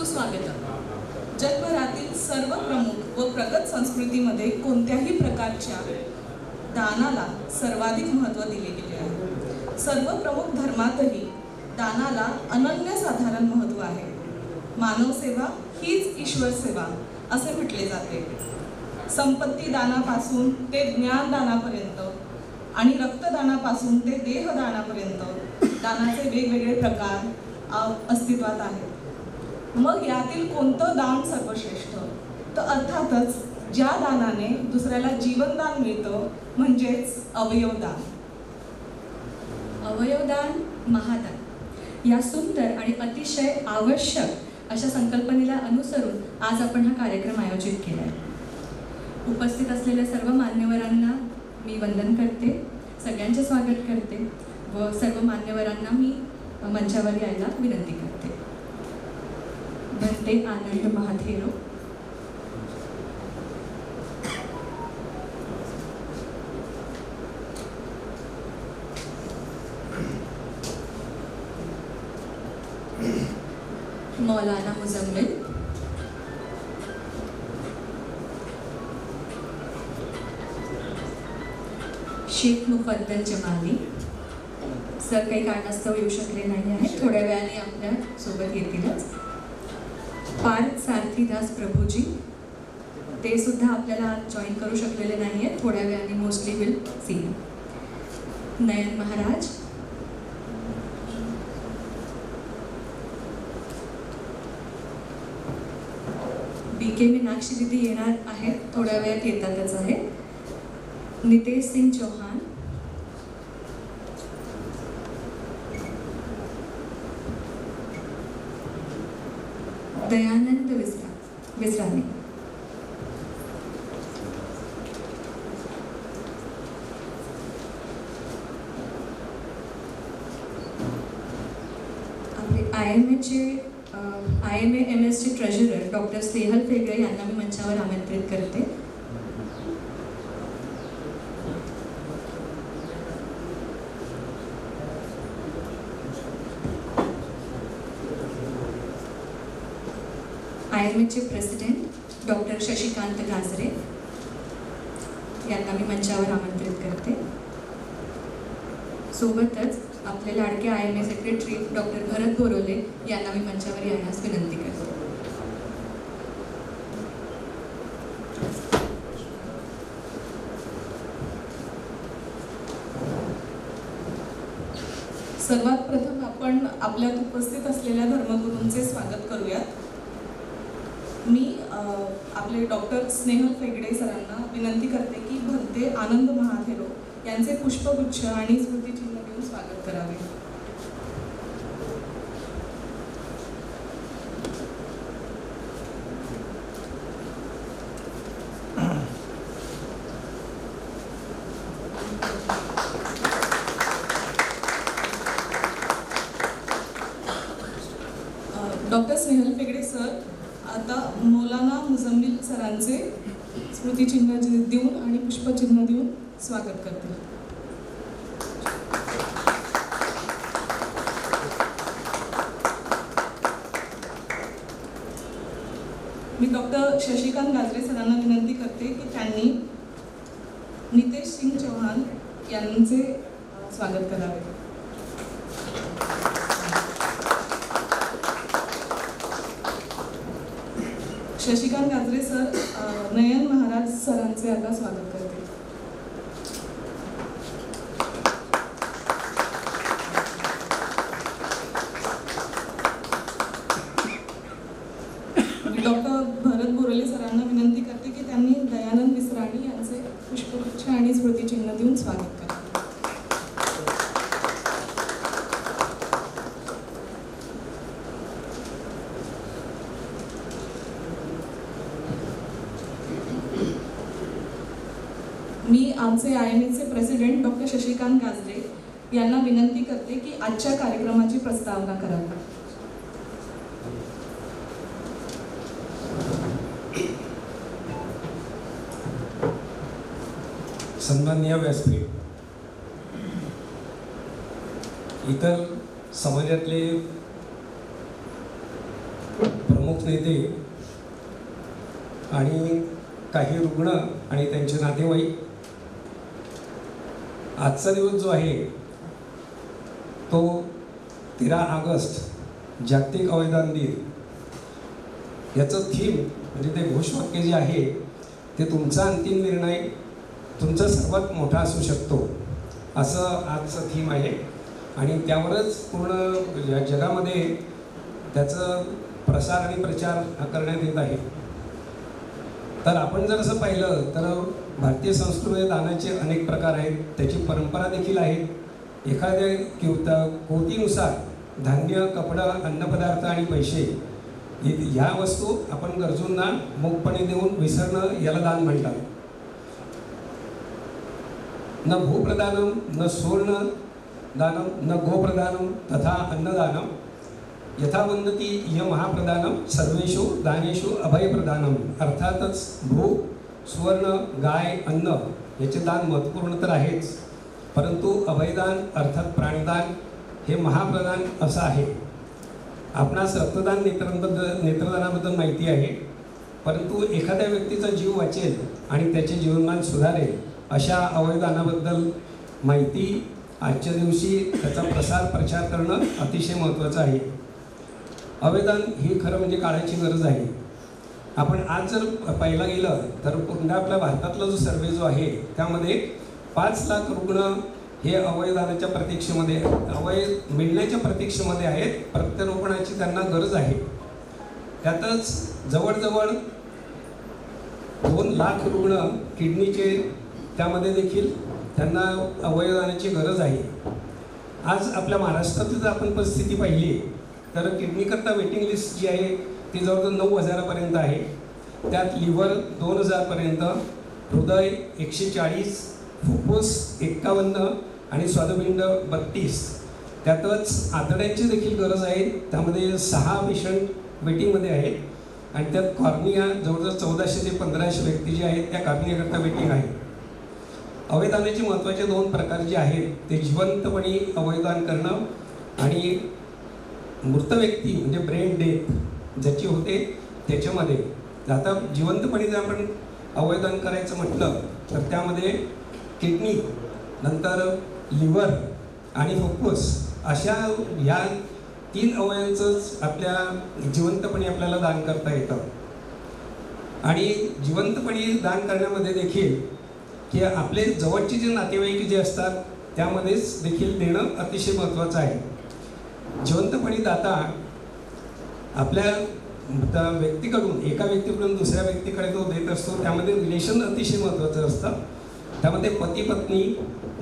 सुस्वागतम. जगभरातील सर्व प्रमुख व प्रगत संस्कृतीमध्ये कोणत्याही प्रकारच्या दानाला सर्वाधिक महत्त्व दिले गेले आहे. सर्व प्रमुख धर्मातही दानाला अनन्यसाधारण महत्त्व आहे. मानव सेवा हीच ईश्वर सेवा असे म्हटले जाते. संपत्ती दानापासून ते ज्ञानदानापर्यंत आणि रक्तदानापासून ते देहदानापर्यंत दानाचे वेगवेगळे प्रकार अस्तित्वात आहेत. मग यातील कोणतं दान सर्वश्रेष्ठ? तर अर्थातच ज्या दानाने दुसऱ्याला जीवनदान मिळतं म्हणजेच अवयवदान. अवयवदान, महादान या सुंदर आणि अतिशय आवश्यक अशा संकल्पनेला अनुसरून आज आपण हा कार्यक्रम आयोजित केला आहे. उपस्थित असलेल्या सर्व मान्यवरांना मी वंदन करते, सगळ्यांचे स्वागत करते व सर्व मान्यवरांना मी मंचावर यायला विनंती करते. भंते आनंद महाथेरो. मौलाना मुजम्मिल. शेख मुफद्दल जमाली. सर काही कारणास्तव येऊ शकले नाही आहेत, थोड्या वेळाने आपल्या सोबत येतीलच. पार्थ सारथीदास प्रभूजी, ते सुद्धा आपल्याला जॉईन करू शकलेले नाही आहेत, थोड्या वेळाने mostly will see. Nayan Maharaj. BK Meenakshi दीदी येणार आहेत, थोड्या वेळात येतातच आहे. नितेश सिंग चौहान. दयानंद विसराने. आपले IMA MS चे ट्रेझरर डॉक्टर स्नेहल फेगळे यांना मी मंचावर आमंत्रित करते. IMA चे प्रेसिडेंट डॉक्टर शशिकांत गाजरे यांना मी मंचावर आमंत्रित करते. सोबतच आपले लाडके IMA सेक्रेटरी डॉक्टर भरत बोरोले यांना मी मंचावर येण्यास विनंती करते. सर्वात प्रथम आपण आपल्यात उपस्थित असलेल्या धर्मगुरूंचे स्वागत करूयात. मी आपले डॉक्टर स्नेहल फेगडे सरांना विनंती करते की भंते आनंद महाथेरो यांचे पुष्पगुच्छ आणि स्मृतिचिन्ह देऊन स्वागत करावे. डॉक्टर स्नेहल फेगडे सर आता मौलाना मुजम्मिल सरांचे स्मृतिचिन्ह देऊन आणि पुष्पचिन्ह देऊन स्वागत करते. मी डॉक्टर शशिकांत गाजरे सरांना विनंती करते की त्यांनी नितेश सिंग चौहान यांचे स्वागत करावे. शशिकांत गाजरे सर नयन महाराज सरांचे आता स्वागत करते. डॉक्टर भरत बोरोले सरांना विनंती करते की त्यांनी दयानंद विसराणी यांचे पुष्पगुच्छ आणि स्मृतिचिन्ह देऊन स्वागत करा. मी आमचे IMAचे प्रेसिडेंट डॉक्टर शशिकांत गाजरे यांना विनंती करते की आजच्या कार्यक्रमाची प्रस्तावना करावी. सन्माननीय व्यासपीठ, इतर समाजातले प्रमुख प्रमुख नेते आणि काही रुग्ण आणि त्यांचे नातेवाईक, आजचा दिवस जो आहे तो 13 ऑगस्ट जागतिक अवयवदान दिन, याचं थीम म्हणजे ते घोषवाक्य जे आहे ते तुमचा अंतिम निर्णय तुमचा सर्वात मोठा असू शकतो, असं आजचं थीम आहे. आणि त्यावरच पूर्ण या जगामध्ये त्याचं प्रसार आणि प्रचार हा करण्यात येत आहे. तर आपण जर असं पाहिलं तर भारतीय संस्कृतीमध्ये दानाचे अनेक प्रकार आहेत, त्याची परंपरा देखील आहे. एखाद्या कोटीनुसार धान्य, कपडं, अन्नपदार्थ आणि पैसे ह्या वस्तू आपण गरजूंना मुकपणे देऊन विसरणं याला दान म्हणतात. न भूप्रदानम न सुवर्ण दानम न गोप्रदानम तथा अन्नदानम यथा वंदती य महाप्रदानम सर्वेषु दानेषु अभयप्रदानम. अर्थातच भू, सुवर्ण, गाय, अन्न याचे दान महत्त्वपूर्ण तर आहेच, परंतु अभयदान अर्थात प्राणदान हे महाप्रदान असं आहे. आपणास रक्तदान नेत्रदानाबद्दल माहिती आहे, परंतु एखाद्या व्यक्तीचा जीव वाचेल आणि त्याचे जीवनमान सुधारेल अशा अवयवदानाबद्दल माहिती आजच्या दिवशी त्याचा प्रचार करणं अतिशय महत्त्वाचं आहे. अवयवदान ही खरं म्हणजे काळाची गरज आहे. आपण आज जर पाहायला गेलं तर पूर्ण आपल्या भारतातला जो सर्वे जो आहे त्यामध्ये 5 लाख रुग्ण हे अवयवदानाच्या प्रतीक्षेमध्ये, अवयव मिळण्याच्या प्रतीक्षेमध्ये आहेत. प्रत्यारोपणाची त्यांना गरज आहे. त्यातच जवळजवळ 2 लाख रुग्ण किडनीचे, त्यामध्ये देखील त्यांना अवयवदानाची गरज आहे. आज आपल्या महाराष्ट्रातली जर आपण परिस्थिती पाहिली तर किडनीकरता वेटिंग लिस्ट जी आहे ती जवळजवळ 9,000पर्यंत आहे. त्यात लिव्हर 2,000पर्यंत, हृदय 140, फुफ्फुस 51 आणि स्वादुपिंड 32. त्यातच आतड्यांची देखील गरज आहे, त्यामध्ये 6 पेशंट वेटिंगमध्ये आहेत आणि त्यात कॉर्निया जवळजवळ 1400 ते 1500 व्यक्ती जे आहेत त्या कॉर्नियाकरता वेटिंग आहे. अवयवदानाचे महत्त्वाचे 2 प्रकार जे आहेत ते जिवंतपणे अवयवदान करणं आणि मृत व्यक्ती म्हणजे ब्रेन डेथ ज्याची होते त्याच्यामध्ये. आता जिवंतपणे जर आपण अवयवदान करायचं म्हटलं तर त्यामध्ये किडनी, नंतर लिव्हर आणि फुफ्फुस अशा ह्या 3 अवयवांचंच आपल्या जिवंतपणे आपल्याला दान करता येतं. आणि जिवंतपणे दान करण्यामध्ये देखील की आपले जवळचे जे नातेवाईक जे असतात त्यामध्येच देखील देणं अतिशय महत्त्वाचं आहे. जिवंतपणे दाता आपल्या व्यक्तीकडून, एका व्यक्तीकडून दुसऱ्या व्यक्तीकडे तो देत असतो, त्यामध्ये रिलेशन अतिशय महत्त्वाचं असतं. त्यामध्ये पती पत्नी,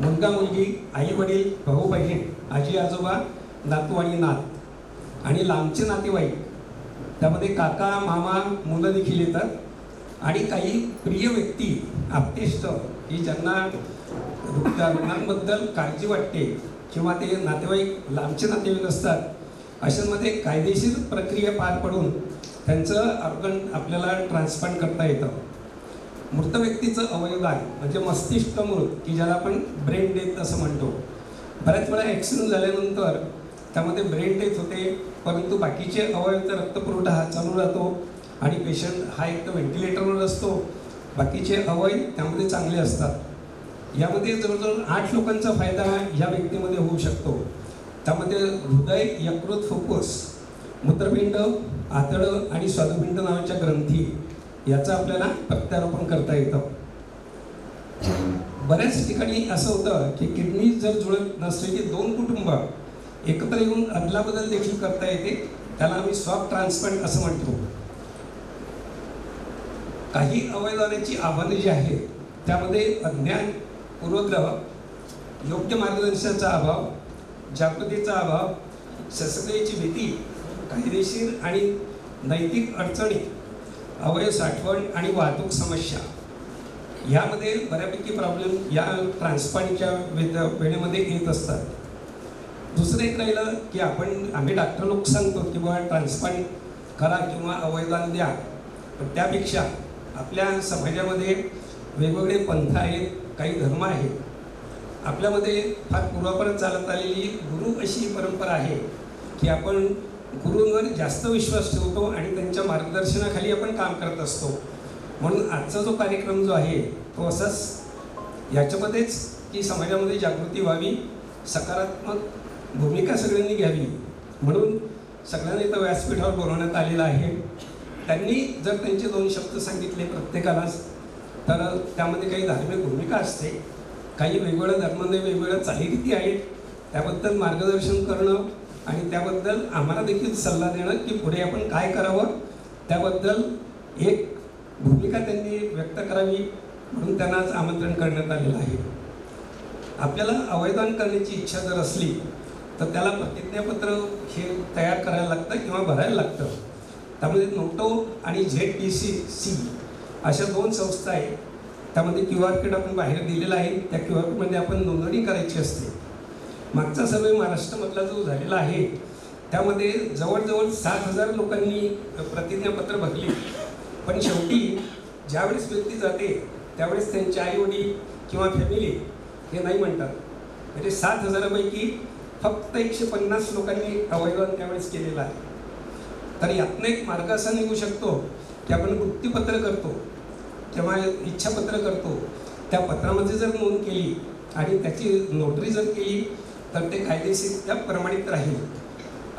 मुलगा मुलगी, आई वडील, भाऊ बहीण, आजी आजोबा, नातू आणि नात आणि लांबचे नातेवाईक, त्यामध्ये काका मामा, मुलं देखील येतात. आणि काही प्रिय व्यक्ती, आप्तेष्ट की ज्यांना रुग्णांबद्दल काळजी वाटते किंवा ते नातेवाईक लांबचे नातेवाईक असतात, अशांमध्ये कायदेशीर प्रक्रिया पार पडून त्यांचं ऑर्गन आपल्याला ट्रान्सप्लांट करता येतं. मृत व्यक्तीचं अवयवदान म्हणजे मस्तिष्क मृत की ज्याला आपण ब्रेन डेथ असं म्हणतो. बऱ्याच वेळा ॲक्सिडेंट झाल्यानंतर त्यामध्ये ब्रेन डेथ होते, परंतु बाकीचे अवयव रक्तपुरवठा हा चालू राहतो आणि पेशंट हा एक तर व्हेंटिलेटरवर असतो, बाकीचे अवयव त्यामध्ये चांगले असतात. यामध्ये जवळजवळ 8 लोकांचा फायदा या व्यक्तीमध्ये होऊ शकतो. त्यामध्ये हृदय, यकृत, फुफ्फुस, मूत्रपिंड, आतडं आणि स्वादुपिंड नावाच्या ग्रंथी याचं आपल्याला प्रत्यारोपण करता येतं. बऱ्याच ठिकाणी असं होतं की किडनी जर जुळत नसलेली 2 कुटुंब एकत्र येऊन अदलाबदल देखील करता येते, त्याला आम्ही स्वॅप ट्रान्सप्लांट असं म्हणतो. काही अवयवदानाची आव्हाने जी आहेत त्यामध्ये अज्ञान, पूर्वग्रह, योग्य मार्गदर्शनाचा अभाव, जागृतीचा अभाव, शस्त्रक्रियेची भीती, कायदेशीर आणि नैतिक अडचणी, अवयव साठवण आणि वाहतूक समस्या यामध्ये बऱ्यापैकी प्रॉब्लेम या ट्रान्सप्लांटच्या वेळेमध्ये येत असतात. दुसरं एक राहिलं की आम्ही डॉक्टर लोक सांगतो की बाबा ट्रान्सप्लांट करा किंवा अवयवदान द्या, पण त्यापेक्षा आपल्या समाजामध्ये वेगवेगळे पंथ आहेत, काही धर्म आहेत. आपल्यामध्ये फार पूर्वापार चालत आलेली गुरु अशी परंपरा आहे की आपण गुरूंवर जास्त विश्वास ठेवतो आणि त्यांच्या मार्गदर्शनाखाली आपण काम करत असतो. म्हणून आजचा जो कार्यक्रम जो आहे तो असाच याच्यामध्येच की समाजामध्ये जागृती व्हावी, सकारात्मक भूमिका सगळ्यांनी घ्यावी म्हणून सगळ्यांना इथं व्यासपीठावर बोलवण्यात आलेलं आहे. त्यांनी जर त्यांचे 2 शब्द सांगितले प्रत्येकालाच, तर त्यामध्ये काही धार्मिक भूमिका असते, काही वेगवेगळ्या धर्मामध्ये वेगवेगळ्या चालीरीती आहेत, त्याबद्दल मार्गदर्शन करणं आणि त्याबद्दल आम्हाला देखील सल्ला देणं की पुढे आपण काय करावं, त्याबद्दल एक भूमिका त्यांनी व्यक्त करावी म्हणून त्यांना आज आमंत्रण करण्यात आलेलं आहे. आपल्याला अवयदान करण्याची इच्छा जर असली तर त्याला प्रतिज्ञापत्र हे तयार करायला लागतं किंवा भरायला लागतं. त्यामध्ये नोटो आणि ZDC अशा 2 संस्था आहेत. त्यामध्ये QR कोड आपण बाहेर दिलेला आहे. त्या QR कोडमध्ये आपण नोंदणी करायची असते. मागचा सर्वे महाराष्ट्रामधला जो झालेला आहे त्यामध्ये जवळजवळ 7,000 लोकांनी प्रतिज्ञापत्र भरली. पण शेवटी ज्यावेळेस व्यक्ती जाते त्यावेळेस त्यांचे आईवडील किंवा फॅमिली हे नाही म्हणतात. म्हणजे 7,000पैकी फक्त 150 लोकांनी अवयदान त्यावेळेस केलेलं आहे. तर यातनं एक मार्ग असा निघू शकतो की आपण वृत्तीपत्र करतो किंवा इच्छापत्र करतो, त्या पत्रामध्ये जर नोंद केली आणि त्याची नोटरी जर केली तर ते कायदेशीर प्रमाणित राहील.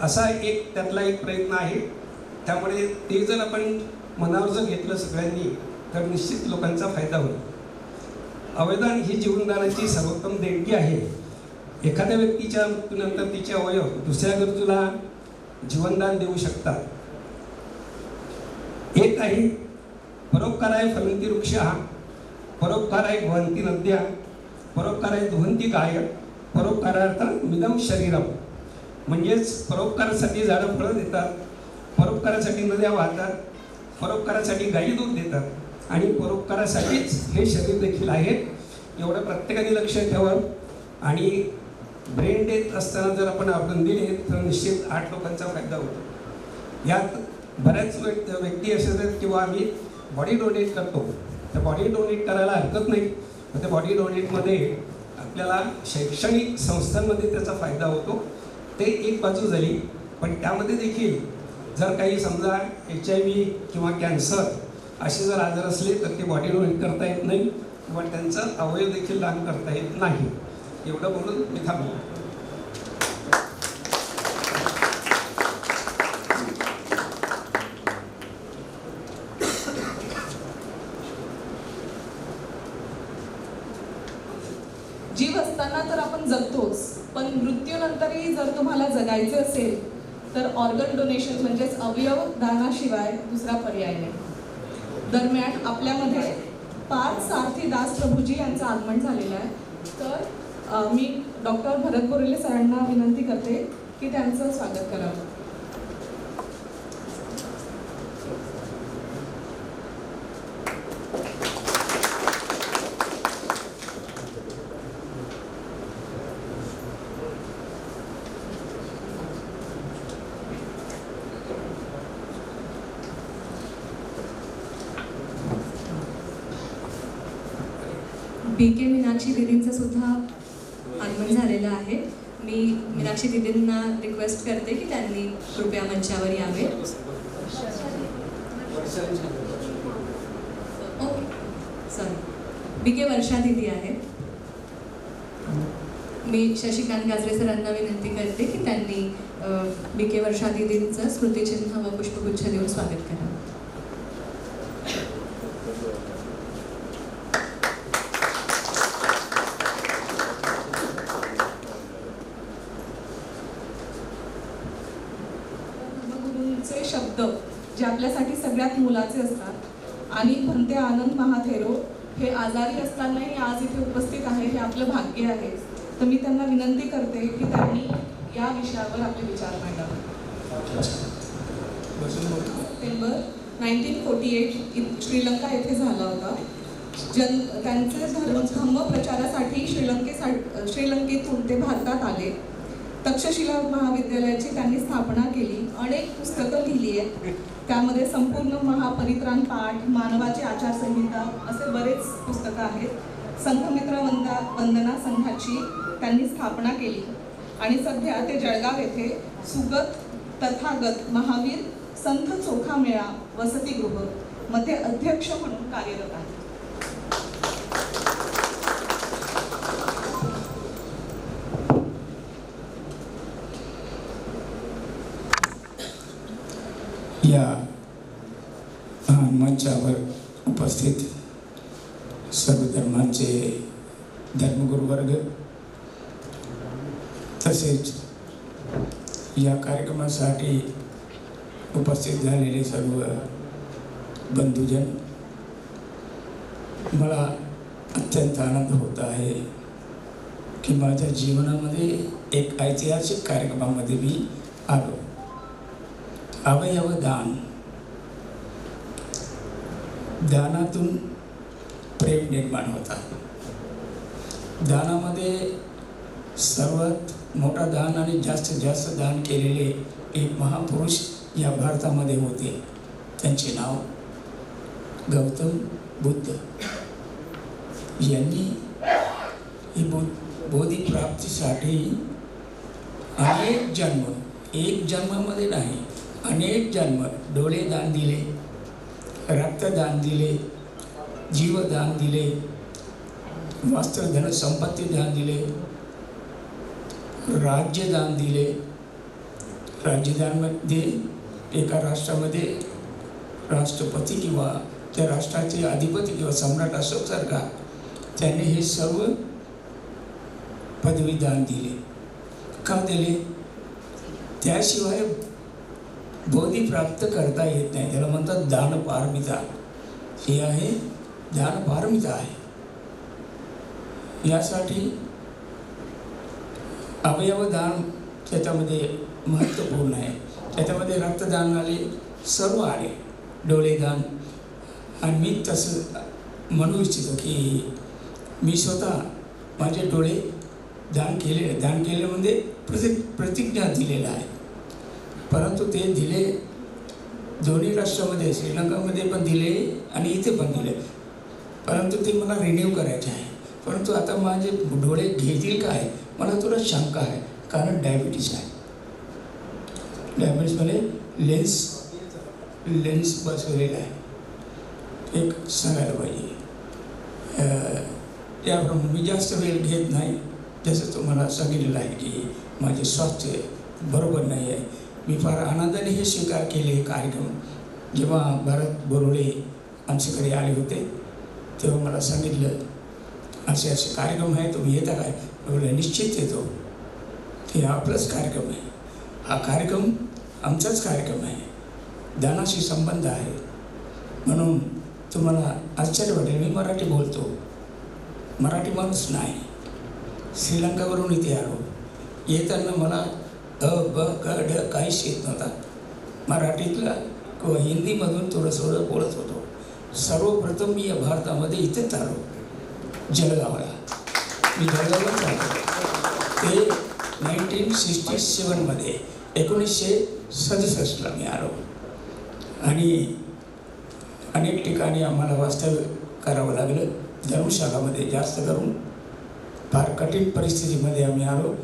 असा एक त्यातला एक प्रयत्न आहे. त्यामुळे ते जर आपण मनावर जर घेतलं सगळ्यांनी तर निश्चित लोकांचा फायदा होईल. अवयदान ही जीवनदानाची सर्वोत्तम देणगी आहे. एखाद्या व्यक्तीच्या मृत्यूनंतर तिचे अवयव दुसऱ्या गरजूला जीवनदान देऊ शकतात. एक आहे परोपकाराय फलंती वृक्षः, परोपकाराय भवन्ति नद्या, परोपकाराय दुहन्ति गाय, परोपकारार्थ मिदं शरीरम. म्हणजेच परोपकारासाठी झाडं फळं देतात, परोपकारासाठी नद्या वाहतात, परोपकारासाठी गायी दूध देतात आणि परोपकारासाठीच हे शरीर देखील आहे. एवढं प्रत्येकाने लक्ष ठेवावं. आणि ब्रेन डेथ असताना जर आपण ऑर्गन दिले तर निश्चित 8 लोकांचा फायदा होतो. यात बऱ्याच व्यक्ती असे आहेत किंवा आम्ही बॉडी डोनेट करतो, तर बॉडी डोनेट करायला हरकत नाही. तर त्या बॉडी डोनेटमध्ये आपल्याला शैक्षणिक संस्थांमध्ये त्याचा फायदा होतो. ते एक बाजू झाली. पण त्यामध्ये देखील जर काही समजा HIV किंवा कॅन्सर असे जर आजार असले तर ते बॉडी डोनेट करता येत नाही किंवा त्यांचं अवयव देखील दान करता येत नाही. एवढं बोलून मी थांबलो. जीव असताना तर आपण जगतोच, पण मृत्यूनंतरही जर तुम्हाला जगायचे असेल तर ऑर्गन डोनेशन म्हणजेच अवयव दानाशिवाय दुसरा पर्याय नाही. दरम्यान आपल्यामध्ये पार्थ सारथी दास प्रभूजी यांचं आगमन झालेलं आहे. तर मी डॉक्टर भरत बोरेले सरांना विनंती करते की त्यांचं स्वागत करावं. BK मीनाक्षी दीदींचं सुद्धा आगमन झालेलं आहे. मी मीनाक्षी दीदींना रिक्वेस्ट करते की त्यांनी कृपया मंचावर यावे. ओके, सॉरी, BK वर्षा दीदी आहे. मी शशिकांत गाजरे सरांना विनंती करते की त्यांनी BK वर्षा दीदींचं स्मृतिचिन्ह व पुष्पगुच्छ देऊन स्वागत करावं. शब्द जे आपल्यासाठी सगळ्यात मोलाचे असतात आणि भंते आनंद महाथेरो हे आजारी असतानाही आज इथे उपस्थित आहे, हे आपलं भाग्य आहे. तर मी त्यांना विनंती करते की त्यांनी या विषयावर आपले विचार मांडावे. सप्टेंबर 1948 श्रीलंका येथे झाला होता. त्यांचे धम्म प्रचारासाठी श्रीलंकेतून ते भारतात आले. तक्षशिला महाविद्यालयाची त्यांनी स्थापना केली. अनेक पुस्तकं लिहिली आहेत. त्यामध्ये संपूर्ण महापरित्राण पाठ, मानवाची आचारसंहिता असे बरेच पुस्तकं आहेत. संघमित्र वंदना संघाची त्यांनी स्थापना केली आणि सध्या ते जळगाव येथे सुगत तथागत महावीर संत चोखामेळा वसतिगृह मध्ये अध्यक्ष म्हणून कार्यरत आहे. या मंचावर उपस्थित सर्व धर्मांचे धर्मगुरू वर्ग तसेच या कार्यक्रमासाठी उपस्थित झालेले सर्व बंधुजन, मला अत्यंत आनंद होत आहे की माझ्या जीवनामध्ये एक ऐतिहासिक कार्यक्रमामध्ये मी आलो. अवयव दान, दानातून प्रेम निर्माण होतात. दानामध्ये सर्वात मोठा दान आणि जास्तीत जास्त दान केलेले एक महापुरुष या भारतामध्ये होते. त्यांचे नाव गौतम बुद्ध. यांनी ही बोधिप्राप्तीसाठी अनेक जन्म, एक जन्मामध्ये नाही, अनेक जन्म डोळे दान दिले, रक्तदान दिले, जीवदान दिले, वस्त्रधन संपत्ती दान दिले, राज्यदान दिले. राज्यदानमध्ये एका राष्ट्रामध्ये राष्ट्रपती किंवा त्या राष्ट्राचे अधिपती किंवा सम्राट असो सारखा त्यांनी हे सर्व पदवी दान दिले. का दिले? त्याशिवाय बोधी प्राप्त करता येत नाही. त्याला म्हणतात दानपारमिता. हे आहे दानपारमिता आहे. यासाठी अवयवदान त्याच्यामध्ये महत्त्वपूर्ण आहे. त्याच्यामध्ये रक्तदान आले, सर्व आले, डोळेदान. आणि मी तसं म्हणू इच्छितो की मी स्वतः माझे डोळे दान केले म्हणजे प्रतिज्ञा दिलेला आहे. परंतु ते दिले दोन्ही राष्ट्रामध्ये, श्रीलंकामध्ये पण दिले आणि इथे पण दिले. परंतु ते मला रिन्यू करायचे आहे. परंतु आता माझे डोळे घेतील काय, मला थोडं शंका आहे. कारण डायबिटीस आहे. डायबिटीसमध्ये लेन्स बसवलेला आहे. एक सांगायला पाहिजे. त्याप्रमाणे मी जास्त वेळ घेत नाही. जसं तुम्हाला सांगितलेलं आहे की माझे स्वास्थ्य बरोबर नाही आहे. मी फार आनंदाने हे स्वीकार केले. हे कार्यक्रम जेव्हा भरत बोरुडे आमच्याकडे आले होते तेव्हा मला सांगितलं असे असे कार्यक्रम आहे, तुम्ही येता काय? बोलले निश्चित येतो. हे आपलाच कार्यक्रम आहे. हा कार्यक्रम आमचाच कार्यक्रम आहे. दानाशी संबंध आहे. म्हणून तुम्हाला आश्चर्य वाटेल, मी मराठी बोलतो. मराठी माणूस नाही. श्रीलंकावरून इथे आलो. येताना मला अ ब क ड काहीच येत नव्हता. मराठीतला किंवा हिंदीमधून थोडं बोलत होतो. सर्वप्रथम मी या भारतामध्ये इथेच आलो, जळगावला. मी जळगावलाच आलो. ते 1967मध्ये 1967ला मी आलो. आणि अनेक ठिकाणी आम्हाला वास्तव्य करावं लागलं. धर्मशालामध्ये जास्त करून फार कठीण परिस्थितीमध्ये आम्ही आलो.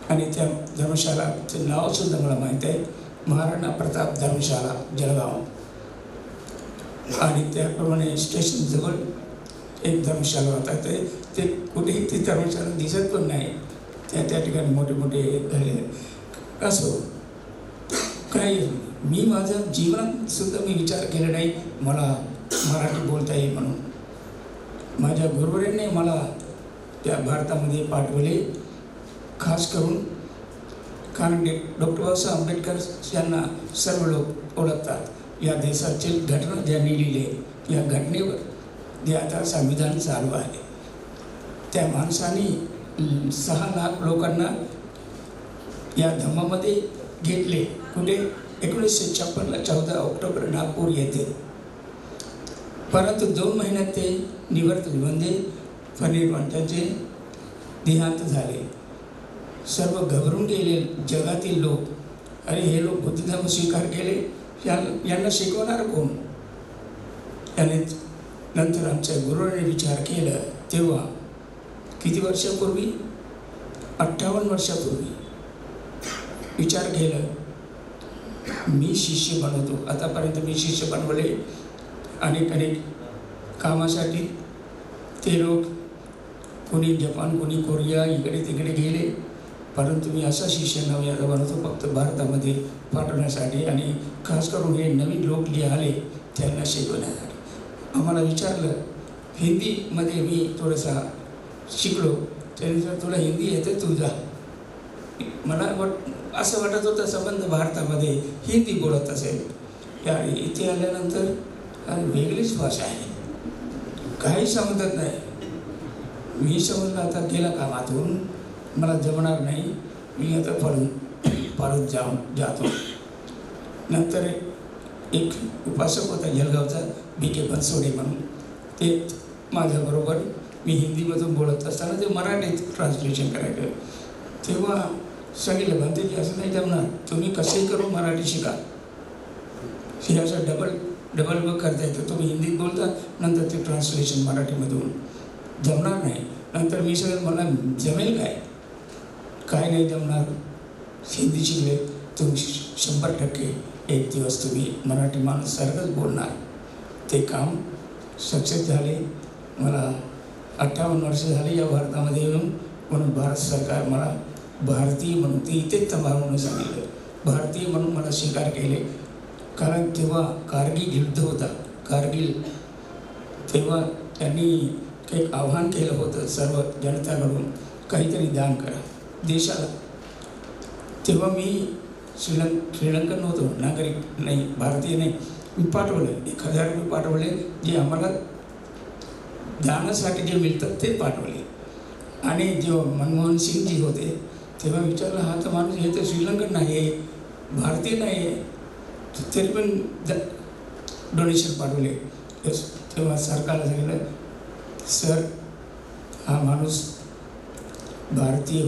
आणि त्या धर्मशालाचं नावसुद्धा मला माहीत आहे, महाराणा प्रताप धर्मशाला जळगाव. आणि त्याप्रमाणे स्टेशनजवळ एक धर्मशाला होता. ते कुठेही ती धर्मशाला दिसत पण नाही. त्या ठिकाणी मोठे मोठे झाले. असो काही, मी माझ्या जीवनात सुद्धा मी विचार केला नाही मला मराठी बोलता येईल म्हणून. माझ्या गुरुवरांनी मला त्या भारतामध्ये पाठवले, खास करून कारण डॉक्टर बाबासाहेब आंबेडकर यांना सर्व लोक ओळखतात. या देशाची घटना ज्यांनी लिहिली, या घटनेवर जे आता संविधान चालू आहे, त्या माणसाने 6 लाख लोकांना या धम्मामध्ये घेतले. कुठे? 1956ला 14 ऑक्टोबर नागपूर येथे. परंतु 2 महिन्यात ते निवर्तले, म्हणजे फणीरवान त्यांचे देहांत झाले. सर्व घबरून गेले जगातील लोक. अरे हे लोक बुद्धधर्म स्वीकार केले, यांना शिकवणार कोण? याने नंतर आमच्या गुरुने विचार केला. तेव्हा किती वर्षापूर्वी? 58 वर्षापूर्वी विचार केलं मी शिष्य बनवतो. आतापर्यंत मी शिष्य बनवले अनेक कामासाठी. ते लोक कोणी जपान, कोणी कोरिया, इकडे तिकडे गेले, परंतु मी असा शिष्य नव्हे आता बनवतो फक्त भारतामध्ये पाठवण्यासाठी आणि खास करून हे नवीन लोक जे आले त्यांना शिकवण्यासाठी. आम्हाला विचारलं, हिंदीमध्ये मी थोडासा शिकलो, त्यांनी जर तुला हिंदी येते तू जा. मला असं वाटत होतं संबंध भारतामध्ये हिंदी बोलत असेल. या इथे आल्यानंतर वेगळीच भाषा आहे, काही समजत नाही. मी समजलं आता गेला कामातून, मला जमणार नाही, मी आता परत जातो. नंतर एक उपासक होता जळगावचा, BK बनसोडे म्हणून, ते माझ्याबरोबर मी हिंदीमधून बोलत असताना ते मराठीत ट्रान्सलेशन करायचं. तेव्हा सांगितलं, म्हणते की असं नाही जमणार, तुम्ही कसेही करून मराठी शिका. हे असं डबल वर्क करता येतं. तुम्ही हिंदीत बोलता, नंतर ते ट्रान्सलेशन मराठीमधून जमणार नाही. नंतर मी सगळं, मला जमेल काय नाही जमणार. हिंदी शिकले तुम्ही 100% एक दिवस तुम्ही मराठी माणूस सारखंच बोलणार. ते काम सक्सेस झाले. मला 58 वर्ष झाली या भारतामध्ये येऊन, म्हणून भारत सरकार मला भारतीय म्हणून, ते इथेच तबा म्हणून सांगितलं, भारतीय म्हणून मला स्वीकार केले. कारण तेव्हा कारगिल युद्ध होता, कारगिल, तेव्हा त्यांनी एक आव्हान केलं होतं सर्व जनताकडून, काहीतरी दान करा देशाला. तेव्हा मी श्रीलंकन होतो, नागरिक नाही, भारतीय नाही. मी पाठवले 1000 रुपये पाठवले, जे आम्हाला दानासाठी जे मिळतात ते पाठवले. आणि जेव्हा मनमोहन सिंगजी होते तेव्हा विचारलं, हा तर माणूस हे तर श्रीलंकन नाही आहे, भारतीय नाही आहे, तरी पण डोनेशन पाठवले. तेव्हा सरकारला सांगितलं, सर हा माणूस भारतीय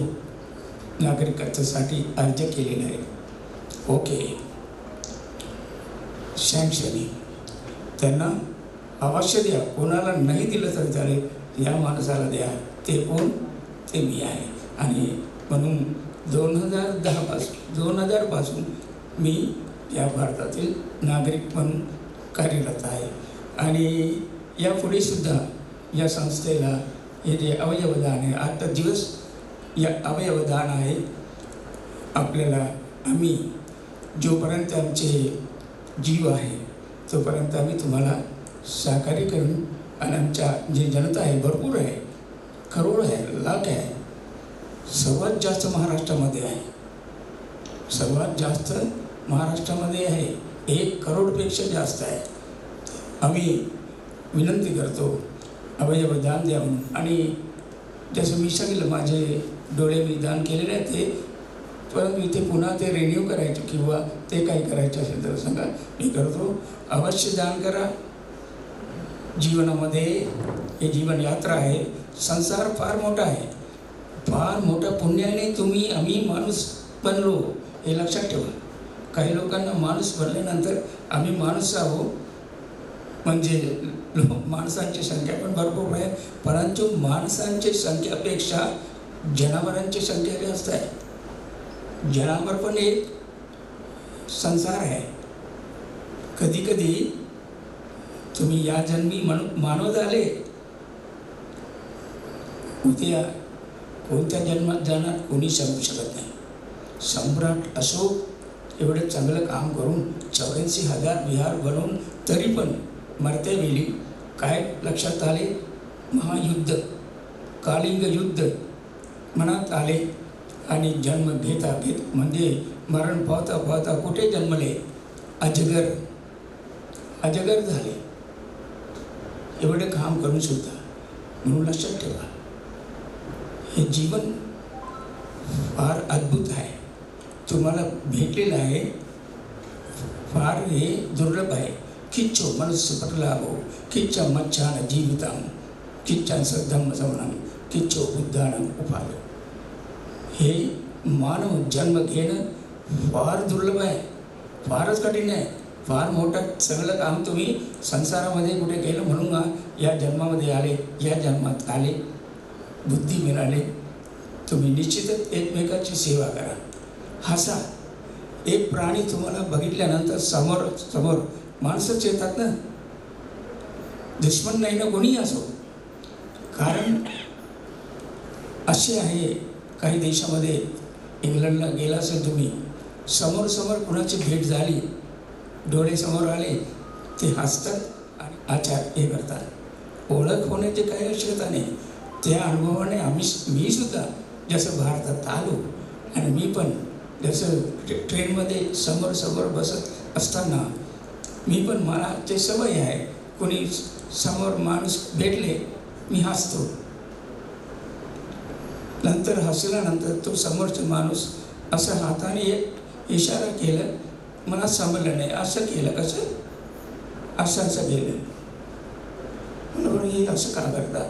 नागरिकत्वासाठी अर्ज केलेला आहे, ओके सँक्शन, त्यांना अवश्य द्या, कोणाला नाही दिलं तरी चालेल, या माणसाला द्या. ते कोण? ते मी आहे. आणि म्हणून 2010 पासून मी या भारतातील नागरिक म्हणून कार्यरत आहे. आणि यापुढे सुद्धा या संस्थेला हे जे अवयवदान आहे, आता दिवस या अवयवदान आहे, आपल्याला आम्ही जोपर्यंत आमचे जीव आहे तोपर्यंत आम्ही तुम्हाला सहकार्य करून, आणि आमच्या जे जनता आहे भरपूर आहे, करोड आहे, लाख आहे, सर्वात जास्त महाराष्ट्रामध्ये आहे, सर्वात जास्त महाराष्ट्रामध्ये आहे, 1 करोडपेक्षा जास्त आहे. आम्ही विनंती करतो अवयवदान द्या म्हणून. आणि जसं मी सांगितलं, माझे डोळे मी दान केलेले आहेत ते, परंतु इथे पुन्हा ते रिन्यू करायचे किंवा ते काही करायचं असेल तर सांगा, मी करतो. अवश्य दान करा. जीवनामध्ये हे जीवन यात्रा आहे, संसार फार मोठा आहे, फार मोठ्या पुण्याने आम्ही माणूस बनलो हे लक्षात ठेवा. काही लोकांना माणूस बनल्यानंतर आम्ही माणूस आहोत म्हणजे माणसांची संख्या पण भरपूर आहे, परंतु माणसांची संख्यापेक्षा जनावरांची संख्या जास्त आहे. जनावर पण एक संसार आहे. कधी कधी तुम्ही या जन्मी मानव झाले, उद्या कोणत्या जन्मात जाणार कोणी सांगू शकत नाही. सम्राट अशोक एवढं चांगलं काम करून 84,000 विहार बनवून तरी पण मरते वेळी काय लक्षात आले? महायुद्ध, कालिंग युद्ध मनात आले आणि जन्म घेता म्हणजे मरण पावता पावता कुठे जन्मले? अजगर झाले. एवढे काम करून सुद्धा. म्हणून लक्षात ठेवा, हे जीवन फार अद्भुत आहे, तुम्हाला भेटलेलं आहे, फार हे दुर्लभ आहे. किच्चो मनुष्य पटलाभो किच्चा मच्छान जीविताम किच्चांचं धम्म समणम किच्चो बुद्धानं उपाय. हे मानव जन्म घेणं फार दुर्लभ आहे, फारच कठीण आहे. फार मोठं सगळं काम तुम्ही संसारामध्ये कुठे केलं म्हणून या जन्मामध्ये आले, या जन्मात आले, बुद्धी मिळाले. तुम्ही निश्चितच एकमेकाची सेवा करा, हसा. एक प्राणी तुम्हाला बघितल्यानंतर समोर समोर माणसंच येतात ना, दुश्मन नाही ना कोणीही असो. कारण असे आहे काही देशामध्ये, इंग्लंडला गेला असेल तुम्ही, समोर समोर कुणाची भेट झाली, डोळे समोर आले, ते हसतात आणि आचार हे करतात. ओळख होण्याची काही आवश्यकता नाही. त्या अनुभवाने मी सुद्धा जसं भारतात आलो आणि मी पण जसं ट्रेनमध्ये समोर समोर बसत असताना मी पण मला ते सवय आहे, कोणी समोर माणूस भेटले मी हसतो. नंतर हसल्यानंतर तो समोरचा माणूस असं हाताने एक इशारा केला, मला समजलं नाही, असं केलं कसं, असं केलं. बरोबर, हे असं का करतात?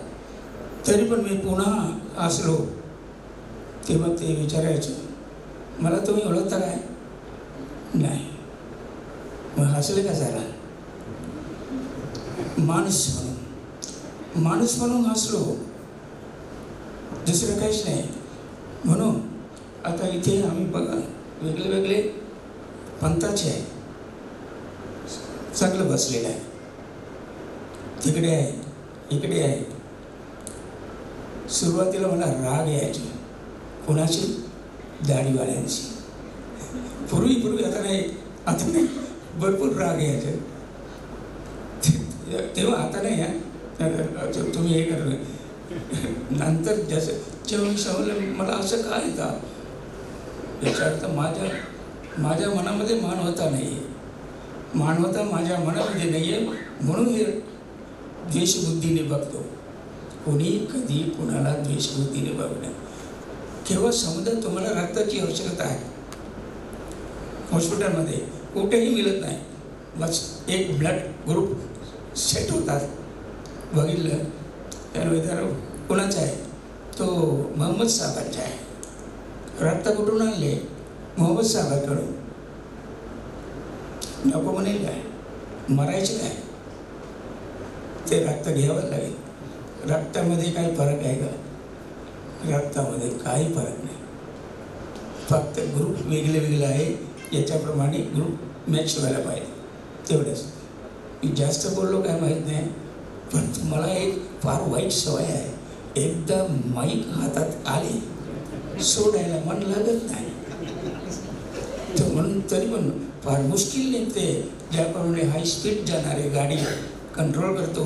तरी पण मी पुन्हा हसलो. तेव्हा ते विचारायचं, मला तुम्ही ओळखता काय? नाही. मग हसले का जरा? माणूस म्हणून हसलो, दुसरं काहीच नाही. म्हणून आता इथे आम्ही बघा वेगळे वेगळे पंथाचे आहे, सगळं बसलेलं आहे. तिकडे आहे, इकडे आहे. सुरुवातीला मला राग यायची, कोणाची? दाढीवाल्यांची. पूर्वी आता नाही, भरपूर राग यायचे तेव्हा. आता नाही आहे, तुम्ही हे कर. नंतर जसं जेव्हा समजलं मला असं काय येतं, याचा अर्थ माझ्या मनामध्ये मानवता नाही आहे, मानवता माझ्या मनामध्ये नाही आहे. म्हणून हे द्वेषबुद्धीने बघतो. कोणी कधी कोणाला द्वेषबुद्धीने बघणं. केव्हा समजा तुम्हाला रक्ताची आवश्यकता आहे, हॉस्पिटलमध्ये कुठेही मिळत नाही, बस एक ब्लड ग्रुप सेट होतात. बघितलं त्यानंतर कोणाचा आहे? तो मोहम्मद साहेबांचा आहे. रक्त कुठून आणले? मोहम्मद साहेबांकडून. नको म्हणेल काय? मरायचे काय? ते रक्त घ्यावं लागेल. रक्तामध्ये काही फरक आहे का? रक्तामध्ये काही फरक नाही. फक्त ग्रुप वेगळे वेगळे आहे, याच्याप्रमाणे ग्रुप मॅच व्हायला पाहिजे, तेवढंच. मी जास्त बोललो काय माहीत नाही, पण मला एक फार वाईट सवय आहे. एकदा माईक हातात आले सोडायला मन लागत नाही. तर म्हणून तरी पण फार मुश्किल निघते. ज्याप्रमाणे हाय स्पीड जाणारी गाडी कंट्रोल करतो,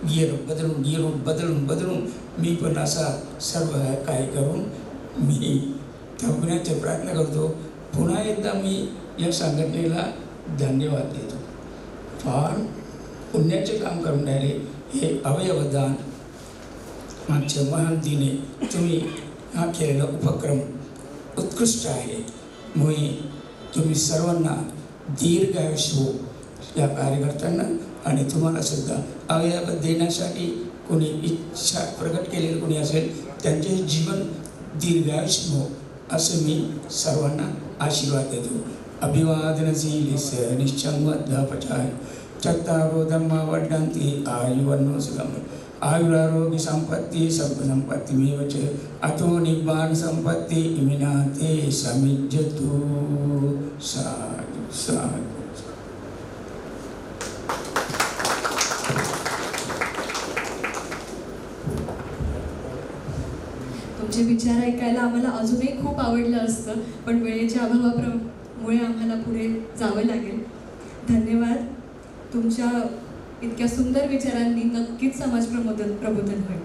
गिअर बदलून मी पण असा सर्व काय करून मी थांबण्याचा प्रयत्न करतो. पुन्हा एकदा मी या संघटनेला धन्यवाद देतो. फार पुण्याचे काम करून राहिले. हे अवयवदान आमच्या महान दिने तुम्ही हा केलेला उपक्रम उत्कृष्ट आहे. मी तुम्ही सर्वांना दीर्घायुष्य हो या कार्यकर्त्यांना, आणि तुम्हाला सुद्धा अवयव देण्यासाठी कोणी इच्छा प्रकट केलेली कोणी असेल त्यांचे जीवन दीर्घायुष्य हो असं मी सर्वांना आशीर्वाद देतो. अभिवादनशीलिस निश्चंवद्धपचाय चत्तारो धम्मा वर्धन्ति आयुर्वन्नो सुखम् आयुरारोग्य संपत्ति सर्वसंपत्तिमेव च अतो निब्बाण संपत्ति इमिनाते समिज्जतु. साधु साधु. तुमचे विचार ऐकायला आम्हाला अजूनही खूप आवडलं असतं, पण वेळेच्या अभावामुळे आम्हाला पुढे जावं लागेल. धन्यवाद. तुमच्या इतक्या सुंदर विचारांनी नक्कीच समाज प्रबोधन होईल.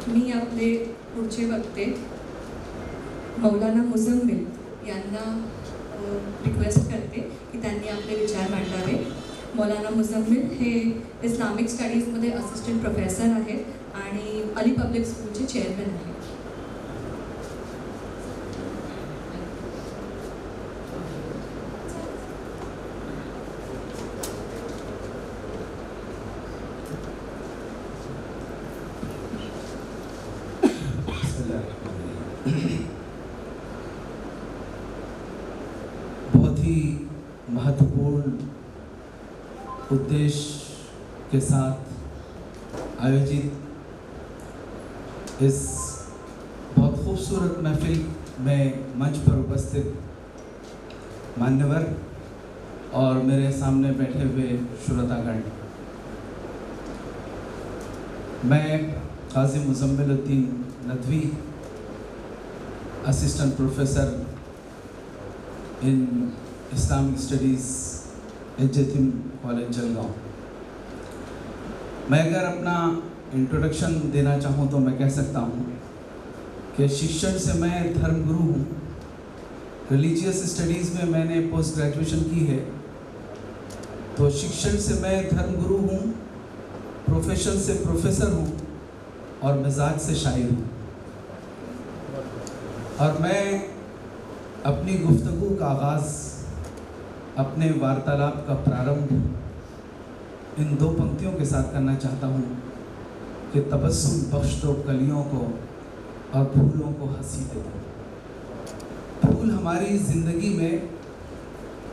मी आपले पुढचे वक्ते मौलाना मुझम्मिल यांना रिक्वेस्ट करते की त्यांनी आपले विचार मांडावे. मौलाना मुझम्मिल हे इस्लामिक स्टडीजमध्ये असिस्टंट प्रोफेसर आहेत आणि अली पब्लिक स्कूलचे चेअरमॅन आहेत. बहुत ही महत्वपूर्ण उद्देश्य के साथ आयोजित इस बहुत खूबसूरत महफिल में मंच पर उपस्थित मान्यवर और मेरे सामने बैठे हुए श्रोतागण, मैं Qazi Muzammiluddin Nadvi, assistant professor in Islamic studies HJM. College Jalgaon. मैं अगर अपना इंट्रोडक्शन देना चाहूँ तो मैं कह सकता हूँ कि शिक्षण से मैं धर्मगुरु हूँ। रिलीजियस स्टडीज़ में मैंने पोस्ट ग्रेजुएशन की है, तो शिक्षण से मैं धर्मगुरु हूँ, प्रोफेशन से प्रोफेसर हूँ और मिजाज से शायर हूँ। और मैं अपनी गुफ्तगू का आगाज़, अपने वार्तालाप का प्रारंभ इन दो पंक्तियों के साथ करना चाहता हूँ कि तबस्सुम बख्श दो कलियों को और फूलों को हंसी दे दो। फूल हमारी ज़िंदगी में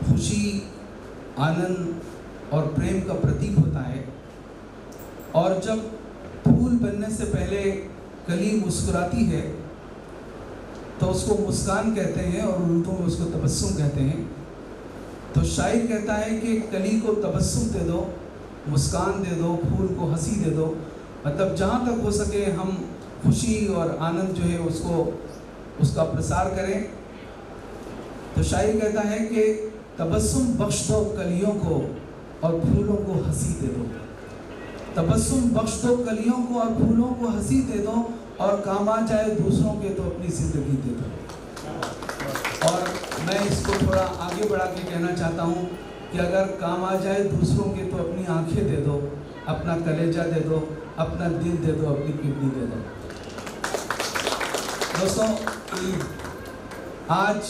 खुशी, आनंद और प्रेम का प्रतीक होता है, और जब फूल बनने से पहले कली मुस्कुराती है तो उसको मुस्कान कहते हैं और उर्दू में उसको तबस्सुम कहते हैं। तो शायर कहता है कि कली को तबस्सुम दे दो, मुस्कान दे दो, फूल को हंसी दे दो। मतलब जहाँ तक हो सके हम खुशी और आनंद जो है उसका प्रसार करें। तो शायर कहता है कि तबस्सुम बख्श दो कलियों को और फूलों को हंसी दे दो। तबस्सुम बख्श दो कलियों को और फूलों को हंसी दे दो, और काम आ जाए दूसरों के तो अपनी ज़िंदगी दे दो। और मैं इसको थोड़ा आगे बढ़ा के कहना चाहता हूँ कि अगर काम आ जाए दूसरों के तो अपनी आंखें दे दो, अपना कलेजा दे दो, अपना दिल दे दो, अपनी किडनी दे दो। दोस्तों, आज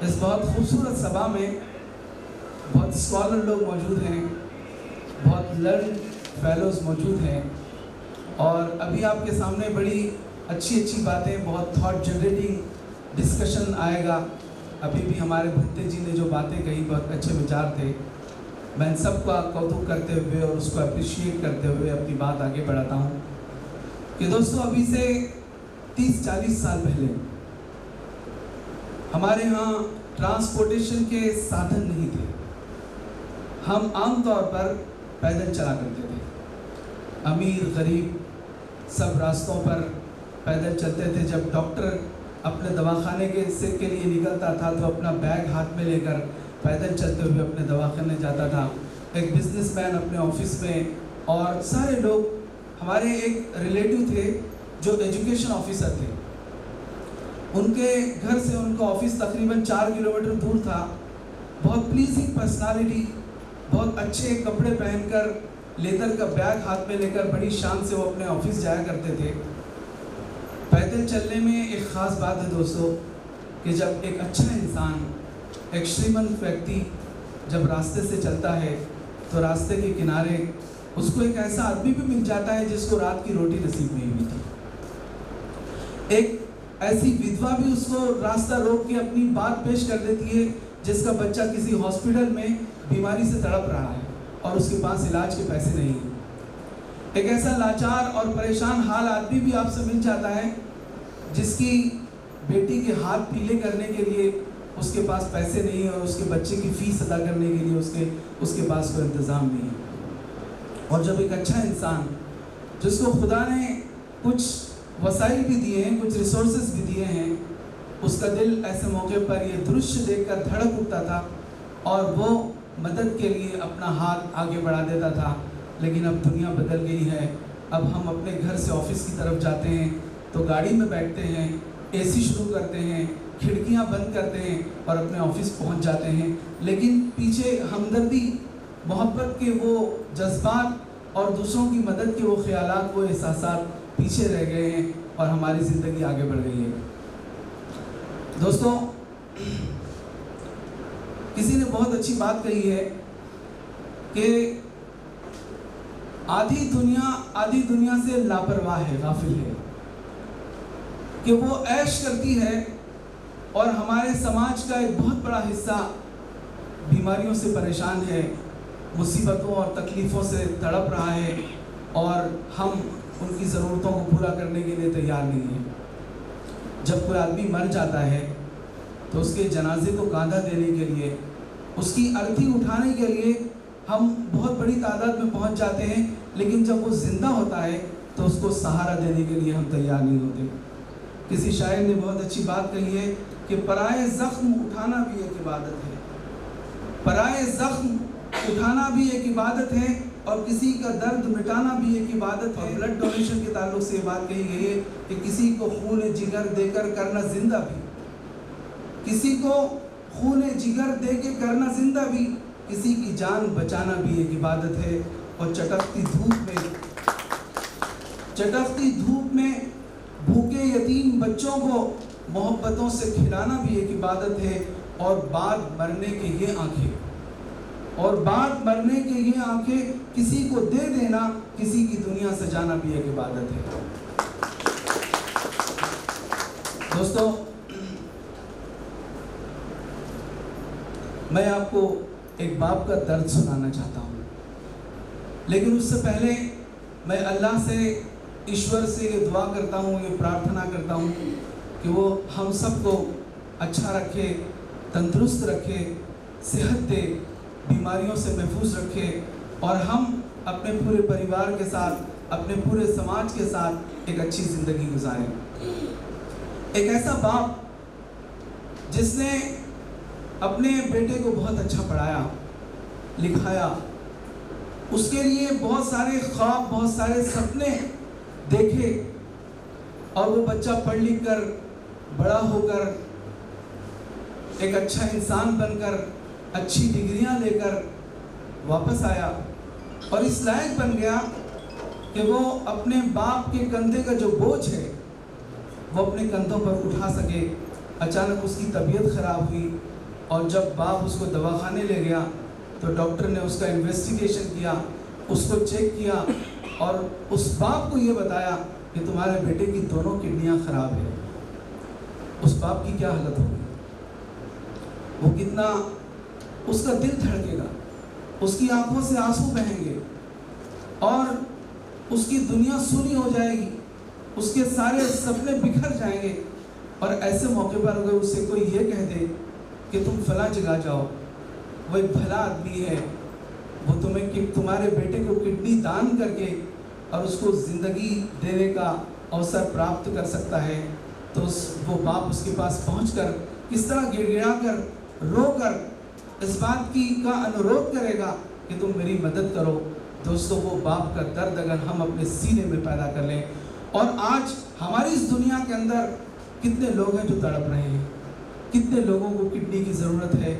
इस बहुत खूबसूरत सभा में बहुत स्कॉलर लोग मौजूद हैं, बहुत लर्न फेलोज़ मौजूद हैं, और अभी आपके सामने बड़ी अच्छी अच्छी बातें, बहुत थॉट जनरेटिंग डिस्कशन आएगा। अभी भी हमारे भट्टे जी ने जो बातें कही, बहुत अच्छे विचार थे। मैं इन सब का कौतुक करते हुए और उसको अप्रिशिएट करते हुए अपनी बात आगे बढ़ाता हूँ कि दोस्तों, अभी से 30-40 साल पहले हमारे यहाँ ट्रांसपोर्टेशन के साधन नहीं थे। हम आमतौर पर पैदल चला करते थे। अमीर गरीब सब रास्तों पर पैदल चलते थे। जब डॉक्टर अपने दवाखाने के लिए निकलता था तो अपना बैग हाथ में लेकर पैदल चलते हुए अपने दवाखाने जाता था। एक बिजनेसमैन अपने ऑफिस में, और सारे लोग, हमारे एक रिलेटिव थे जो एजुकेशन ऑफिसर थे। उनके घर से उनका ऑफिस तकरीबन 4 किलोमीटर दूर था। बहुत प्लीजिंग पर्सनालिटी, बहुत अच्छे कपड़े पहनकर, लेदर का बैग हाथ में लेकर बड़ी शान से वो अपने ऑफिस जाया करते थे। पैदल चलने में एक ख़ास बात है दोस्तों कि जब एक अच्छा इंसान, एक श्रीमंत व्यक्ति जब रास्ते से चलता है तो रास्ते के किनारे उसको एक ऐसा आदमी भी मिल जाता है जिसको रात की रोटी नसीब नहीं हुई थी। एक ऐसी विधवा भी उसको रास्ता रोक के अपनी बात पेश कर देती है जिसका बच्चा किसी हॉस्पिटल में बीमारी से तड़प रहा है और उसके पास इलाज के पैसे नहीं हैं। एक ऐसा लाचार और परेशान हाल आदमी भी आपसे मिल जाता है जिसकी बेटी के हाथ पीले करने के लिए उसके पास पैसे नहीं है और उसके बच्चे की फीस अदा करने के लिए उसके पास कोई इंतज़ाम नहीं है। और जब एक अच्छा इंसान जिसको खुदा ने कुछ वसाइल भी दिए हैं, कुछ रिसोर्सेज भी दिए हैं, उसका दिल ऐसे मौके पर ये दृश्य देखकर धड़क उठता था और वो मदद के लिए अपना हाथ आगे बढ़ा देता था। लेकिन अब दुनिया बदल गई है। अब हम अपने घर से ऑफिस की तरफ जाते हैं तो गाड़ी में बैठते हैं, एसी शुरू करते हैं, खिड़कियां बंद करते हैं और अपने ऑफिस पहुंच जाते हैं। लेकिन पीछे हमदर्दी, मोहब्बत के वो जज्बात और दूसरों की मदद के वो ख्यालात, वो एहसासात पीछे रह गए हैं और हमारी ज़िंदगी आगे बढ़ गई है। दोस्तों, किसी ने बहुत अच्छी बात कही है कि आधी दुनिया से लापरवाह है, गाफिल है, कि वो ऐश करती है और हमारे समाज का एक बहुत बड़ा हिस्सा बीमारियों से परेशान है, मुसीबतों और तकलीफ़ों से तड़प रहा है और हम उनकी ज़रूरतों को पूरा करने के लिए तैयार नहीं हैं। जब कोई आदमी मर जाता है तो उसके जनाजे को कांधा देने के लिए, उसकी अर्थी उठाने के लिए हम बहुत बड़ी तादाद में पहुंच जाते हैं, लेकिन जब वो जिंदा होता है तो उसको सहारा देने के लिए हम तैयार नहीं होते। किसी शायर ने बहुत अच्छी बात कही है कि पराए ज़ख्म उठाना भी एक इबादत है, पराए ज़ख्म उठाना भी एक इबादत है, और किसी का दर्द मिटाना भी एक इबादत है। ब्लड डोनेशन के ताल्लुक से ये बात कही गई है कि किसी को खून जिगर देकर करना जिंदा भी, किसी को खून जिगर दे के करना जिंदा भी, किसी की जान बचाना भी एक इबादत है। और चटकती धूप में भूखे यतीम बच्चों को मोहब्बतों से खिलाना भी एक इबादत है। और बाद मरने के ये आंखें, और बाद मरने के ये आंखें किसी को दे देना, किसी की दुनिया सजाना भी एक इबादत है। दोस्तों, मैं आपको एक बाप का दर्द सुनाना चाहता हूँ, लेकिन उससे पहले मैं अल्लाह से, ईश्वर से ये दुआ करता हूँ, ये प्रार्थना करता हूँ कि वो हम सबको अच्छा रखे, तंदुरुस्त रखे, सेहत दे, बीमारियों से महफूज रखे, और हम अपने पूरे परिवार के साथ, अपने पूरे समाज के साथ एक अच्छी ज़िंदगी गुजारें। एक ऐसा बाप जिसने अपने बेटे को बहुत अच्छा पढ़ाया लिखाया, उसके लिए बहुत सारे ख्वाब, बहुत सारे सपने देखे, और वो बच्चा पढ़ लिख कर बड़ा होकर एक अच्छा इंसान बनकर अच्छी डिग्रियां लेकर वापस आया और इस लायक बन गया कि वो अपने बाप के कंधे का जो बोझ है वो अपने कंधों पर उठा सके। अचानक उसकी तबीयत ख़राब हुई, और जब बाप उसको दवाखाने ले गया तो डॉक्टर ने उसका इन्वेस्टिगेशन किया, उसको चेक किया, और उस बाप को ये बताया कि तुम्हारे बेटे की दोनों किडनियां ख़राब है। उस बाप की क्या हालत होगी, वो कितना, उसका दिल धड़केगा, उसकी आंखों से आंसू बहेंगे, और उसकी दुनिया सूनी हो जाएगी, उसके सारे सपने बिखर जाएंगे। और ऐसे मौके पर अगर उससे कोई ये कह दे कि तुम फला जगह जाओ, वो एक भला आदमी है, वो तुम्हारे बेटे को किडनी दान करके और उसको ज़िंदगी देने का अवसर प्राप्त कर सकता है, तो वो बाप उसके पास पहुंचकर किस तरह गिड़गिड़ा कर, रो कर इस बात का अनुरोध करेगा कि तुम मेरी मदद करो। दोस्तों, वो बाप का दर्द अगर हम अपने सीने में पैदा कर लें, और आज हमारी इस दुनिया के अंदर कितने लोग हैं जो तड़प रहे हैं, कितने लोगों को किडनी की ज़रूरत है,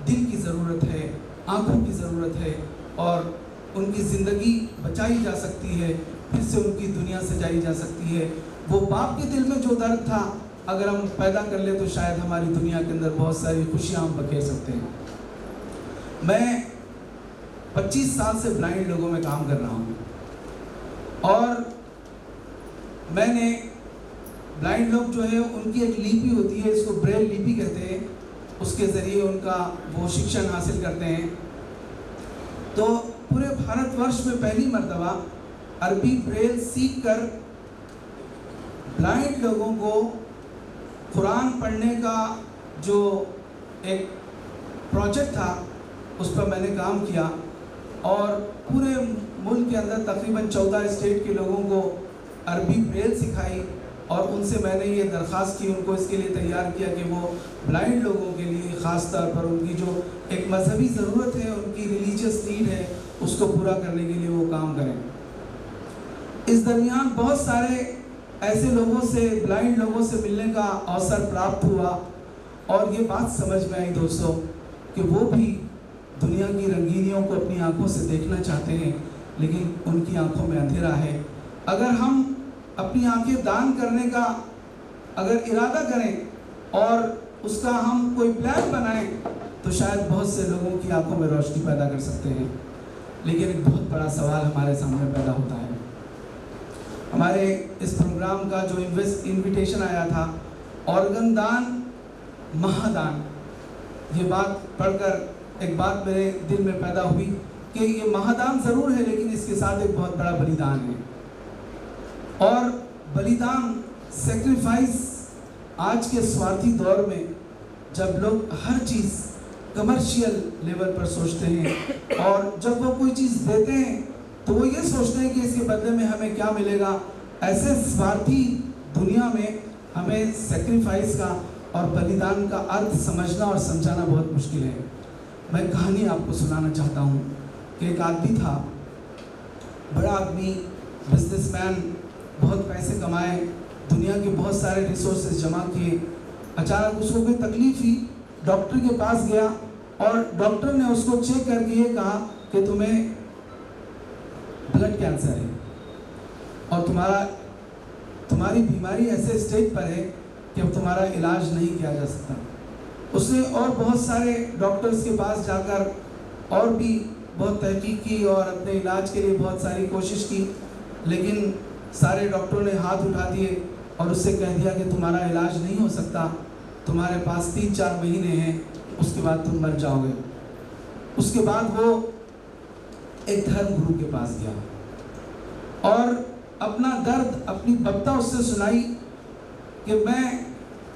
दिल की ज़रूरत है, आँखों की ज़रूरत है, और उनकी ज़िंदगी बचाई जा सकती है, फिर से उनकी दुनिया सजाई जा सकती है। वो बाप के दिल में जो दर्द था अगर हम पैदा कर ले तो शायद हमारी दुनिया के अंदर बहुत सारी खुशियाँ हम बखेर सकते हैं। मैं 25 साल से ब्लाइंड लोगों में काम कर रहा हूँ, और मैंने ब्लाइंड लोग जो है उनकी एक लिपि होती है, इसको ब्रेल लिपि कहते हैं, उसके ज़रिए उनका वो शिक्षण हासिल करते हैं। तो पूरे भारतवर्ष में पहली मर्तबा अरबी ब्रेल सीख कर ब्लाइंड लोगों को कुरान पढ़ने का जो एक प्रोजेक्ट था उस पर मैंने काम किया, और पूरे मुल्क के अंदर तकरीबन 14 स्टेट के लोगों को अरबी ब्रेल सिखाई, और उनसे मैंने ये दरख्वास्त की, उनको इसके लिए तैयार किया कि वो ब्लाइंड लोगों के लिए ख़ास तौर पर उनकी जो एक मजहबी ज़रूरत है, उनकी रिलीजियस नीड है, उसको पूरा करने के लिए वो काम करें। इस दरमियान बहुत सारे ऐसे लोगों से, ब्लाइंड लोगों से मिलने का अवसर प्राप्त हुआ, और ये बात समझ में आई दोस्तों कि वो भी दुनिया की रंगीनियों को अपनी आंखों से देखना चाहते हैं, लेकिन उनकी आंखों में अंधेरा है। अगर हम अपनी आंखें दान करने का अगर इरादा करें और उसका हम कोई प्लान बनाएं, तो शायद बहुत से लोगों की आंखों में रोशनी पैदा कर सकते हैं। लेकिन एक बहुत बड़ा सवाल हमारे सामने पैदा होता है। हमारे इस प्रोग्राम का जो इन्विटेशन आया था, ऑर्गन दान, महादान, ये बात पढ़कर एक बात मेरे दिल में पैदा हुई कि ये महादान ज़रूर है, लेकिन इसके साथ एक बहुत बड़ा बलिदान है। और बलिदान, सेक्रीफाइस आज के स्वार्थी दौर में जब लोग हर चीज़ कमर्शियल लेवल पर सोचते हैं और जब वो कोई चीज़ देते हैं तो वो ये सोचते हैं कि इसके बदले में हमें क्या मिलेगा। ऐसे स्वार्थी दुनिया में हमें सेक्रीफाइस का और बलिदान का अर्थ समझना और समझाना बहुत मुश्किल है। मैं कहानी आपको सुनाना चाहता हूँ कि एक आदमी था, बड़ा आदमी, बिजनेसमैन, बहुत पैसे कमाए, दुनिया के बहुत सारे रिसोर्सेज जमा किए। अचानक उसको कोई तकलीफ हुई, डॉक्टर के पास गया और डॉक्टर ने उसको चेक करके ये कहा कि तुम्हें ब्लड कैंसर है और तुम्हारी बीमारी ऐसे स्टेज पर है कि अब तुम्हारा इलाज नहीं किया जा सकता। उसने और बहुत सारे डॉक्टर्स के पास जाकर और भी बहुत तहकीक की और अपने इलाज के लिए बहुत सारी कोशिश की, लेकिन सारे डॉक्टरों ने हाथ उठा दिए और उससे कह दिया कि तुम्हारा इलाज नहीं हो सकता, तुम्हारे पास 3-4 महीने हैं, उसके बाद तुम मर जाओगे। उसके बाद वो एक धर्म गुरु के पास गया और अपना दर्द, अपनी बप्ता उससे सुनाई कि मैं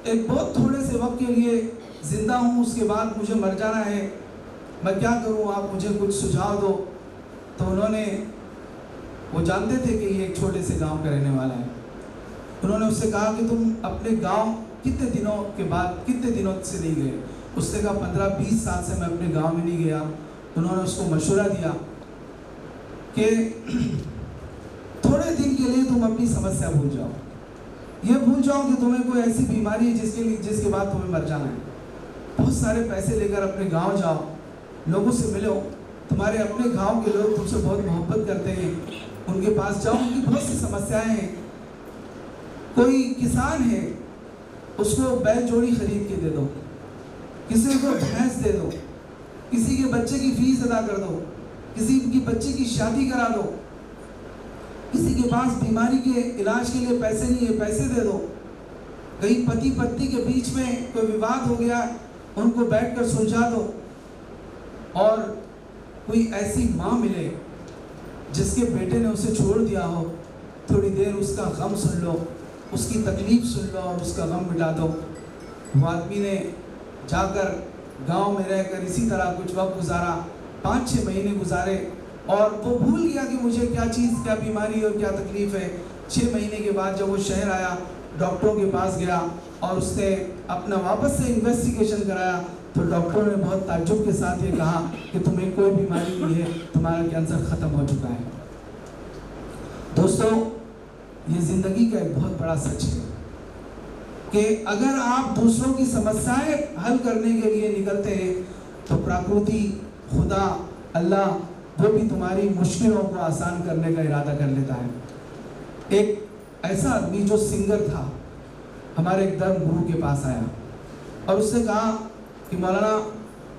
एक बहुत थोड़े से वक्त के लिए ज़िंदा हूँ, उसके बाद मुझे मर जाना है, मैं क्या करूँ, आप मुझे कुछ सुझाव दो। तो वो जानते थे कि ये एक छोटे से गांव का रहने वाला है। उन्होंने उससे कहा कि तुम अपने गांव कितने दिनों से नहीं गए। उसने कहा 15-20 साल से मैं अपने गांव में नहीं गया। उन्होंने उसको मशवरा दिया कि थोड़े दिन के लिए तुम अपनी समस्या भूल जाओ, ये भूल जाओ कि तुम्हें कोई ऐसी बीमारी है जिसके बाद तुम्हें मर जाना है। बहुत सारे पैसे लेकर अपने गांव जाओ, लोगों से मिलो, तुम्हारे अपने गांव के लोग तुमसे बहुत मोहब्बत करते हैं, उनके पास जाओ, उनकी बहुत सी समस्याएं हैं। कोई किसान है, उसको बैल जोड़ी खरीद के दे दो, किसी को भैंस दे दो, किसी के बच्चे की फीस अदा कर दो, किसी की बच्चे की शादी करा दो, किसी के पास बीमारी के इलाज के लिए पैसे नहीं है, पैसे दे दो। कहीं पति पत्नी के बीच में कोई विवाद हो गया, उनको बैठकर सुलझा दो। और कोई ऐसी माँ मिले जिसके बेटे ने उसे छोड़ दिया हो, थोड़ी देर उसका गम सुन लो, उसकी तकलीफ सुन लो और उसका गम मिटा दो। वो आदमी ने जाकर गांव में रहकर इसी तरह कुछ वक्त गुजारा, 5-6 महीने गुजारे और वो भूल गया कि मुझे क्या चीज़, क्या बीमारी और क्या तकलीफ है। 6 महीने के बाद जब वो शहर आया, डॉक्टरों के पास गया और उसने अपना वापस से इन्वेस्टिगेशन कराया, तो डॉक्टरों ने बहुत ताज्जुब के साथ ये कहा कि तुम्हें कोई बीमारी नहीं है, तुम्हारा कैंसर ख़त्म हो चुका है। दोस्तों, ये ज़िंदगी का एक बहुत बड़ा सच है कि अगर आप दूसरों की समस्याएं हल करने के लिए निकलते हैं तो प्रकृति, खुदा, अल्लाह वो भी तुम्हारी मुश्किलों को आसान करने का इरादा कर लेता है। एक ऐसा आदमी जो सिंगर था, हमारे एक धर्म गुरु के पास आया और उसने कहा कि मौलाना,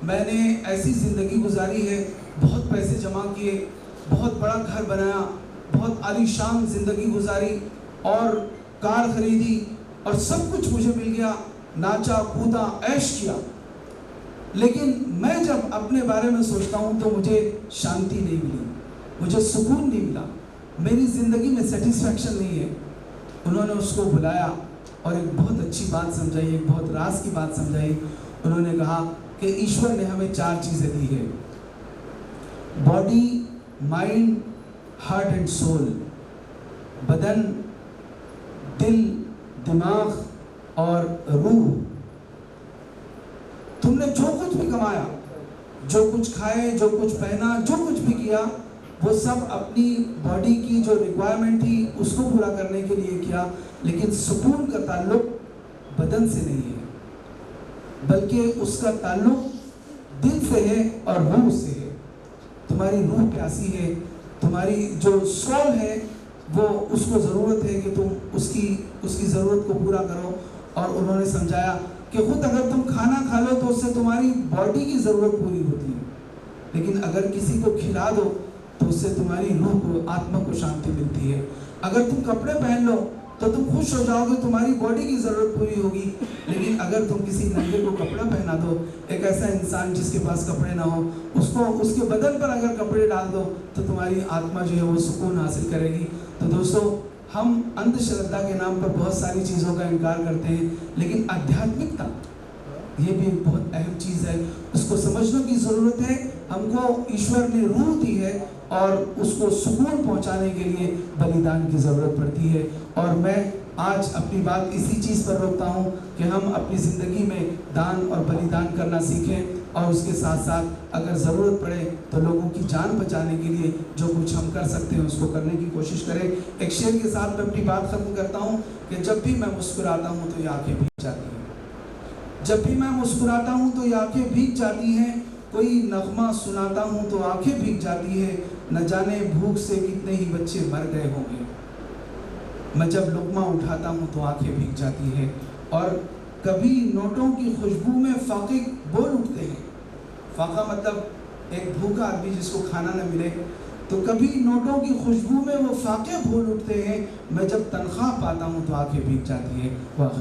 मैंने ऐसी ज़िंदगी गुजारी है, बहुत पैसे जमा किए, बहुत बड़ा घर बनाया, बहुत आलीशान ज़िंदगी गुजारी और कार खरीदी और सब कुछ मुझे मिल गया, नाचा कूदा ऐश किया, लेकिन मैं जब अपने बारे में सोचता हूँ तो मुझे शांति नहीं मिली, मुझे सुकून नहीं मिला, मेरी ज़िंदगी में सेटिस्फैक्शन नहीं है। उन्होंने उसको बुलाया और एक बहुत अच्छी बात समझाई, एक बहुत राज की बात समझाई। उन्होंने कहा कि ईश्वर ने हमें 4 चीज़ें दी है, body, mind, heart and soul. बदन, दिल, दिमाग और रूह। तुमने जो कुछ भी कमाया, जो कुछ खाए, जो कुछ पहना, जो कुछ भी किया, वो सब अपनी बॉडी की जो रिक्वायरमेंट थी उसको पूरा करने के लिए किया, लेकिन सुकून का ताल्लुक बदन से नहीं है, बल्कि उसका ताल्लुक दिल से है और रूह से है। तुम्हारी रूह प्यासी है, तुम्हारी जो सोल है वो उसको ज़रूरत है कि तुम उसकी ज़रूरत को पूरा करो। और उन्होंने समझाया कि खुद अगर तुम खाना खा लो तो उससे तुम्हारी बॉडी की ज़रूरत पूरी होती है, लेकिन अगर किसी को खिला दो तो उससे तुम्हारी रूह को, आत्मा को शांति मिलती है। अगर तुम कपड़े पहन लो तो तुम खुश हो जाओगे, तुम्हारी बॉडी की ज़रूरत पूरी होगी, लेकिन अगर तुम किसी नंगे को कपड़ा पहना दो, एक ऐसा इंसान जिसके पास कपड़े ना हो, उसको उसके बदन पर अगर कपड़े डाल दो तो तुम्हारी आत्मा जो है वो सुकून हासिल करेगी। तो दोस्तों, हम अंधश्रद्धा के नाम पर बहुत सारी चीज़ों का इनकार करते हैं, लेकिन आध्यात्मिकता ये भी एक बहुत अहम चीज़ है, उसको समझने की ज़रूरत है। हमको ईश्वर ने रूह दी है और उसको सुकून पहुंचाने के लिए बलिदान की ज़रूरत पड़ती है। और मैं आज अपनी बात इसी चीज़ पर रोकता हूँ कि हम अपनी ज़िंदगी में दान और बलिदान करना सीखें, और उसके साथ साथ अगर ज़रूरत पड़े तो लोगों की जान बचाने के लिए जो कुछ हम कर सकते हैं उसको करने की कोशिश करें। एक शेर के साथ मैं अपनी बात ख़त्म करता हूँ कि जब भी मैं मुस्कुराता हूँ तो ये आँखें भीग जाती हैं, जब भी मैं मुस्कुराता हूँ तो ये आँखें भीग जाती हैं, कोई नगमा सुनाता हूँ तो आँखें भीग जाती है, न जाने भूख से कितने ही बच्चे मर गए होंगे। मैं जब लुक़मा उठाता हूँ तो आँखें भीग जाती है। और कभी नोटों की खुशबू में फाके बोल उठते हैं। फाका मतलब एक भूखा आदमी जिसको खाना न मिले, तो कभी नोटों की खुशबू में वो फाके बोल उठते हैं। मैं जब तनख्वाह पाता हूँ तो आँखें भीग जाती है। वाह।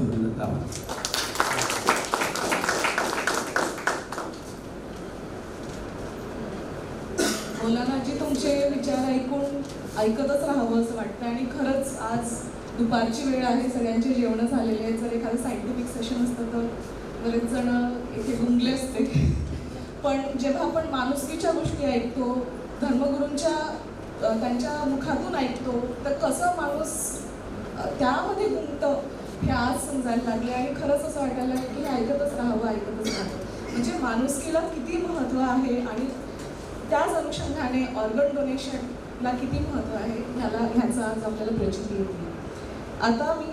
मौलानाजी, तुमचे विचार ऐकतच राहावं असं वाटतं. आणि खरंच आज दुपारची वेळ आहे, सगळ्यांचे जेवणं झालेले आहेत. जर एखादं सायंटिफिक सेशन असतं तर बरेच जण इथे गुंगले असते. पण जेव्हा आपण माणुसकीच्या गोष्टी ऐकतो, धर्मगुरूंच्या त्यांच्या मुखातून ऐकतो, तर कसं माणूस त्यामध्ये गुंततं हे आज समजायला लागले. आणि खरंच असं वाटायला लागलं की हे ऐकतच राहावं. म्हणजे माणुसकीला किती महत्त्व आहे आणि त्याच अनुषंगाने ऑर्गन डोनेशनला किती महत्त्व आहे ह्याचा आज आपल्याला प्रचिती येते. आता मी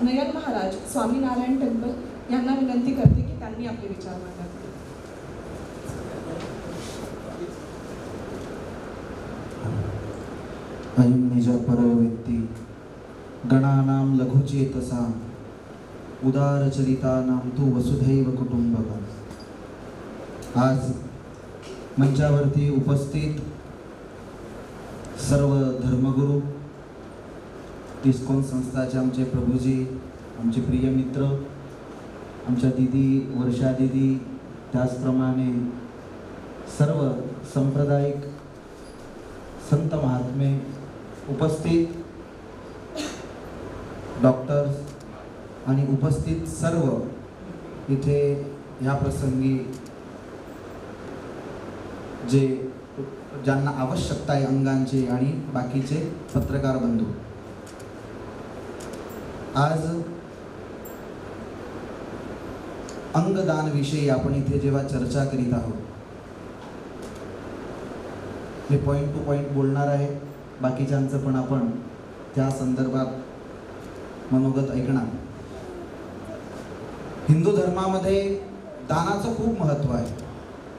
नयन महाराज स्वामीनारायण टेम्पल यांना विनंती करते की त्यांनी आपले विचार मांडावे. अयं निज परो व्यक्ती गणानां लघुचेतसा उदारचरितानां तु वसुधैव कुटुंबकम्. आज मंचावरती उपस्थित सर्व धर्मगुरू, इस्कॉन संस्थाचे आमचे प्रभूजी, आमचे प्रिय मित्र, आमच्या दीदी वर्षा दीदी, त्याचप्रमाणे सर्व सांप्रदायिक संत महात्मे उपस्थित, डॉक्टर्स आणि उपस्थित सर्व इथे या प्रसंगी जे ज्यांना आवश्यकता आहे अंगांचे आणि बाकीचे पत्रकार बंधू, आज अंगदान विषयी आपण इथे जेव्हा चर्चा करीत आहोत, मी पॉईंट टू पॉईंट बोलणार आहे, बाकीच्यांचं पण आपण त्या संदर्भात मनोगत ऐकणार. हिंदू धर्मामध्ये दानाचं खूप महत्त्व आहे.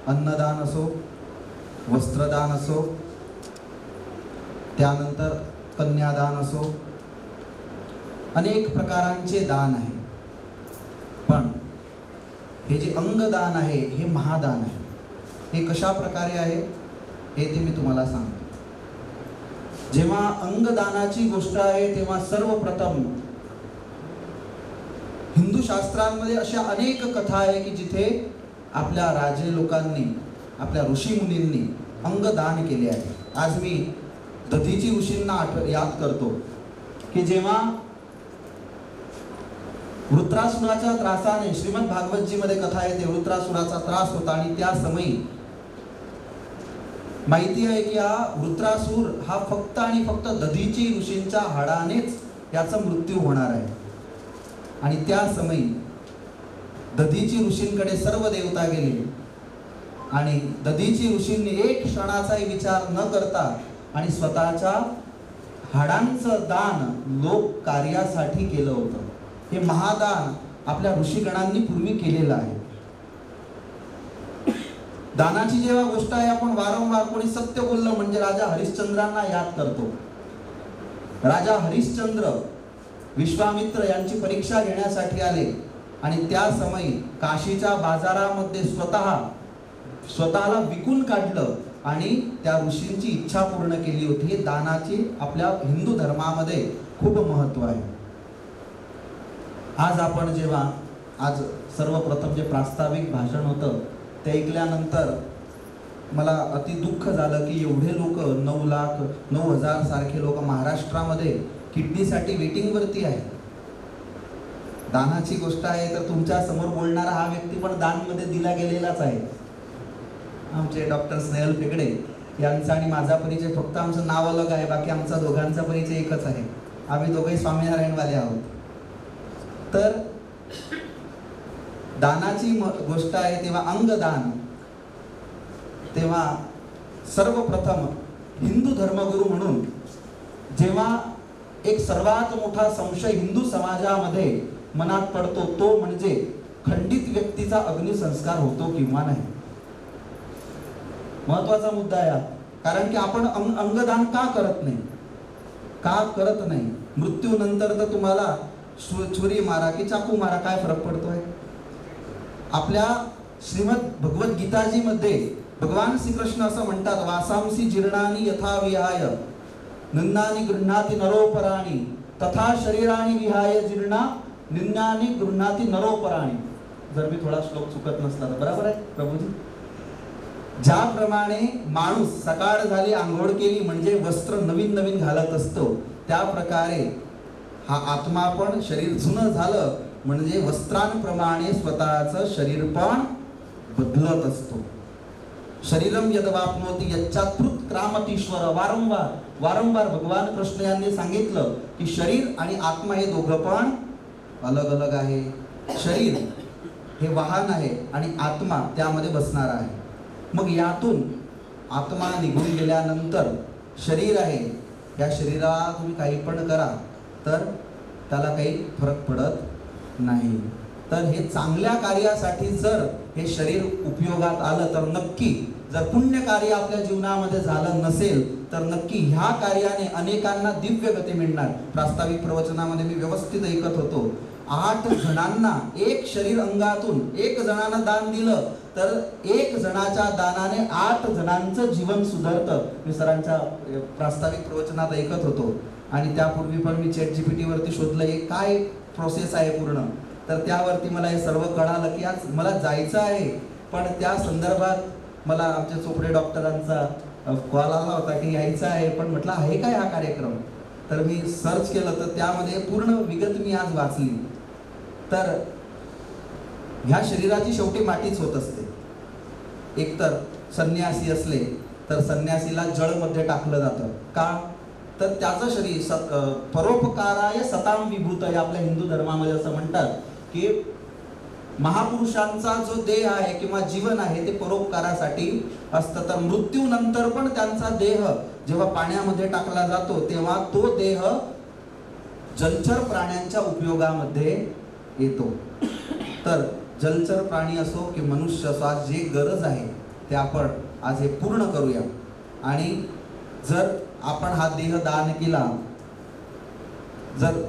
अन्नदान असो, वस्त्रदान असो, त्यानंतर कन्यादान असो, अनेक प्रकारांचे दान आहे. पण हे जे अंगदान आहे हे महादान आहे. हे कशा प्रकारे आहे हे ते मी तुम्हाला सांगतो. जेव्हा अंगदानाची गोष्ट आहे तेव्हा सर्वप्रथम हिंदू शास्त्रांमध्ये अशा अनेक कथा आहे की जिथे आपल्या राजे लोकांनी, आपल्या ऋषी मुनींनी अंगदान केले आहे. आज मी दधीची ऋषींना याद करतो की जेव्हा वृत्रासुराच्या त्रासाने, श्रीमद भागवतजी मध्ये कथा आहे, ते वृत्रासुराचा त्रास होता आणि त्या समयी माहिती आहे की हा वृत्रासूर हा फक्त आणि फक्त दधीची ऋषींच्या हाडानेच याचा मृत्यू होणार आहे. आणि त्या समयी दधीची ऋषींकडे सर्व देवता गेले आणि दधीची ऋषींनी एक क्षणाचाही विचार न करता आणि स्वतःच्या हाडांचं दान लोक कार्यासाठी केलं होतं. हे महादान आपल्या ऋषीगणांनी पूर्वी केलेलं आहे. दानाची जेव्हा गोष्ट आहे, आपण वारंवार कोणी सत्य बोललं म्हणजे राजा हरिश्चंद्रांना याद करतो. राजा हरिश्चंद्र विश्वामित्र यांची परीक्षा घेण्यासाठी आले आणि त्या समयी काशीच्या बाजारामध्ये स्वतःला विकून काढलं आणि त्या ऋषींची इच्छा पूर्ण केली होती. हे दानाची आपल्या हिंदू धर्मामध्ये खूप महत्त्व आहे. आज आपण जेव्हा आज सर्वप्रथम जे प्रास्ताविक भाषण होतं ते ऐकल्यानंतर मला अति दुःख झालं की एवढे लोक 9,00,000 सारखे लोक महाराष्ट्रामध्ये किडनीसाठी वेटिंगवरती आहेत. दानाची गोष्ट आहे तर तुमच्या समोर बोलणारा हा व्यक्ती पण दानमध्ये दिला गेलेलाच आहे. आमचे डॉक्टर स्नेहल फेगडे यांचा आणि माझा परिचय फक्त आमचं नाव अलग आहे, बाकी आमचा दोघांचा परिचय एकच आहे. आम्ही दोघेही स्वामीनारायणवाले आहोत. तर दानाची गोष्ट आहे तेव्हा अंगदान, तेव्हा सर्वप्रथम हिंदू धर्मगुरू म्हणून जेव्हा एक सर्वात मोठा संशय हिंदू समाजामध्ये मनात पडतो तो म्हणजे खंडित व्यक्तीचा अग्निसंस्कार होतो किंवा नाही. महत्वाचा मुद्दा आहे, कारण की आपण अंगदान का करत नाही. मृत्यूनंतर तर तुम्हाला छुरी मारा की चाकू मारा, काय फरक पडतोय. आपल्या श्रीमद भगवद्गीताजी मध्ये भगवान श्रीकृष्ण असं म्हणतात, वासांसी जीर्णानी यथा विहाय निन्नानी गृह्णाती नरोपराणी तथा शरीराणी विहाय जीर्णा निन्नानी गृह्णाती नरोपराणी. जर मी थोडा श्लोक चुकत नसला तर बरोबर आहे प्रभूजी. ज्याप्रमाणे माणूस सकाळ झाली आंघोळ केली म्हणजे वस्त्र नवीन नवीन घालत असतो, त्या प्रकारे हा आत्मा पण शरीर जुनं झालं म्हणजे वस्त्रांप्रमाणे स्वतःचं शरीर पण बदलत असतो. शरीरम यदवाप्नोति यच्चात्कृत क्रामतीश्वर. वारंवार भगवान कृष्ण यांनी सांगितलं की शरीर आणि आत्मा हे दोघं पण अलग अलग आहे. शरीर हे वाहन आहे आणि आत्मा त्यामध्ये बसणार आहे. मग यातून आत्मा निघून गेल्यानंतर शरीर आहे, या शरीराला तुम्ही काही पण करा तर त्याला काही फरक पडत नाही. तर हे चांगल्या कार्यासाठी जर हे शरीर उपयोगात आलं तर नक्की, जर पुण्य कार्य आपल्या जीवनामध्ये झालं नसेल तर नक्की ह्या कार्याने अनेकांना दिव्य गती मिळणार. प्रास्ताविक प्रवचनामध्ये मी व्यवस्थित ऐकत होतो, 8 जणांना एक शरीर अंगातून 1 जणांना दान दिलं तर 1 जणाच्या दानाने 8 जणांचं जीवन सुधारतं. मी सरांच्या प्रास्ताविक प्रवचनात ऐकत होतो आणि त्यापूर्वी पण मी ChatGPT वरती शोधलं हे काय प्रोसेस आहे पूर्ण. तर त्यावरती मला हे सर्व कळालं की आज मला जायचं आहे, पण त्या संदर्भात मला आमच्या चोपडे डॉक्टरांचा कॉल आला होता की यायचं आहे, पण म्हटलं आहे काय हा कार्यक्रम. तर मी सर्च केलं तर त्यामध्ये पूर्ण विगत मी आज वाचली. तर ह्या शरीराची शेवटी मातीच होत असते. एकतर संन्यासी असले तर संन्यासीला जळमध्ये टाकलं जातं. का तर त्याचं शरीर परोपकाराय सताम विभूत आहे. आपल्या हिंदू धर्मामध्ये असं म्हणतात की महापुरुषांचा जो देह आहे किंवा जीवन आहे ते परोपकारासाठी असतं. तर मृत्यूनंतर पण त्यांचा देह जेव्हा पाण्यामध्ये टाकला जातो तेव्हा तो देह जलचर प्राण्यांच्या उपयोगामध्ये येतो. तर जलचर प्राणी असो की मनुष्य असो, आज जे गरज आहे ते आपण आज हे पूर्ण करूया. आणि जर आपण हा देह दान केला, जर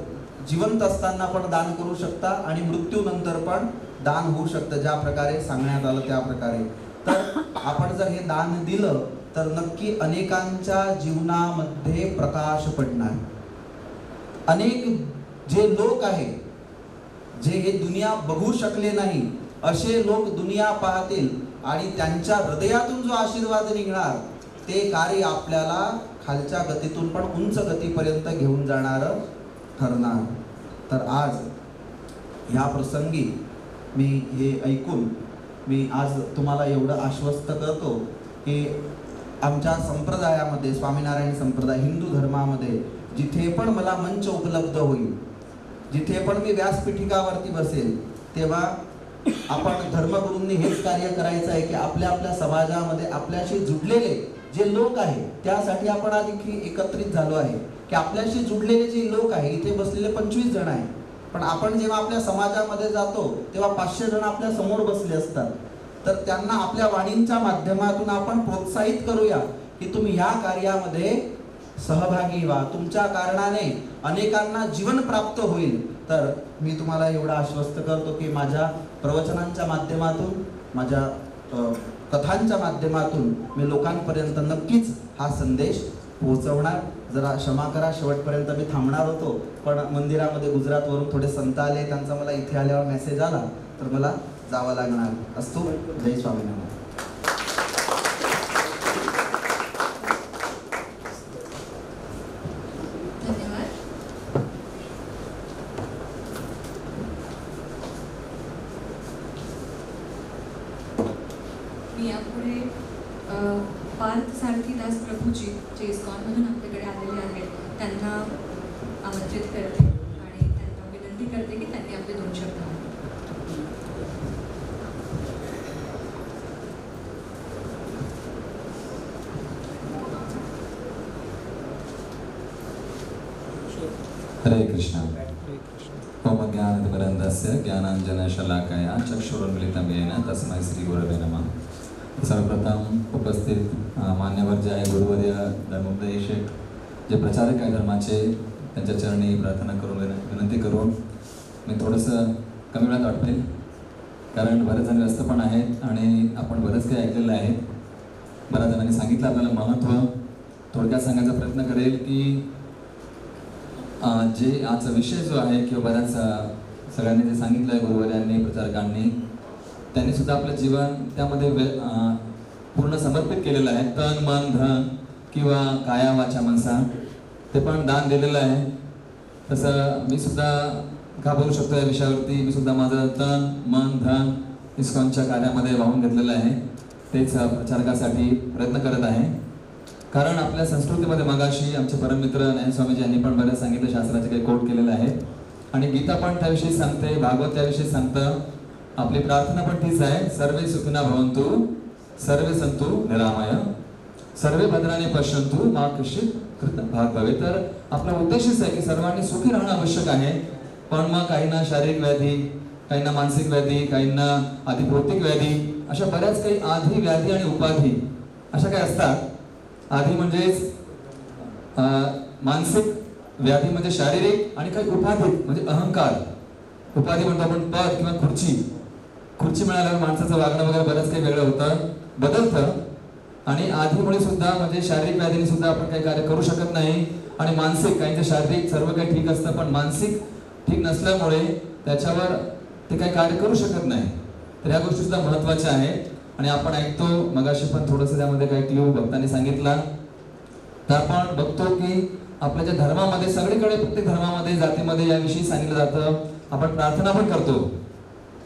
जिवंत असताना पण दान करू शकता आणि मृत्यूनंतर पण दान होऊ शकतं, ज्या प्रकारे सांगण्यात आलं त्या प्रकारे. तर आपण जर हे दान दिलं तर नक्की अनेकांच्या जीवनामध्ये प्रकाश पडणार. अनेक जे लोक आहे जे हे दुनिया बघू शकले नाही असे लोक दुनिया पाहतील आणि त्यांच्या हृदयातून जो आशीर्वाद निघणार ते कार्य आपल्याला खालच्या गतीतून पण उंच गतीपर्यंत घेऊन जाणारं ठरणार. तर आज ह्या प्रसंगी मी हे ऐकून मी आज तुम्हाला एवढं आश्वस्त करतो की आमच्या संप्रदायामध्ये, स्वामीनारायण संप्रदाय हिंदू धर्मामध्ये जिथे पण मला मंच उपलब्ध होईल, जिथे पण मी व्यासपीठिकावरती बसेल, तेव्हा आपण धर्मगुरूंनी हेच कार्य करायचं आहे की आपल्या आपल्या समाजामध्ये आपल्याशी जुडलेले जे लोक आहे त्यासाठी आपण आज एकत्रित झालो आहे की आपल्याशी जुडलेले जे लोक आहे, इथे बसलेले 25 जण आहे, पण आपण जेव्हा आपल्या समाजामध्ये जातो तेव्हा 500 जण आपल्या समोर बसले असतात. तर त्यांना आपल्या वाणींच्या माध्यमातून आपण प्रोत्साहित करूया की तुम्ही ह्या कार्यामध्ये सहभागी व्हा, तुमच्या कारणाने अनेकांना जीवन प्राप्त होईल. तर मी तुम्हाला एवढं आश्वस्त करतो की माझ्या प्रवचनांच्या माध्यमातून, माझ्या कथांच्या माध्यमातून मी लोकांपर्यंत नक्कीच हा संदेश पोहोचवणार. जरा क्षमा करा, शेवटपर्यंत मी थांबणार होतो पण मंदिरामध्ये गुजरातवरून थोडे संत आले, त्यांचा मला इथे आल्यावर मेसेज आला तर मला जावं लागणार असतो. जय स्वामीनारायण. धन्यवाद. पार्थ सारथीदास प्रभूजी जे इस्कॉनमधून आपल्याकडे आलेले आहेत त्यांना आमंत्रित करते आणि त्यांना विनंती करते की त्यांनी आपले 2 शब्द बोलावे. हरे कृष्ण. ओम ज्ञानतिमिरन्धस्य ज्ञानाञ्जनशलाकया चक्षुरुन्मिलितं येन तस्मै श्री गुरवे नमः. सर्वप्रथम उपस्थित मान्यवर जे आहे गुरुवर्य धर्मोपदेशक जे प्रचारक आहे धर्माचे त्यांच्या चरणी प्रार्थना करून विनंती करून मी थोडंसं कमी वेळात वाटते, कारण बरेच जण व्यस्त पण आहेत आणि आपण बरंच काही ऐकलेलं आहे. बऱ्याच जणांनी सांगितलं आपल्याला महत्त्व. थोडक्यात सांगायचा प्रयत्न करेल की जे आजचा विषय जो आहे किंवा बऱ्याच सगळ्यांनी जे सांगितलं आहे गुरुवर्यांनी प्रचारकांनी, त्यांनी सुद्धा आपलं जीवन त्यामध्ये पूर्ण समर्पित केलेलं आहे. तन मन धन किंवा काया वाचा मनसा ते पण दान दिलेलं आहे. तसं मी सुद्धा का बोलू शकतो या विषयावरती. मी सुद्धा माझं तन मन धन इस्कॉनच्या कार्यामध्ये वाहून घेतलेलं आहे. तेच प्रचारकासाठी प्रयत्न करत आहे. कारण आपल्या संस्कृतीमध्ये मगाशी आमचे परममित्र ज्ञानस्वामीजी यांनी पण बऱ्याच सांगितलं, शास्त्राचे काही कोट केलेले आहे आणि गीता पण त्याविषयी सांगते, भागवत त्याविषयी सांगतं. आपली प्रार्थना पण तीच आहे, सर्वे सुखिना भवन्तु सर्वे सन्तु निरामय सर्वे भद्राणि पश्यन्तु मा कश्चित् कृत भाग भवे. तर आपला उद्देशच आहे की सर्वांनी सुखी राहणं आवश्यक आहे. पण मग काहींना शारीरिक व्याधी, काहींना मानसिक व्याधी, काहींना आधी भौतिक व्याधी, अशा बऱ्याच काही आधी व्याधी आणि उपाधी अशा काही असतात. आधी म्हणजेच मानसिक, व्याधी म्हणजे शारीरिक आणि काही उपाधी म्हणजे अहंकार. उपाधी म्हणतो आपण पद किंवा खुर्ची. खुर्ची मिळाल्यावर माणसाचं वागणं वगैरे बरंच काही वेगळं होतं, बदलतं. आणि आधीमुळे सुद्धा म्हणजे शारीरिक व्याधीने सुद्धा आपण काही कार्य करू शकत नाही. आणि मानसिक, काहींचं शारीरिक सर्व काही ठीक असतं पण मानसिक ठीक नसल्यामुळे त्याच्यावर ते काही कार्य करू शकत नाही. तर या गोष्टी सुद्धा महत्त्वाच्या आहेत. आणि आपण ऐकतो मगाशी पण थोडंसं त्यामध्ये काही क्ल्यू भक्तांनी सांगितला. तर आपण बघतो की आपल्या ज्या धर्मामध्ये सगळीकडे प्रत्येक धर्मामध्ये जातीमध्ये याविषयी सांगितलं जातं. आपण प्रार्थना पण करतो.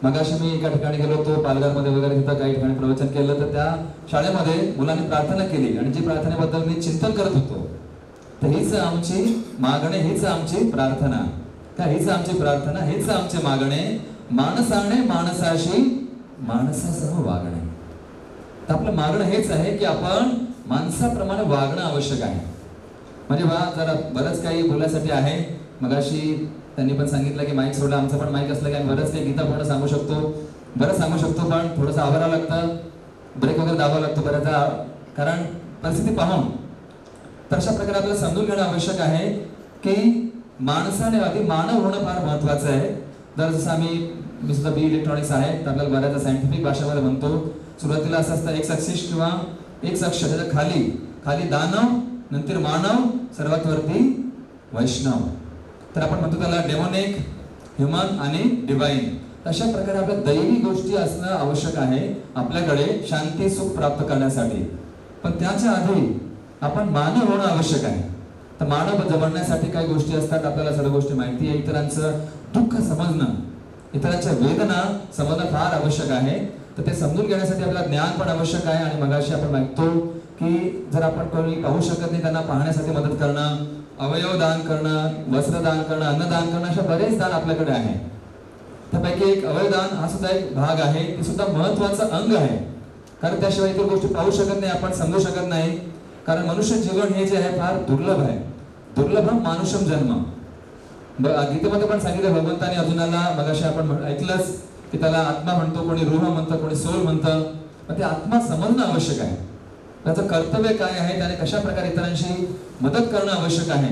मगाशी मी एका ठिकाणी गेलो होतो पालघरमध्ये वगैरे, तिथं काही ठिकाणी प्रवचन केलं तर त्या शाळेमध्ये मुलांनी प्रार्थना केली आणि जी प्रार्थनेबद्दल मी चिंतन करत होतो. तर हीच आमची मागणे, हीच आमची प्रार्थना, का हीच आमची प्रार्थना, हेच आमचे मागणे, माणसाने माणसाशी माणसासह वागणे. तर आपलं मागणं हेच आहे की आपण माणसाप्रमाणे वागणं आवश्यक आहे. म्हणजे जरा बरंच काही बोलण्यासाठी आहे. मगाशी त्यांनी पण सांगितलं की माईक सोडलं, आमचं पण माईक असलं की आम्ही बरंच काही गीता पूर्ण सांगू शकतो, बरंच सांगू शकतो, पण थोडंसं आवरावं लागतं, ब्रेक वगैरे दाबावं लागतो बऱ्याचदा, कारण परिस्थिती पाहून. तर अशा प्रकारे आपल्याला समजून घेणं आवश्यक आहे की माणसाने आधी मानव होणं फार महत्त्वाचं आहे. जर जसं मी सुद्धा बी इलेक्ट्रॉनिक्स आहे तर आपल्याला बऱ्याचदा सायंटिफिक भाषेमध्ये म्हणतो, सुरुवातीला असं असतं एक सक्सेस किंवा एक सक्ष, त्याच्या खाली दानव, नंतर मानव, सर्वात वरती वैष्णव. तर आपण म्हणतो त्याला डेमोनिक, ह्युमन आणि डिवाइन. अशा प्रकारे आपल्या दैवी गोष्टी असणं आवश्यक आहे आपल्याकडे शांती सुख प्राप्त करण्यासाठी. पण त्याच्या आधी आपण मानव होणं आवश्यक आहे. तर मानव जगण्यासाठी काही गोष्टी असतात, आपल्याला सर्व गोष्टी माहिती आहे. इतरांचं दुःख समजणं, इतरांच्या वेदना समजणं फार आवश्यक आहे. तर ते समजून घेण्यासाठी आपल्याला ज्ञान पण आवश्यक आहे. आणि मगाशी आपण मागतो की जर आपण कोणी पाहू शकत नाही त्यांना पाहण्यासाठी मदत करणं, अवयव दान करणं, वस्त्रदान करणं, अन्नदान करणं, अशा बरेच दान आपल्याकडे आहे. त्यापैकी एक अवयवदान हा सुद्धा एक भाग आहे, ते सुद्धा महत्त्वाचं अंग आहे. कारण त्याशिवाय इतर गोष्टी पाहू शकत नाही, आपण समजू शकत नाही. कारण मनुष्य जीवन हे जे आहे फार दुर्लभ आहे. दुर्लभम मानुषम जन्म. गीतेमध्ये पण सांगितलं भगवंताने अर्जुनाला, मगाशी आपण ऐकलंच की त्याला आत्मा म्हणतो, कोणी रूह म्हणतं, कोणी सोल म्हणतं. पण ते आत्मा समजणं आवश्यक आहे. त्याचं कर्तव्य काय आहे, त्याने कशा प्रकारे इतरांशी मदत करणं आवश्यक आहे.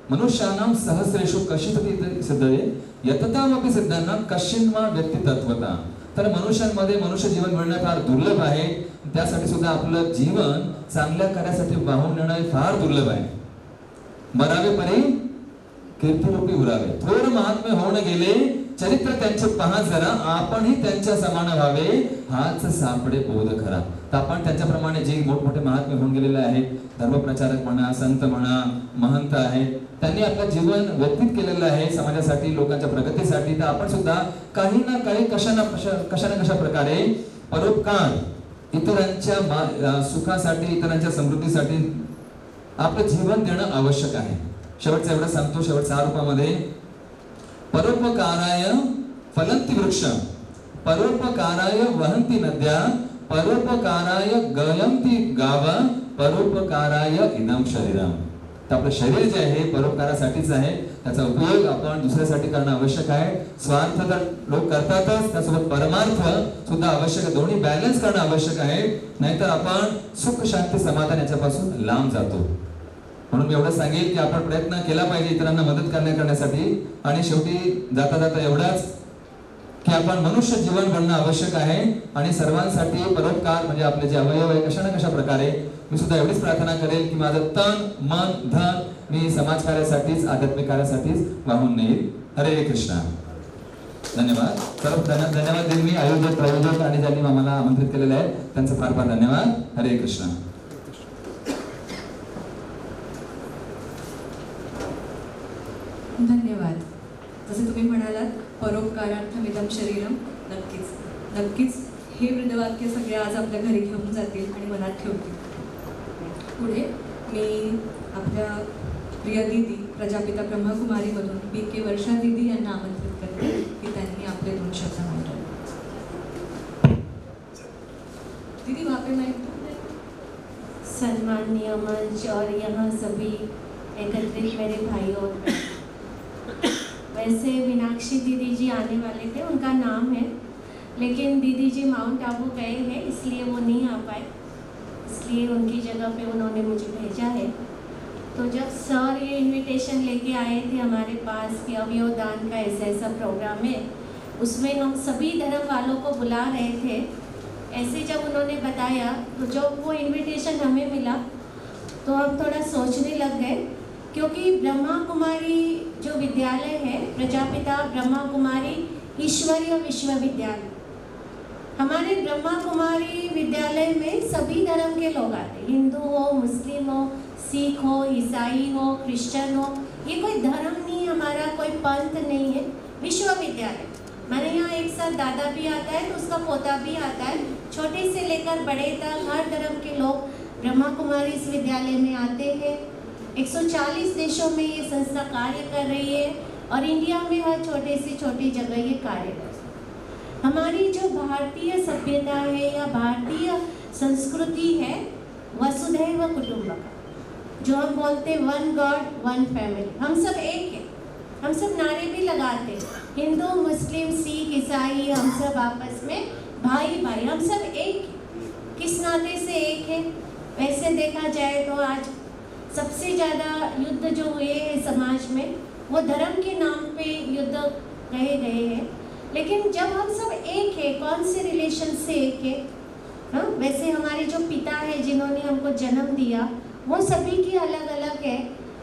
मनुष्यानां सहस्रेषु कशितती सिद्धये यततामपि सिद्धानां कश्चिन्मा व्यक्ती तत्वता. तर मनुष्यांमध्ये मनुष्य जीवन मिळणं फार दुर्लभ आहे. त्यासाठी सुद्धा आपलं जीवन चांगल्या कार्यासाठी वाहून नेणं फार दुर्लभ आहे. मरावे परी कीर्तिरूपी उरावे. थोर महात्मे होऊन गेले, चरित्र त्यांचे पहा जरा, आपणही त्यांच्या समान व्हावे, हाच सापडे बोध खरा. तर आपण त्यांच्याप्रमाणे जे मोठमोठे महात्मे होऊन गेलेले आहेत, धर्मप्रचारक म्हणा, संत म्हणा, महंत आहेत, त्यांनी आपलं जीवन व्यतीत केलेलं आहे समाजासाठी, लोकांच्या प्रगतीसाठी. तर आपण सुद्धा काही ना काही कशा ना कशा प्रकारे परोपकार इतरांच्या सुखासाठी, इतरांच्या समृद्धीसाठी आपलं जीवन देणं आवश्यक आहे. शेवटचं एवढं सांगतो, शेवटच्या 6 रूपामध्ये परोपकाराय फलंती वृक्ष, परोपकाराय वहंती नद्या, परोपकाराय गयंती गाव, परोपकाराय इदं शरीरम. तर आपलं शरीर जे आहे परोपकारासाठीच आहे. त्याचा उपयोग आपण दुसऱ्यासाठी करणं आवश्यक आहे. स्वार्थ तर लोक करतातच, त्यासोबत परमार्थ सुद्धा आवश्यक आहे. दोन्ही बॅलन्स करणं आवश्यक आहे, नाहीतर आपण सुख शांती समाधान याच्यापासून लांब जातो. म्हणून मी एवढं सांगेल की आपण प्रयत्न केला पाहिजे इतरांना मदत करण्यासाठी. आणि शेवटी जाता जाता एवढाच की आपण मनुष्य जीवन बनणं आवश्यक आहे आणि सर्वांसाठी परोपकार म्हणजे आपले जे अवयव आहे कशा ना कशा प्रकारे मी सुद्धा एवढीच प्रार्थना करेल की माझं तन मन धन मी समाजकार्यासाठीच आध्यात्मिक कार्यासाठीच वाहून नेईल. हरे कृष्ण. धन्यवाद. सर्व धन्यवाद देईल मी आयोजक प्रायोजक आणि ज्यांनी आम्हाला आमंत्रित केलेलं आहे त्यांचं फार फार धन्यवाद. हरे कृष्ण. धन्यवाद. जसे तुम्ही म्हणालात परोपकारार्थमिदं शरीरम, नक्कीच हे वृद्धवाक्य सगळे आज आपल्या घरी घेऊन जातील आणि मनात ठेवतील. पुढे मी आपल्या प्रिय दीदी प्रजापिता ब्रह्मकुमारीमधून BK वर्षा दीदी यांना आमंत्रित करते की त्यांनी आपले 2 शब्द मांडावे. दीदी वहाँ पे मैं सम्माननीय मंच और यहाँ सभी एकत्रित मेरे भाइयों, वैसे मीनाक्षी दीदी जी आने वाले थे, उनका नाम है, लेकिन दीदी जी माउंट आबू गए हैं इसलिए वो नहीं आ पाए, इसलिए उनकी जगह पे उन्होंने मुझे भेजा है. तो जब सर ये इनविटेशन लेके आए थे हमारे पास कि अवयव दान का ऐसा प्रोग्राम है, उसमें हम सभी धर्म वालों को बुला रहे थे, ऐसे जब उन्होंने बताया तो जब वो इनविटेशन हमें मिला तो हम थोड़ा सोचने लग गए, क्योंकि ब्रह्मा कुमारी जो विद्यालय है प्रजापिता ब्रह्मा कुमारी ईश्वरीय विश्वविद्यालय, हमारे ब्रह्मा कुमारी विद्यालय में सभी धर्म के लोग आते, हिंदू हो, मुस्लिम हो, सिख हो, ईसाई हो, क्रिश्चियन हो, ये कोई धर्म नहीं, हमारा कोई पंथ नहीं है, विश्वविद्यालय. मैंने यहाँ एक साथ दादा भी आता है तो उसका पोता भी आता है, छोटे से लेकर बड़े तक हर धर्म के लोग ब्रह्मा कुमारी इस विद्यालय में आते हैं. 140 देशों में ये संस्था कार्य कर रही है और इंडिया में हर छोटे से छोटी जगह ये कार्य कर रही है. हमारी जो भारतीय सभ्यता है या भारतीय संस्कृति है वसुधैव कुटुंबकम, जो हम बोलते वन गॉड वन फैमिली, हम सब एक हैं. हम सब नारे भी लगाते हैं, हिंदू मुस्लिम सिख ईसाई हम सब आपस में भाई भाई, हम सब एक हैं. किस नाते से एक है? वैसे देखा जाए तो आज सबसे ज़्यादा युद्ध जो हुए हैं समाज में वो धर्म के नाम पे युद्ध कहे गए हैं, लेकिन जब हम सब एक है, कौन से रिलेशन से एक है? हाँ, वैसे हमारे जो पिता है जिन्होंने हमको जन्म दिया वो सभी की अलग अलग है,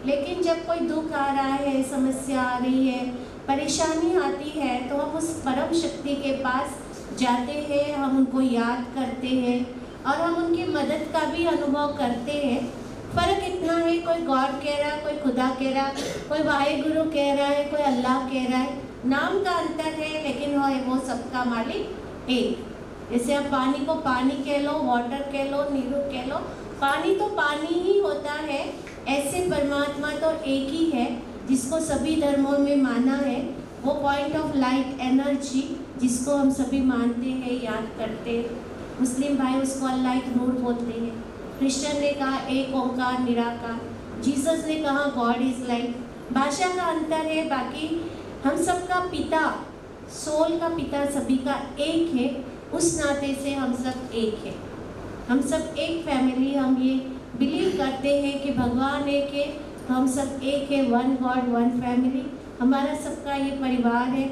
लेकिन जब कोई दुख आ रहा है, समस्या आ रही है, परेशानी आती है तो हम उस परम शक्ति के पास जाते हैं, हम उनको याद करते हैं और हम उनकी मदद का भी अनुभव करते हैं. फ़र्क इतना है, कोई गॉड कह रहा है, कोई खुदा कह रहा है, कोई वाहेगुरु कह रहा है, कोई अल्लाह कह रहा है, नाम का अंतर है लेकिन वो सबका मालिक एक. जैसे आप पानी को पानी कह लो, वाटर कह लो, नीरू कह लो, पानी तो पानी ही होता है, ऐसे परमात्मा तो एक ही है जिसको सभी धर्मों में माना है. वो पॉइंट ऑफ लाइट एनर्जी जिसको हम सभी मानते हैं, याद करते हैं. मुस्लिम भाई उसको अल्लाह एक नूर बोलते हैं, क्रिश्चियन ने कहा एक ओंकार निराकार, जीसस ने कहा गॉड इज लाइट. भाषा का अंतर है, बाकी हम सबका पिता, सोल का पिता सभी का एक है. उस नाते से हम सब एक है, हम सब एक फैमिली. हम ये बिलीव करते हैं कि भगवान एक है तो हम सब एक है, वन गॉड वन फैमिली, हमारा सबका ये परिवार है.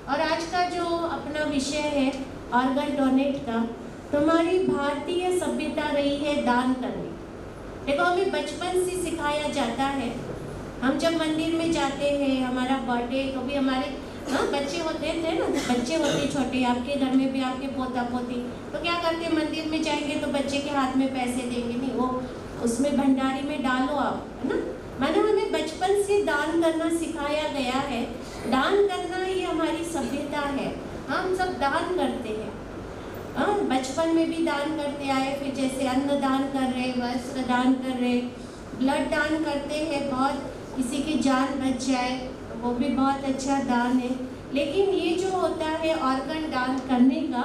और आज का जो अपना विषय है ऑर्गन डोनेट का, तो हमारी भारतीय सभ्यता रही है दान करने. देखो हमें बचपन से सिखाया जाता है, हम जब मंदिर में जाते हैं, हमारा बर्थडे तो भी हमारे बच्चे होते थे ना, बच्चे होते छोटे, आपके घर में भी आपके पोता पोती, तो क्या करते, मंदिर में जाएंगे तो बच्चे के हाथ में पैसे देंगे नहीं, वो उसमें भंडारी में डालो आप, है ना. मानो हमें बचपन से दान करना सिखाया गया है. दान करना ये हमारी सभ्यता है, हम सब दान करते हैं. बचपन में भी दान करते आए, फिर जैसे अन्न दान कर रहे, वस्त्र दान कर रहे, ब्लड दान करते हैं, बहुत किसी की जान बच जाए तो वो भी बहुत अच्छा दान है। लेकिन ये जो होता है ऑर्गन दान करने का,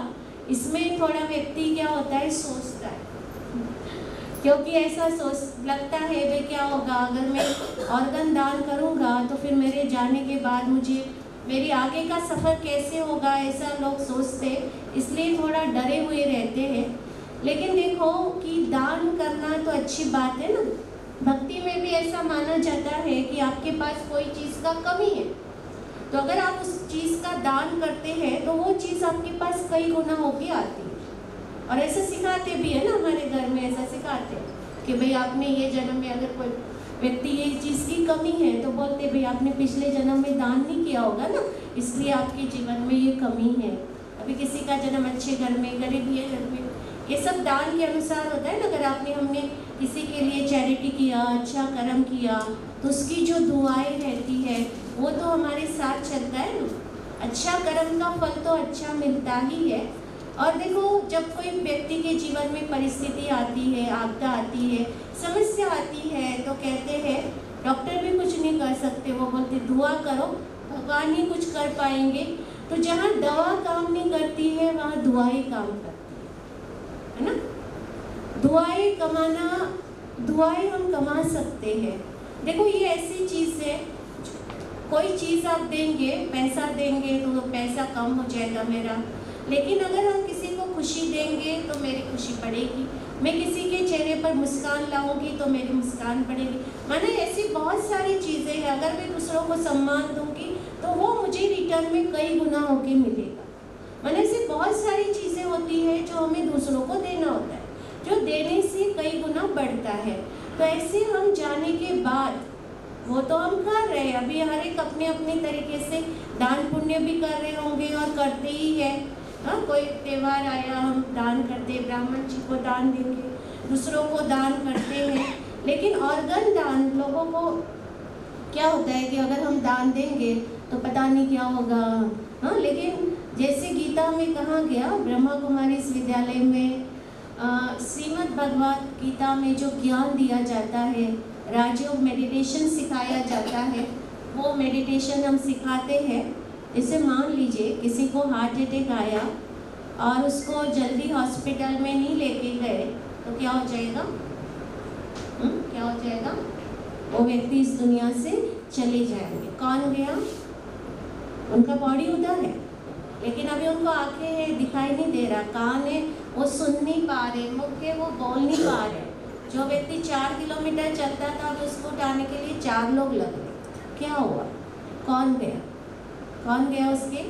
इसमें थोड़ा व्यक्ति क्या होता है, सोचता है, क्योंकि ऐसा सोच लगता है वे क्या होगा अगर मैं ऑर्गन दान करूँगा तो फिर मेरे जाने के बाद मुझे मेरी आगे का सफ़र कैसे होगा, ऐसा लोग सोचते, इसलिए थोड़ा डरे हुए रहते हैं। लेकिन देखो कि दान करना तो अच्छी बात है ना। भक्ति में भी ऐसा माना जाता है कि आपके पास कोई चीज़ का कमी है, तो अगर आप उस चीज़ का दान करते हैं तो वो चीज़ आपके पास कई गुना होके आती है। और ऐसा सिखाते भी है ना, हमारे घर में ऐसा सिखाते हैं कि भाई आपने ये जन्म में अगर कोई व्यक्ति ये चीज़ की कमी है तो बोलते भाई आपने पिछले जन्म में दान नहीं किया होगा ना, इसलिए आपके जीवन में ये कमी है। अभी किसी का जन्म अच्छे घर में, गरीबी घर में, ये सब दान के अनुसार होता है ना। अगर हमने किसी के लिए चैरिटी किया, अच्छा कर्म किया, तो उसकी जो दुआएं रहती है वो तो हमारे साथ चलता है ना। अच्छा कर्म का फल तो अच्छा मिलता ही है। और देखो जब कोई व्यक्ति के जीवन में परिस्थिति आती है, आपदा आती है, समस्या आती है, तो कहते हैं डॉक्टर भी कुछ नहीं कर सकते, वो बोलते दुआ करो, भगवान ही कुछ कर पाएंगे। तो जहाँ दवा काम नहीं करती है वहाँ दुआएं काम करती है ना। दुआएं कमाना, दुआएं हम कमा सकते हैं। देखो ये ऐसी चीज़ है, कोई चीज़ आप देंगे, पैसा देंगे तो पैसा कम हो जाएगा मेरा, लेकिन अगर हम किसी को खुशी देंगे तो मेरी खुशी बढ़ेगी। मैं किसी के चेहरे पर मुस्कान लाऊंगी तो मेरी मुस्कान बढ़ेगी। माने ऐसी बहुत सारी चीज़ें हैं, अगर मैं दूसरों को सम्मान दूंगी तो वो मुझे रिटर्न में कई गुना होके मिलेगा। माने ऐसी बहुत सारी चीज़ें होती है जो हमें दूसरों को देना होता है, जो देने से कई गुना बढ़ता है। तो ऐसे हम जाने के बाद वो तो हम कर रहे हैं, अभी हर एक अपने अपने तरीके से दान पुण्य भी कर रहे होंगे और करते ही है। हाँ, कोई त्यौहार आया हम दान करते, ब्राह्मण जी को दान देंगे, दूसरों को दान करते हैं। लेकिन ऑर्गन दान, लोगों को क्या होता है कि अगर हम दान देंगे तो पता नहीं क्या होगा। हाँ, लेकिन जैसे गीता में कहा गया, ब्रह्मा कुमारी इस विद्यालय में श्रीमद् भगवत गीता में जो ज्ञान दिया जाता है, राजयोग मेडिटेशन सिखाया जाता है, वो मेडिटेशन हम सिखाते हैं। इसे मान लीजिए किसी को हार्ट अटैक आया और उसको जल्दी हॉस्पिटल में नहीं लेके गए तो क्या हो जाएगा? क्या हो जाएगा? वो व्यक्ति इस दुनिया से चले जाएंगे। कौन गया? उनका बॉडी उधर है, लेकिन अभी उनको आंखें हैं, दिखाई नहीं दे रहा, कान है, वो सुन नहीं पा रहे, मुख है, वो बोल नहीं पा रहे। जो व्यक्ति 4 किलोमीटर चलता था अब उसको उठाने के लिए 4 लोग लग गए। क्या हुआ? कौन गया? कौन गया उसके?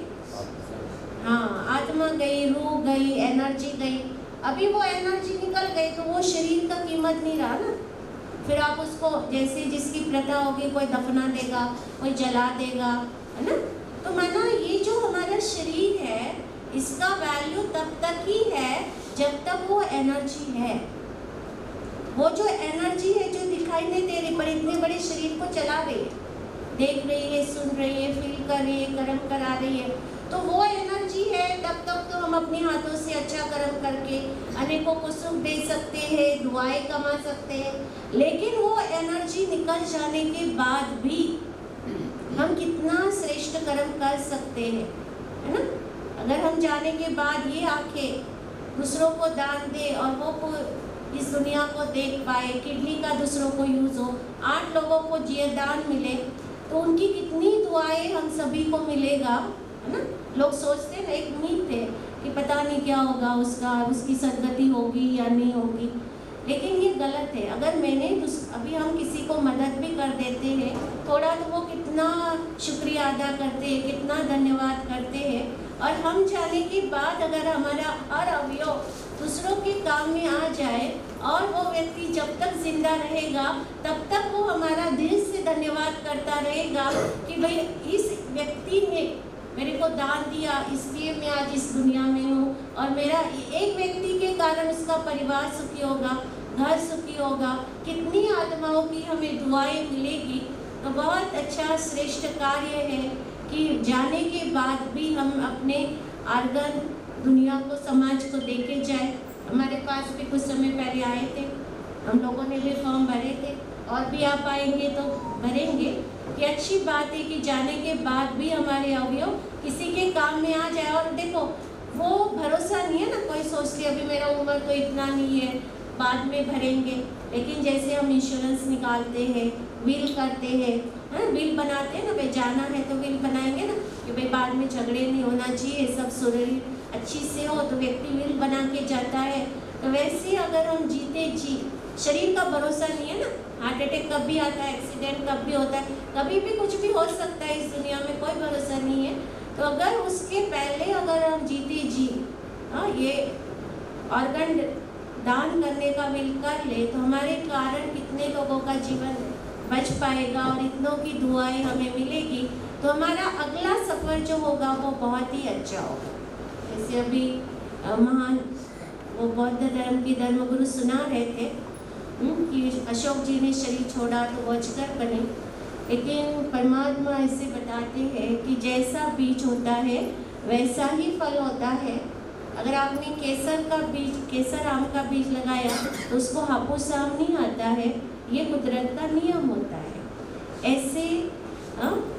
हाँ, आत्मा गई, रूह गई, एनर्जी गई। अभी वो एनर्जी निकल गई तो वो शरीर का कीमत नहीं रहा ना। फिर आप उसको जैसे जिसकी प्रथा होगी, कोई दफना देगा, कोई जला देगा, है ना। तो माना ये जो हमारा शरीर है इसका वैल्यू तब तक ही है जब तक वो एनर्जी है। वो जो एनर्जी है जो दिखाई नहीं दे रही पर इतने बड़े शरीर को चला रही है, देख रही है, सुन रही है, फील कर रही है, कर्म करा रही है, तो वो एनर्जी है। तब तक तो हम अपने हाथों से अच्छा कर्म करके अनेकों को सुख दे सकते हैं, दुआएं कमा सकते हैं। लेकिन वो एनर्जी निकल जाने के बाद भी हम कितना श्रेष्ठ कर्म कर सकते हैं, है ना। अगर हम जाने के बाद ये आंखें दूसरों को दान दे और वो इस दुनिया को देख पाए, किडनी का दूसरों को यूज़ हो, 8 लोगों को जीवदान मिले, तो उनकी कितनी दुआएं हम सभी को मिलेगा, है ना। लोग सोचते हैं, एक उम्मीद है कि पता नहीं क्या होगा उसका, उसकी सदगति होगी या नहीं होगी, लेकिन ये गलत है। अगर मैंने अभी हम किसी को मदद भी कर देते हैं थोड़ा, तो वो कितना शुक्रिया अदा करते हैं, कितना धन्यवाद करते हैं। और हम जाने के बाद अगर हमारा हर अवयव दूसरों के काम में आ जाए और वो व्यक्ति जब तक जिंदा रहेगा तब तक वो हमारा दिल से धन्यवाद करता रहेगा कि भाई इस व्यक्ति ने मेरे को दान दिया, इसलिए मैं आज इस दुनिया में हूँ, और मेरा एक व्यक्ति के कारण उसका परिवार सुखी होगा, घर सुखी होगा। कितनी आत्माओं की हमें दुआएं मिलेगी। तो बहुत अच्छा श्रेष्ठ कार्य है कि जाने के बाद भी हम अपने ऑर्गन दुनिया को, समाज को देखे जाए। हमारे पास भी कुछ समय पहले आए थे, हम लोगों ने भी फॉर्म भरे थे, और भी आप आएंगे तो भरेंगे। कि अच्छी बात है कि जाने के बाद भी हमारे अवयव किसी के काम में आ जाए। और देखो, वो भरोसा नहीं है ना, कोई सोचते अभी मेरा उम्र तो इतना नहीं है, बाद में भरेंगे। लेकिन जैसे हम इंश्योरेंस निकालते हैं, विल करते हैं, है विल बनाते हैं ना, भाई जाना है तो विल बनाएंगे ना कि भाई बाद में झगड़े नहीं होना चाहिए, सब सुरक्षित अच्छी से हो, तो व्यक्ति विल बना के जाता है। तो वैसे अगर हम जीते जी, शरीर का भरोसा नहीं है ना, हार्ट अटैक कब भी आता है, एक्सीडेंट कब भी होता है, कभी भी कुछ भी हो सकता है इस दुनिया में, कोई भरोसा नहीं है। तो अगर उसके पहले अगर हम जीते जी ये ऑर्गन दान करने का विल कर ले, तो हमारे कारण कितने लोगों का जीवन बच पाएगा और इतनों की दुआएं हमें मिलेगी। तो हमारा अगला सफ़र जो होगा वो बहुत ही अच्छा होगा। जैसे अभी महान वो बौद्ध धर्म के धर्मगुरु सुना रहे थे कि अशोक जी ने शरीर छोड़ा तो वो अजगर बने। लेकिन परमात्मा ऐसे बताते हैं कि जैसा बीज होता है वैसा ही फल होता है। अगर आपने केसर का बीज, केसर आम का बीज लगाया तो उसको हापुस आम नहीं आता है, ये कुदरत का नियम होता है। ऐसे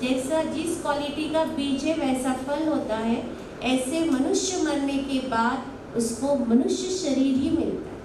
जैसा जिस क्वालिटी का बीज है वैसा फल होता है, ऐसे मनुष्य मरने के बाद उसको मनुष्य शरीर ही मिलता है।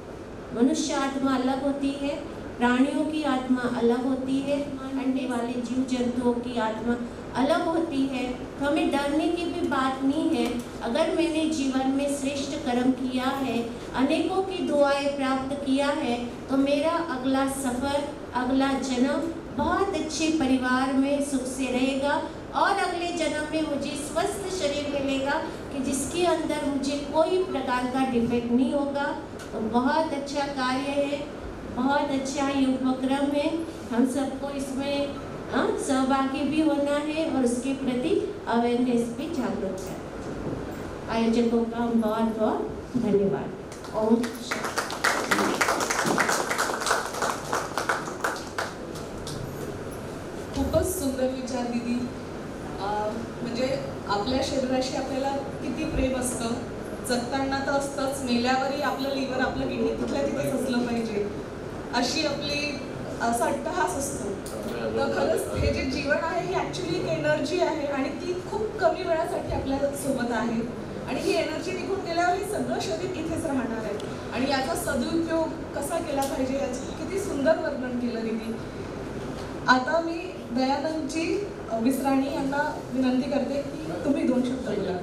मनुष्य आत्मा अलग होती है, प्राणियों की आत्मा अलग होती है, अंडे वाले जीव जंतुओं की आत्मा अलग होती है। तो हमें डरने की भी बात नहीं है। अगर मैंने जीवन में श्रेष्ठ कर्म किया है, अनेकों की दुआएं प्राप्त किया है, तो मेरा अगला सफ़र, अगला जन्म बहुत अच्छे परिवार में सुख से रहेगा और अगले जन्म में मुझे स्वस्थ शरीर मिलेगा कि जिसके अंदर मुझे कोई प्रकार का डिफेक्ट नहीं होगा। तो बहुत अच्छा कार्य है, बहुत अच्छा ये उपक्रम है। हम सबको इसमें सहभागी भी होना है और उसके प्रति अवेयरनेस भी जागरूक है। आयोजकों का बहुत बहुत धन्यवाद। ओम खूपच सुंदर विचार दीदी। म्हणजे आपल्या शरीराशी आपल्याला किती प्रेम असतं, जगताना तर असतंच, मेल्यावरही आपलं लिव्हर, आपलं किडनी तिथल्या तिथेच असलं पाहिजे, अशी आपली असा अट्टहास असतो। तर खरंच हे जे जीवन आहे ही ॲक्च्युली एक एनर्जी आहे आणि ती खूप कमी वेळासाठी आपल्या सोबत आहे आणि ही एनर्जी निघून गेल्यावर हे सगळं शरीर इथेच राहणार आहे आणि याचा सदुपयोग कसा केला पाहिजे याचं किती सुंदर वर्णन केलं दीदी। आता मी दयानंदजी विसराणी यांना विनंती करते की तुम्ही 2 शब्द बोला।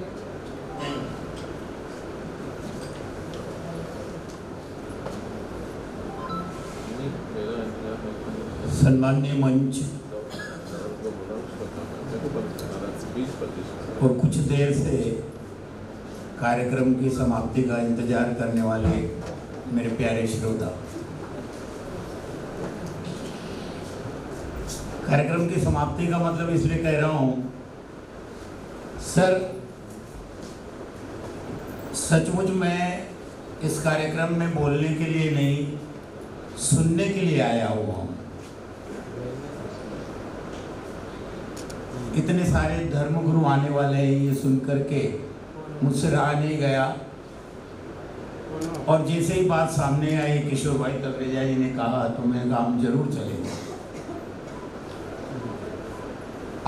सम्माननीय मंच और कुछ देर से कार्यक्रम की समाप्ति का इंतजार करने वाले मेरे प्यारे श्रोता, कार्यक्रम की समाप्ति का मतलब इसलिए कह रहा हूँ सर, सचमुच मैं इस कार्यक्रम में बोलने के लिए नहीं, सुनने के लिए आया हुआ हूँ। इतने सारे धर्मगुरु आने वाले हैं, ये सुन करके मुझसे रहा नहीं गया। और जैसे ही बात सामने आई, किशोर भाई तकरेजा जी ने कहा, तो मैं कहा हम जरूर चलेंगे।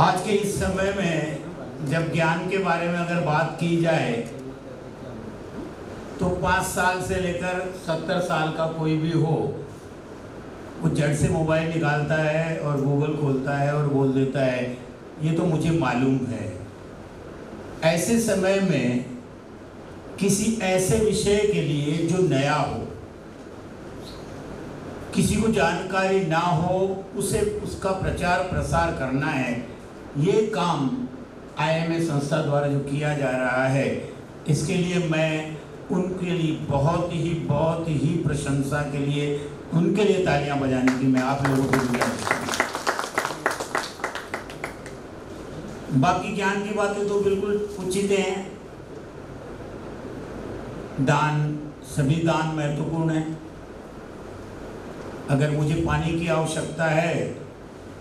आज के इस समय में जब ज्ञान के बारे में अगर बात की जाए तो 5 साल से लेकर 70 साल का कोई भी हो, वो झट से मोबाइल निकालता है और गूगल खोलता है और बोल देता है ये तो मुझे मालूम है। ऐसे समय में किसी ऐसे विषय के लिए जो नया हो, किसी को जानकारी ना हो, उसे उसका प्रचार प्रसार करना है, ये काम IMA संस्था द्वारा जो किया जा रहा है, इसके लिए मैं उनके लिए बहुत ही प्रशंसा के लिए, उनके लिए तालियां बजाने की मैं आप लोगों को गुजारिश करता हूं। बाकी ज्ञान की बातें तो बिल्कुल उचित हैं। दान, सभी दान महत्वपूर्ण है। अगर मुझे पानी की आवश्यकता है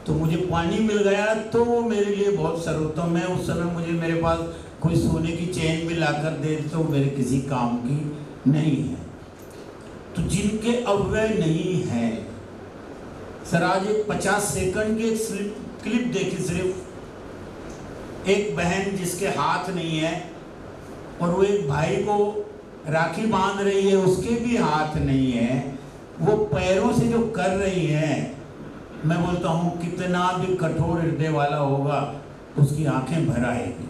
तो मुझे पानी मिल गया तो वो मेरे लिए बहुत सर्वोत्तम है। उस समय मुझे मेरे पास कोई सोने की चेन भी लाकर दे तो मेरे किसी काम की नहीं है। तो जिनके अव्यय नहीं है, सर आज एक 50 सेकंड की एक क्लिप देखी, सिर्फ एक बहन जिसके हाथ नहीं है और वो एक भाई को राखी बांध रही है, उसके भी हाथ नहीं है, वो पैरों से जो कर रही है, मैं बोलता हूँ कितना भी कठोर हृदय वाला होगा उसकी आंखें भर आएगी।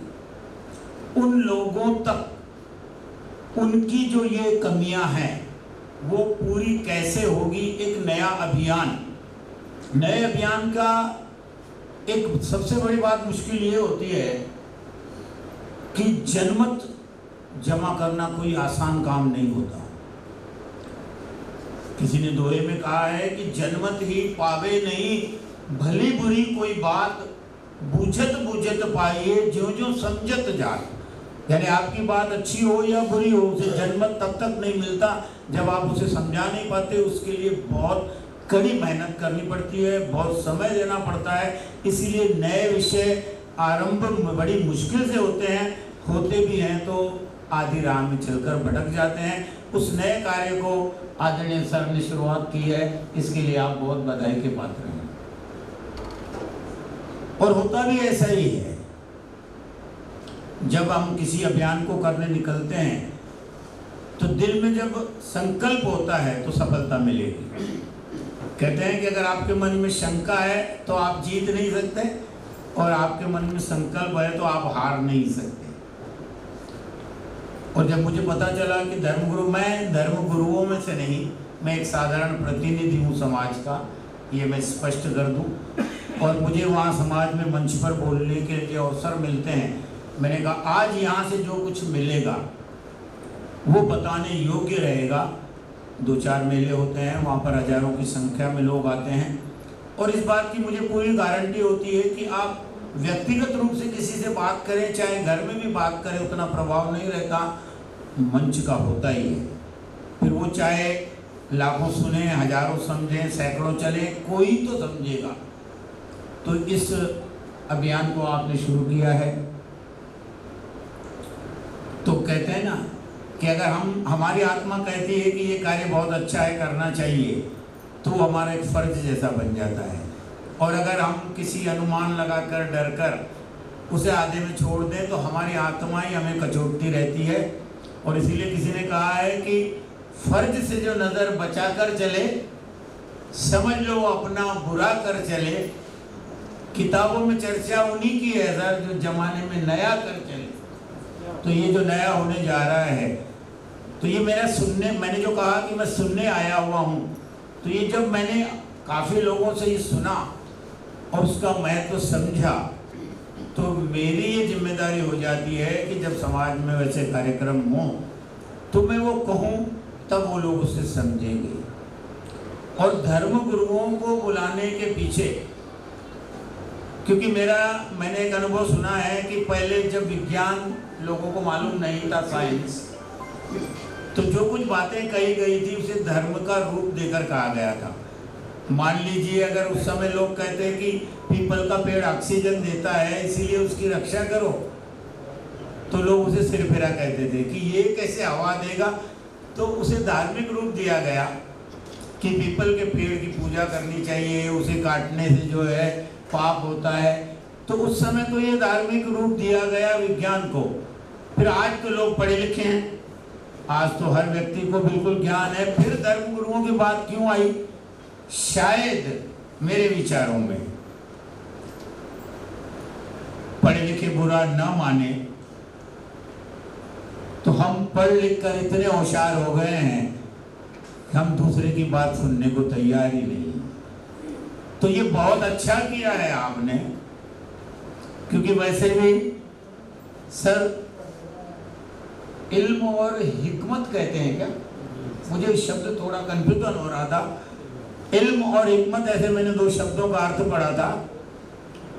उन लोगों तक उनकी जो ये कमियां हैं वो पूरी कैसे होगी? एक नया अभियान, नए अभियान का एक सबसे बड़ी बात मुश्किल ये होती है कि जनमत जमा करना कोई आसान काम नहीं होता। किसी ने दोहे में कहा है कि जनमत ही पावे नहीं, भली बुरी कोई बात बूझत बूझत पाइए, ज्यों ज्यों समझत जात। यानी आपकी बात अच्छी हो या बुरी हो, उसे जनमत तब तक नहीं मिलता जब आप उसे समझा नहीं पाते। उसके लिए बहुत कड़ी मेहनत करनी पड़ती है, बहुत समय देना पड़ता है। इसीलिए नए विषय आरंभ बड़ी मुश्किल से होते भी हैं तो आधी राह में चलकर भटक जाते हैं। उस नए कार्य को आदरणीय सर ने शुरुआत की है, इसके लिए आप बहुत बधाई के पात्र हैं। और होता भी ऐसा ही है, जब हम किसी अभियान को करने निकलते हैं तो दिल में जब संकल्प होता है तो सफलता मिलेगी। कहते हैं कि अगर आपके मन में शंका है तो आप जीत नहीं सकते, और आपके मन में संकल्प है तो आप हार नहीं सकते। और जब मुझे पता चला कि मैं धर्मगुरुओं में से नहीं, मैं एक साधारण प्रतिनिधि हूँ समाज का, ये मैं स्पष्ट कर दूँ, और मुझे वहाँ समाज में मंच पर बोलने के लिए अवसर मिलते हैं, मैंने कहा आज यहाँ से जो कुछ मिलेगा वो बताने योग्य रहेगा। 2-4 मेले होते हैं, वहाँ पर हजारों की संख्या में लोग आते हैं, और इस बात की मुझे पूरी गारंटी होती है कि आप व्यक्तिगत रूप से किसी से बात करें, चाहे घर में भी बात करें, उतना प्रभाव नहीं रहता, मंच का होता ही है। फिर वो चाहे लाखों सुने, हजारों समझें, सैकड़ों चले, कोई तो समझेगा। तो इस अभियान को आपने शुरू किया है, तो कहते हैं ना कि अगर हमारी आत्मा कहती है कि ये कार्य बहुत अच्छा है, करना चाहिए, तो हमारा एक फर्ज जैसा बन जाता है। और अगर हम किसी अनुमान लगाकर, डर कर उसे आधे में छोड़ दें तो हमारी आत्मा ही हमें कचोटती रहती है। और इसीलिए किसी ने कहा है कि फर्ज से जो नज़र बचा कर चले, समझ लो अपना बुरा कर चले। किताबों में चर्चा उन्हीं की है सर जो जमाने में नया कर चले। तो ये जो नया होने जा रहा है, तो ये मैंने जो कहा कि मैं सुनने आया हुआ हूँ, तो ये जब मैंने काफ़ी लोगों से ये सुना और उसका महत्व समझा, तो मेरी ये जिम्मेदारी हो जाती है कि जब समाज में वैसे कार्यक्रम हों तो मैं वो कहूँ, तब वो लोग उसे समझेंगे। और धर्म गुरुओं को बुलाने के पीछे, क्योंकि मैंने एक अनुभव सुना है कि पहले जब विज्ञान लोगों को मालूम नहीं था, साइंस, तो जो कुछ बातें कही गई थी उसे धर्म का रूप देकर कहा गया था। मान लीजिए अगर उस समय लोग कहते हैं कि पीपल का पेड़ ऑक्सीजन देता है इसीलिए उसकी रक्षा करो, तो लोग उसे सिरफिरा कहते थे कि ये कैसे हवा देगा। तो उसे धार्मिक रूप दिया गया कि पीपल के पेड़ की पूजा करनी चाहिए, उसे काटने से जो है पाप होता है। तो उस समय तो ये धार्मिक रूप दिया गया विज्ञान को। फिर आज तो लोग पढ़े लिखे हैं, आज तो हर व्यक्ति को बिल्कुल ज्ञान है, फिर धर्म गुरुओं की बात क्यों आई? शायद मेरे विचारों में पढ़े लिखे बुरा न माने, तो हम पढ़ लिख कर इतने होशियार हो गए हैं हम दूसरे की बात सुनने को तैयार ही नहीं। तो ये बहुत अच्छा किया है आपने, क्योंकि वैसे भी सर इल्म और हिकमत कहते हैं क्या? मुझे शब्द थोड़ा कंफ्यूजन हो रहा था। इल्म और हिकमत, ऐसे मैंने 2 शब्दों का अर्थ पढ़ा था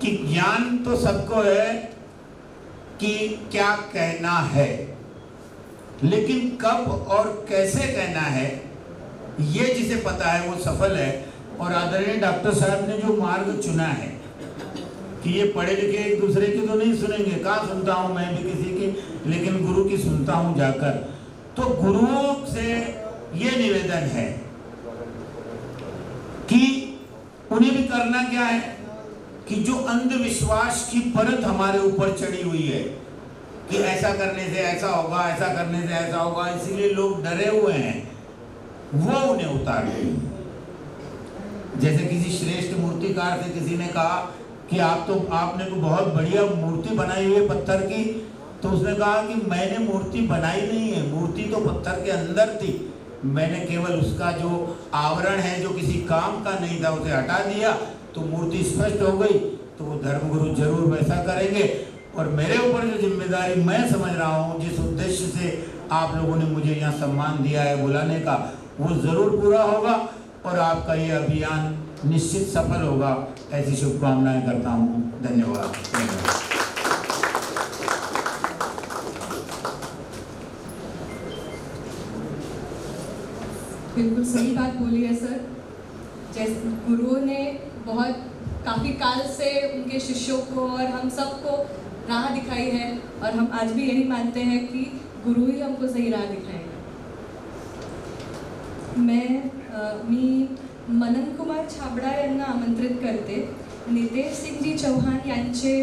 कि ज्ञान तो सबको है कि क्या कहना है, लेकिन कब और कैसे कहना है ये जिसे पता है वो सफल है। और आदरणीय डॉक्टर साहब ने जो मार्ग चुना है कि ये पढ़े लिखे एक दूसरे की तो नहीं सुनेंगे, कहाँ सुनता हूँ मैं भी किसी की, लेकिन गुरु की सुनता हूँ जाकर। तो गुरुओं से ये निवेदन है कि उन्हें भी करना क्या है कि जो अंधविश्वास की परत हमारे ऊपर चढ़ी हुई है कि ऐसा करने से ऐसा होगा, ऐसा करने से ऐसा होगा, इसीलिए लोग डरे हुए हैं, वो उन्हें उतार दें। जैसे किसी श्रेष्ठ मूर्तिकार से किसी ने कहा कि आपने तो बहुत बढ़िया मूर्ति बनाई हुई है पत्थर की, तो उसने कहा कि मैंने मूर्ति बनाई नहीं है, मूर्ति तो पत्थर के अंदर थी, मैंने केवल उसका जो आवरण है जो किसी काम का नहीं था उसे हटा दिया, तो मूर्ति स्पष्ट हो गई। तो वो धर्मगुरु जरूर वैसा करेंगे, और मेरे ऊपर जो जिम्मेदारी मैं समझ रहा हूँ, जिस उद्देश्य से आप लोगों ने मुझे यहाँ सम्मान दिया है बुलाने का, वो ज़रूर पूरा होगा और आपका ये अभियान निश्चित सफल होगा, ऐसी शुभकामनाएं करता हूँ। धन्यवाद। बिल्कुल सही बात बोली है सर। जैसे गुरुओं ने बहुत काफ़ी काल से उनके शिष्यों को और हम सबको राह दिखाई है, और हम आज भी यही मानते हैं कि गुरु ही हमको सही राह दिखाएगा। मी मनन कुमार छाबड़ा यांना आमंत्रित करते। नितेश सिंगजी चौहान यांचे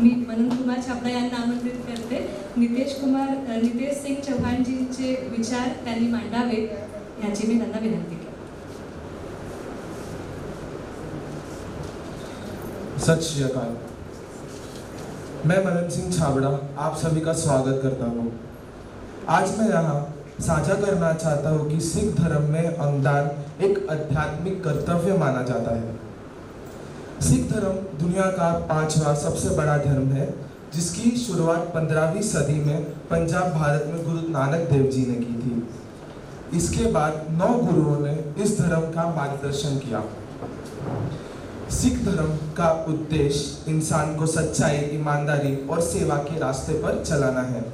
मी मनन कुमार छाबड़ा यांना आमंत्रित करते। नितेश सिंग चौहानजींचे विचार त्यांनी मांडावे याची मी त्यांना विनंती करते। सत श्री अकाल। मैं मनन सिंह छाबड़ा आप सभी का स्वागत करता हूँ। आज मैं यहाँ साझा करना चाहता हूँ कि सिख धर्म में अंगदान एक आध्यात्मिक कर्तव्य माना जाता है। सिख धर्म दुनिया का 5वां सबसे बड़ा धर्म है, जिसकी शुरुआत 15वीं सदी में पंजाब भारत में गुरु नानक देव जी ने की थी। इसके बाद 9 गुरुओं ने इस धर्म का मार्गदर्शन किया। सिख धर्म का उद्देश्य इंसान को सच्चाई, ईमानदारी और सेवा के रास्ते पर चलाना है।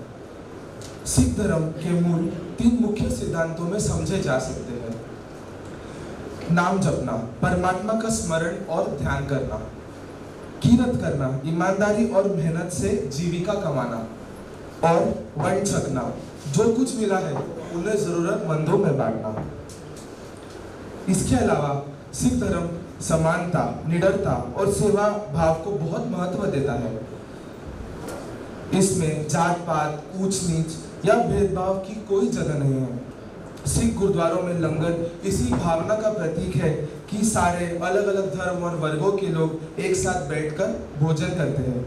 सिख धर्म के मूल 3 मुख्य सिद्धांतों में समझे जा सकते हैं। नाम जपना, परमात्मा का स्मरण और ध्यान करना, कीरत करना, ईमानदारी और मेहनत से जीविका कमाना, और वंड छकना, जो कुछ मिला है उन्हें जरूरतमंदों में बांटना। इसके अलावा सिख धर्म समानता, निडरता और सेवा भाव को बहुत महत्व देता है। इसमें जात पात, ऊंच नीच या भेदभाव की कोई जगह नहीं है। सिख गुरुद्वारों में लंगर इसी भावना का प्रतीक है कि सारे अलग अलग धर्म और वर्गों के लोग एक साथ बैठकर भोजन करते हैं।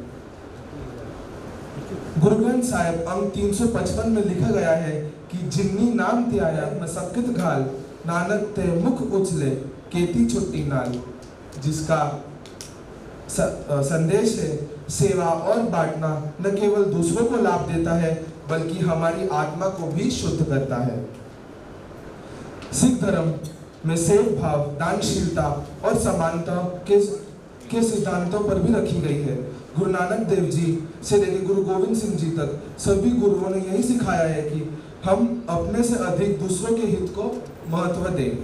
गुरु ग्रंथ साहिब अंग 355 में लिखा गया है कि जिन्नी नाम ते आया मसक्कत घाल, नानक ते मुख उछले केती छुट्टी नाल, जिसका संदेश है सेवा और बांटना न केवल दूसरों को लाभ देता है बल्कि हमारी आत्मा को भी शुद्ध करता है। सिख धर्म में सेव भाव, दानशीलता और समानता के सिद्धांतों पर भी रखी गई है। गुरु नानक देव जी से लेकर गुरु गोविंद सिंह जी तक सभी गुरुओं ने यही सिखाया है कि हम अपने से अधिक दूसरों के हित को महत्व दें।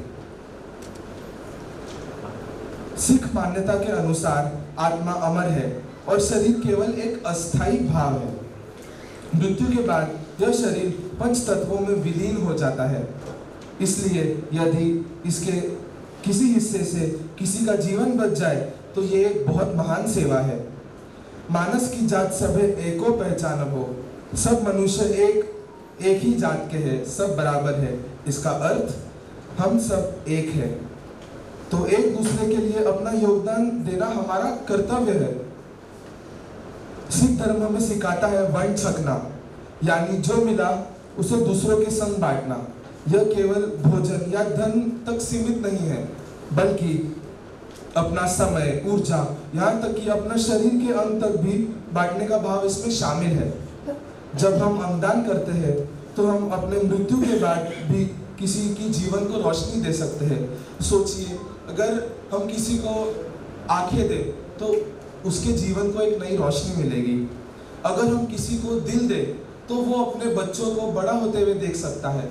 सिख मान्यता के अनुसार आत्मा अमर है और शरीर केवल एक अस्थायी भाव है। मृत्यु के बाद यह शरीर 5 तत्वों में विलीन हो जाता है। इसलिए यदि इसके किसी हिस्से से किसी का जीवन बच जाए तो ये एक बहुत महान सेवा है। मानस की जात सभे एको पहचानबो, सब मनुष्य एक ही जात के हैं, सब बराबर है। इसका अर्थ हम सब एक है, तो एक दूसरे के लिए अपना योगदान देना हमारा कर्तव्य है। सिख धर्म हमें सिखाता है वंड छकना, यानी जो मिला उसे दूसरों के संग बांटना। यह केवल भोजन या धन तक सीमित नहीं है, बल्कि अपना समय, ऊर्जा, यहाँ तक कि अपना शरीर के अंग तक भी बांटने का भाव इसमें शामिल है। जब हम अंगदान करते हैं तो हम अपने मृत्यु के बाद भी किसी की जीवन को रोशनी दे सकते हैं। सोचिए, अगर हम किसी को आंखें दें तो उसके जीवन को एक नई रोशनी मिलेगी। अगर हम किसी को दिल दें तो वो अपने बच्चों को बड़ा होते हुए देख सकता है।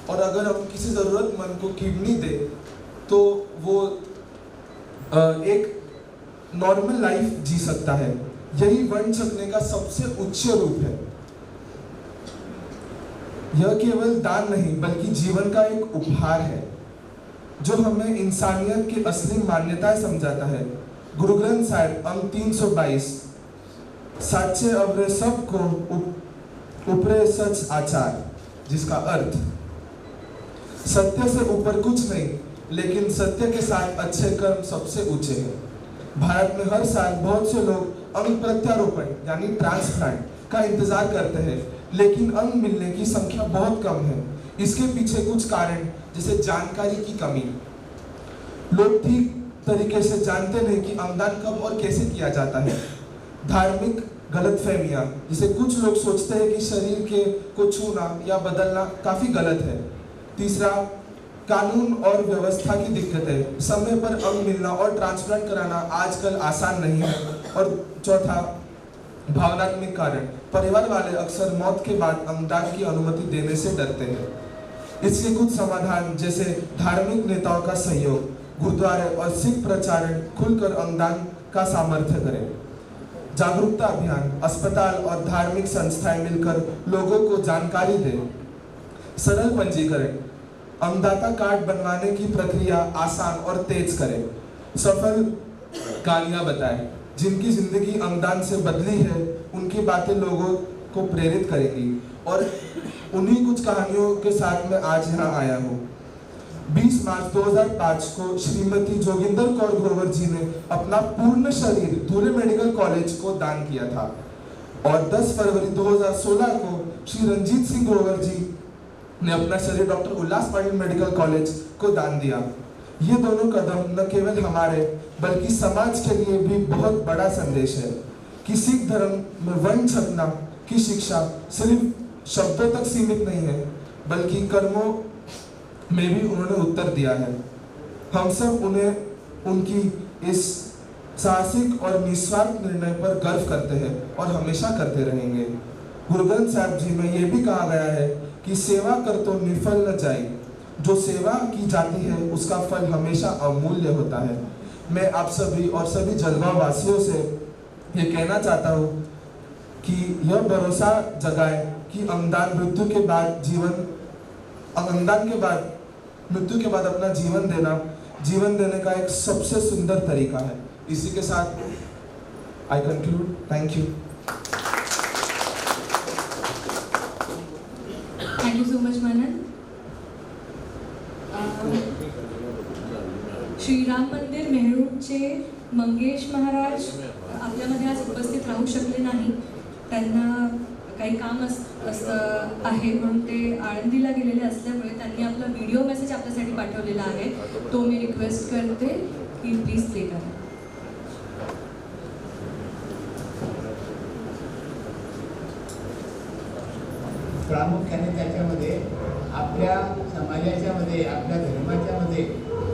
और अगर हम किसी ज़रूरतमंद को किडनी दें तो वो एक नॉर्मल लाइफ जी सकता है। यही वर्ण छकने का सबसे उच्च रूप है। यह केवल दान नहीं बल्कि जीवन का एक उपहार है जो हमें इंसानियत की असली मान्यताएं समझाता है। गुरु ग्रंथ साहिब अंक 322 साचे अवरे सबको उपरे सच आचार, जिसका अर्थ सत्य से ऊपर कुछ नहीं लेकिन सत्य के साथ अच्छे कर्म सबसे ऊंचे हैं। भारत में हर साल बहुत से लोग अंग प्रत्यारोपण यानी ट्रांसप्लांट का इंतजार करते हैं, लेकिन अंग मिलने की संख्या बहुत कम है। इसके पीछे कुछ कारण जैसे जानकारी की कमी, लोग ठीक तरीके से जानते नहीं कि अंगदान कब और कैसे किया जाता है, धार्मिक गलतफहमियां, जैसे कुछ लोग सोचते हैं कि शरीर के को छूना या बदलना काफी गलत है। तीसरा, कानून और व्यवस्था की दिक्कतें, समय पर अंग मिलना और ट्रांसप्लांट कराना आजकल आसान नहीं है। और चौथा, भावनात्मक कारण, परिवार वाले अक्सर मौत के बाद अंगदान की अनुमति देने से डरते हैं। इसके कुछ समाधान जैसे धार्मिक नेताओं का सहयोग, गुरुद्वारे और सिख प्रचारण खुलकर अंगदान का सामर्थ्य करें, जागरूकता अभियान, अस्पताल और धार्मिक संस्थाएं मिलकर लोगों को जानकारी दें, सरल पंजीकरण, अंगदाता कार्ड बनवाने की प्रक्रिया आसान और तेज करें, सफल कहानियां बताएं, जिनकी जिंदगी अंगदान से बदली है उनकी बातें लोगों को प्रेरित करेंगी। और उन्हीं कुछ कहानियों के साथ मैं आज यहाँ आया हूँ। 20 मार्च 2005 को श्रीमती जोगिंदर कौर ग्रोवर जी ने अपना पूर्ण शरीर धुले मेडिकल कॉलेज को दान किया था और 10 फरवरी 2016 को श्री रंजीत सिंह ग्रोवर जी ने अपना शरीर डॉक्टर उल्लास पाटिल मेडिकल कॉलेज को दान दिया। ये दोनों कदम न केवल हमारे बल्कि समाज के लिए भी बहुत बड़ा संदेश है कि सिख धर्म में वर्ण छकना की शिक्षा सिर्फ शब्दों तक सीमित नहीं है बल्कि कर्मों में भी उन्होंने उत्तर दिया है। हम सब उन्हें उनकी इस साहसिक और निस्वार्थ निर्णय पर गर्व करते हैं और हमेशा करते रहेंगे। गुरु ग्रंथ साहिब जी में यह भी कहा गया है कि सेवा कर तो निफल न जाए, जो सेवा की जाती है उसका फल हमेशा अमूल्य होता है। मैं आप सभी और सभी जलगांव वासियों से ये कहना चाहता हूँ कि यह भरोसा जगाए कि अंगदान मृत्यु के बाद अपना जीवन देने का एक सबसे सुंदर तरीका है। इसी के साथ I conclude. Thank you. Thank you so much मनन। श्रीराम मंदिर मेहरूळचे मंगेश महाराज आपल्यामध्ये आज उपस्थित राहू शकले नाही, त्यांना काही काम आहे म्हणून ते आळंदीला गेलेले असल्यामुळे त्यांनी आपला व्हिडिओ मेसेज आपल्यासाठी पाठवलेला आहे, तो मी रिक्वेस्ट करते की प्लीज प्ले करा। प्रामुख्याने त्याच्यामध्ये आपल्या समाजाच्या मध्ये, आपल्या धर्माच्या मध्ये,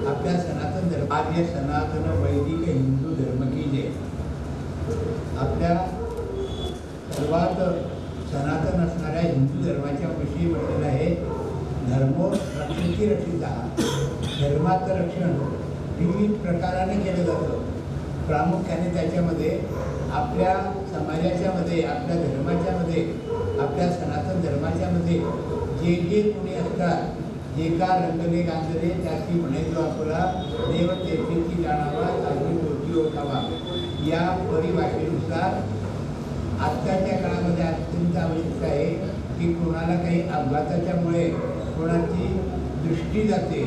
आपल्या सनातन धर्म, आर्य सनातन वैदिक हिंदू धर्म की जय। आपल्या सर्वात सनातन असणाऱ्या हिंदू धर्माच्या विषयी म्हटलेलं आहे, धर्मो रक्षिती रक्षिता। धर्माचं रक्षण विविध प्रकाराने केलं जातं। प्रामुख्याने त्याच्यामध्ये आपल्या समाजाच्या मध्ये, आपल्या धर्माच्या मध्ये, आपल्या सनातन धर्माच्या मध्ये जे जे कोणी असतात, जे का रंगले गांजले त्याची म्हणे जो आपला देव तेथेची जाणावा, त्याची मूर्ती ओळखावा, या परिभाषेनुसार आत्ताच्या काळामध्ये अत्यंत आवश्यक आहे की कोणाला काही अपघाताच्यामुळे कोणाची दृष्टी जाते,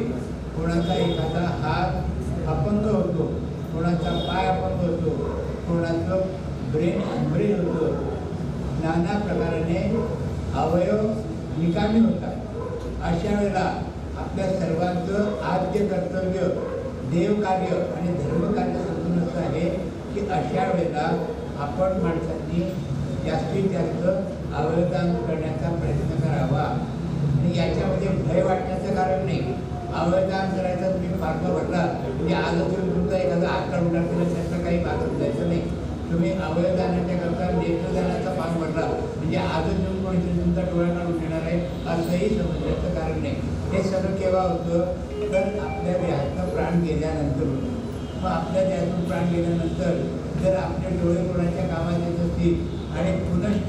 कोणाचा एखादा हात अपंग होतो, कोणाचा पाय अपंग होतो, कोणाचं ब्रेन होतं, नाना प्रकाराने अवयव निकामी होतात। अशा वेळेला आपल्या सर्वांचं आद्य कर्तव्य देवकार्य आणि धर्मकार्य समजून असं आहे की अशा वेळेला आपण माणसांनी जास्तीत जास्त अवयवदान करण्याचा प्रयत्न करावा आणि याच्यामध्ये भय वाटण्याचं कारण नाही। अवयवदान करायचा तुम्ही फॉर्म भरला म्हणजे आजच तुमचा एखादा आकार उडार केला त्याचं काही बाजून जायचं नाही। तुम्ही अवयवदानाच्या करता नेत्रदानाचा फॉर्म भरला म्हणजे आजच येऊन कोणीतरी तुमचा डोळा काढून घेणार आहे असंही समजण्याचं कारण नाही। हे सगळं केव्हा होतं तर आपल्या देहातनं प्राण गेल्यानंतर होतं. मग आपल्या देहातून प्राण गेल्यानंतर जर आपले डोळे कोणाच्या कामात येत असतील आणि पुनश्च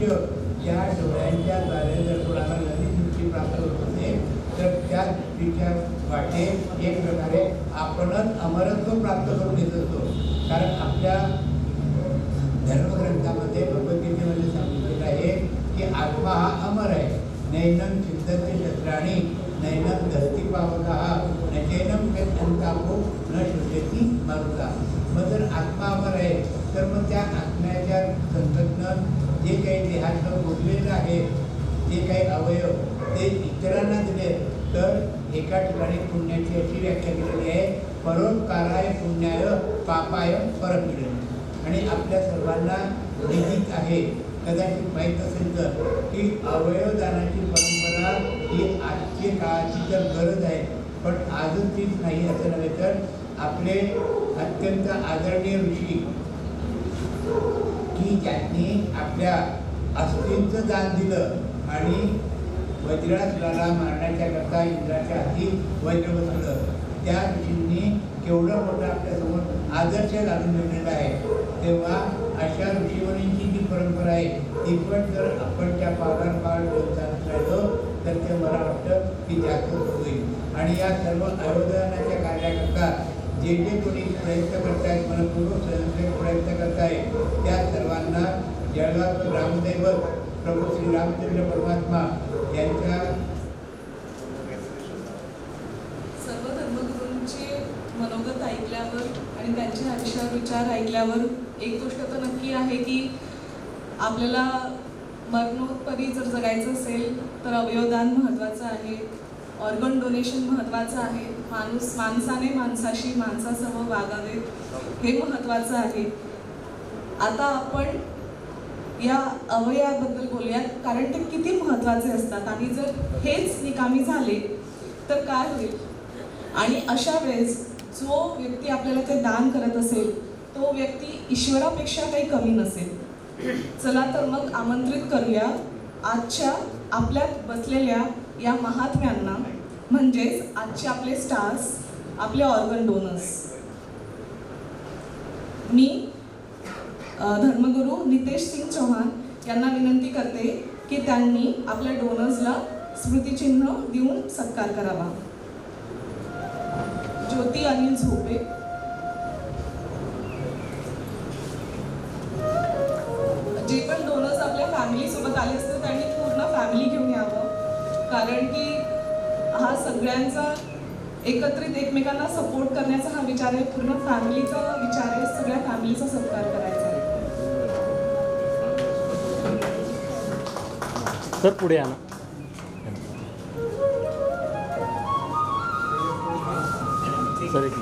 त्या डोळ्यांच्या द्वारे जर कोणाला नवीन दृष्टी प्राप्त होत असेल तर त्या दृष्टीच्या वाटे एक प्रकारे आपणच अमरत्व प्राप्त करून घेत असतो. कारण आपल्या धर्मग्रंथामध्ये भगवद्गीतेमध्ये सांगितलेलं आहे की आत्मा हा अमर आहे. नैनं चिंतते शस्त्राणी नैनं धरती पावका नैनं अंतापो न शोषती मारुता. मग जर आत्मा अमर आहे तर मग त्या आत्म्याच्या संततनं जे काही देहातनं बोललेलं आहे जे काही अवयव ते इतरांना दिले तर एका ठिकाणी पुण्याची अशी व्याख्या केलेली आहे परोपकाराय पुण्याय पापाय परपीडन. आणि आपल्या सर्वांना विदित आहे कदाचित माहीत असेल तर की अवयवदानाची परंपरा ही आजची काळाची तर गरज आहे पण अजून तीच नाही असं नव्हे तर आपले अत्यंत आदरणीय ऋषी की ज्यांनी आपल्या अस्थिंचं दान दिलं आणि वज्रासुराला मारण्याच्या करता इंद्राच्या हाती वज्र बसवलं त्या ऋषींनी केवढं मोठं आपल्यासमोर आदर्श घालून ठेवलेला आहे. तेव्हा अशा ऋषीमुनींची जी परंपरा आहे ती पण जर आपण त्या पावलावर पाऊल ठेवून चालत राहिलो तर ते मला वाटतं की जास्त होईल. आणि या सर्व अवयवदानाच्या कार्याकरता जे जे कोणी प्रयत्न करतायत मनपूर्वक स्वयंसेवक प्रयत्न करतायत त्या सर्वांना जळगावचं ग्रामदैवत प्रभू श्री रामचंद्र परमात्मा यांच्या सर्व धर्मगुरूंचे मनोगत ऐकल्यावर आणि त्यांचे आयुष्यावर विचार ऐकल्यावर एक गोष्ट तर नक्की आहे की आपल्याला मरणोत्तरी जर जगायचं असेल तर अवयवदान महत्त्वाचं आहे. ऑर्गन डोनेशन महत्त्वाचं आहे. माणसाने माणसाशी माणसासह वागावे हे महत्त्वाचं आहे. आता आपण या अवयवाबद्दल बोलूयात कारण ते किती महत्त्वाचे असतात आणि जर हेच निकामी झाले तर काय होईल. आणि अशा वेळेस जो व्यक्ती आपल्याला ते दान करत असेल तो व्यक्ती ईश्वरापेक्षा काही कमी नसेल. चला तर मग आमंत्रित करूया आजच्या आपल्यात बसलेल्या या महात्म्यांना म्हणजेच आजचे आपले स्टार्स आपले ऑर्गन डोनर्स. मी धर्मगुरू नितेश सिंग चौहान यांना विनंती करते की त्यांनी आपल्या डोनर्सला स्मृतिचिन्ह देऊन सत्कार करावा. ज्योती अनिल झोपे, जे पण डोनर्स आपल्या फॅमिली सोबत आले असते त्यांनी पूर्ण फॅमिली घेऊन यावं कारण की हा सगळ्यांचा एकत्रित एकमेकांना सपोर्ट करण्याचा हा विचार आहे. पूर्ण फॅमिलीचा विचार आहे. सगळ्या फॅमिलीचा सत्कार करायचा आहे. तर पुढे आला सर एक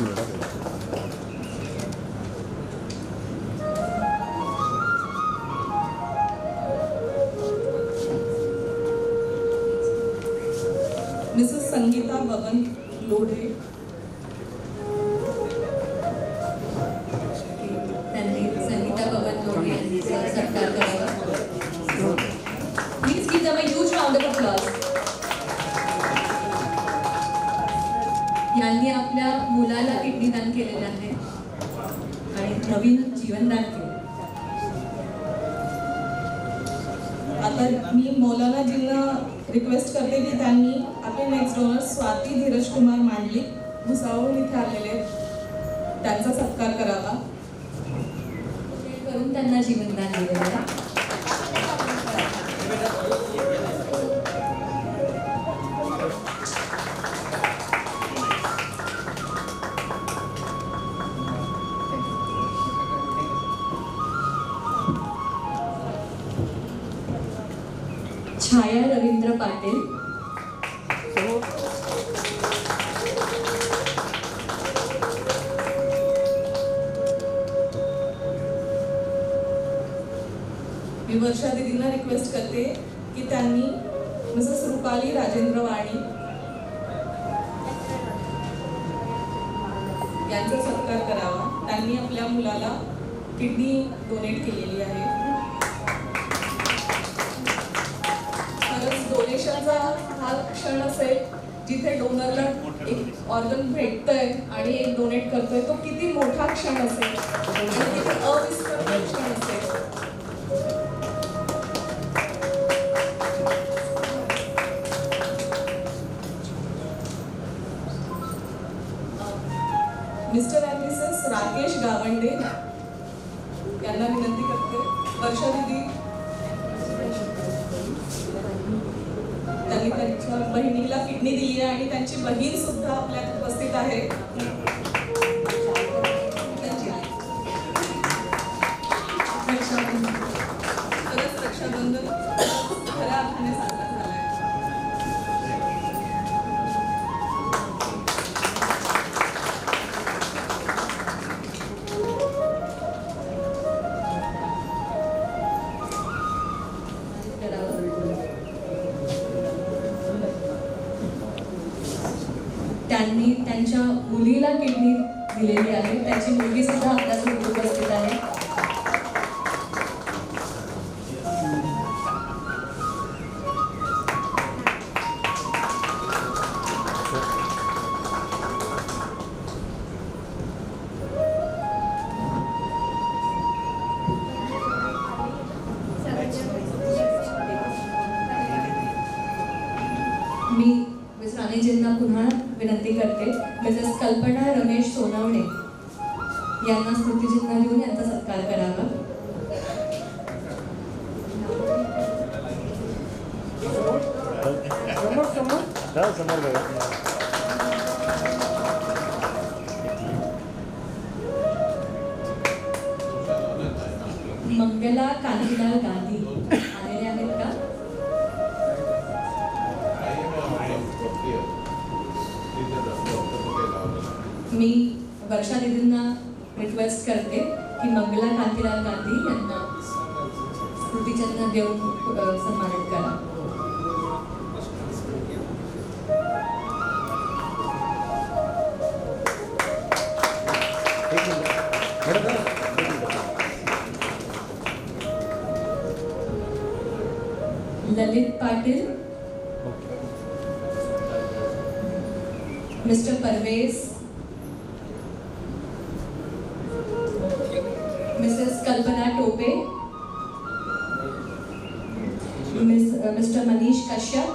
मिनिट मिसेस संगीता बबन लोढे, त्यांनी संगीता बबन लोढे यांचा सत्कार करावा. Please give them a huge round of applause. यांनी आपल्या मुलाला किडनी दान केलेलं आहे आणि नवीन जीवनदान केलं. आता मी मौलानाजींना रिक्वेस्ट करते की त्यांनी आपले नेक्स्ट डोनर स्वाती धीरज कुमार मांडली भुसावळ इथे आलेले त्यांचा सत्कार करावा. करून त्यांना जीवनदान दिलेलं आहे. छाया रवींद्र पाटील, मी वर्षा दीदींना रिक्वेस्ट करते की त्यांनी मिसेस रुपाली राजेंद्र वाणी यांचा सत्कार करावा. त्यांनी आपल्या मुलाला किडनी डोनेट केलेली आहे. खरंच डोनेशनचा हा हा क्षण असेल जिथे डोनरला एक ऑर्गन भेटतंय आणि एक डोनेट करतोय, तो किती मोठा क्षण असेल आणि किती अविस्मरणीय क्षण असेल. Mister and Mrs Rakesh Gawande यांना विनंती करते. वर्षा दिदी त्यांनी त्यांच्या बहिणीला किडनी दिली आहे आणि त्यांची बहीण सुद्धा आपल्यात उपस्थित आहे. खरंच रक्षाबंधन खऱ्या अर्थाने साजरा झालाय. त्यांनी त्यांच्या मुलीला किडनी दिलेली आहे. त्याची मुलगी सुद्धा आपल्यासोबत उपस्थित आहे. मी मिस राणेजींना पुन्हा विनंती करते, मिसेस कल्पना रमेश सोनवणे यांना स्मृतिचिन्ह देऊन यांचा सत्कार करावा. समोर बघा. मंगला कांतीलाल गांधी आलेले आहेत का? मी वर्षा दीदींना रिक्वेस्ट करते की मंगला कांतीलाल गांधी यांना स्मृतिचिन्ह देऊन सन्मानित करा. ललित पाटील, मिस्टर परवेज, मिसेस कल्पना टोपे, मिस्टर मनीष कश्यप,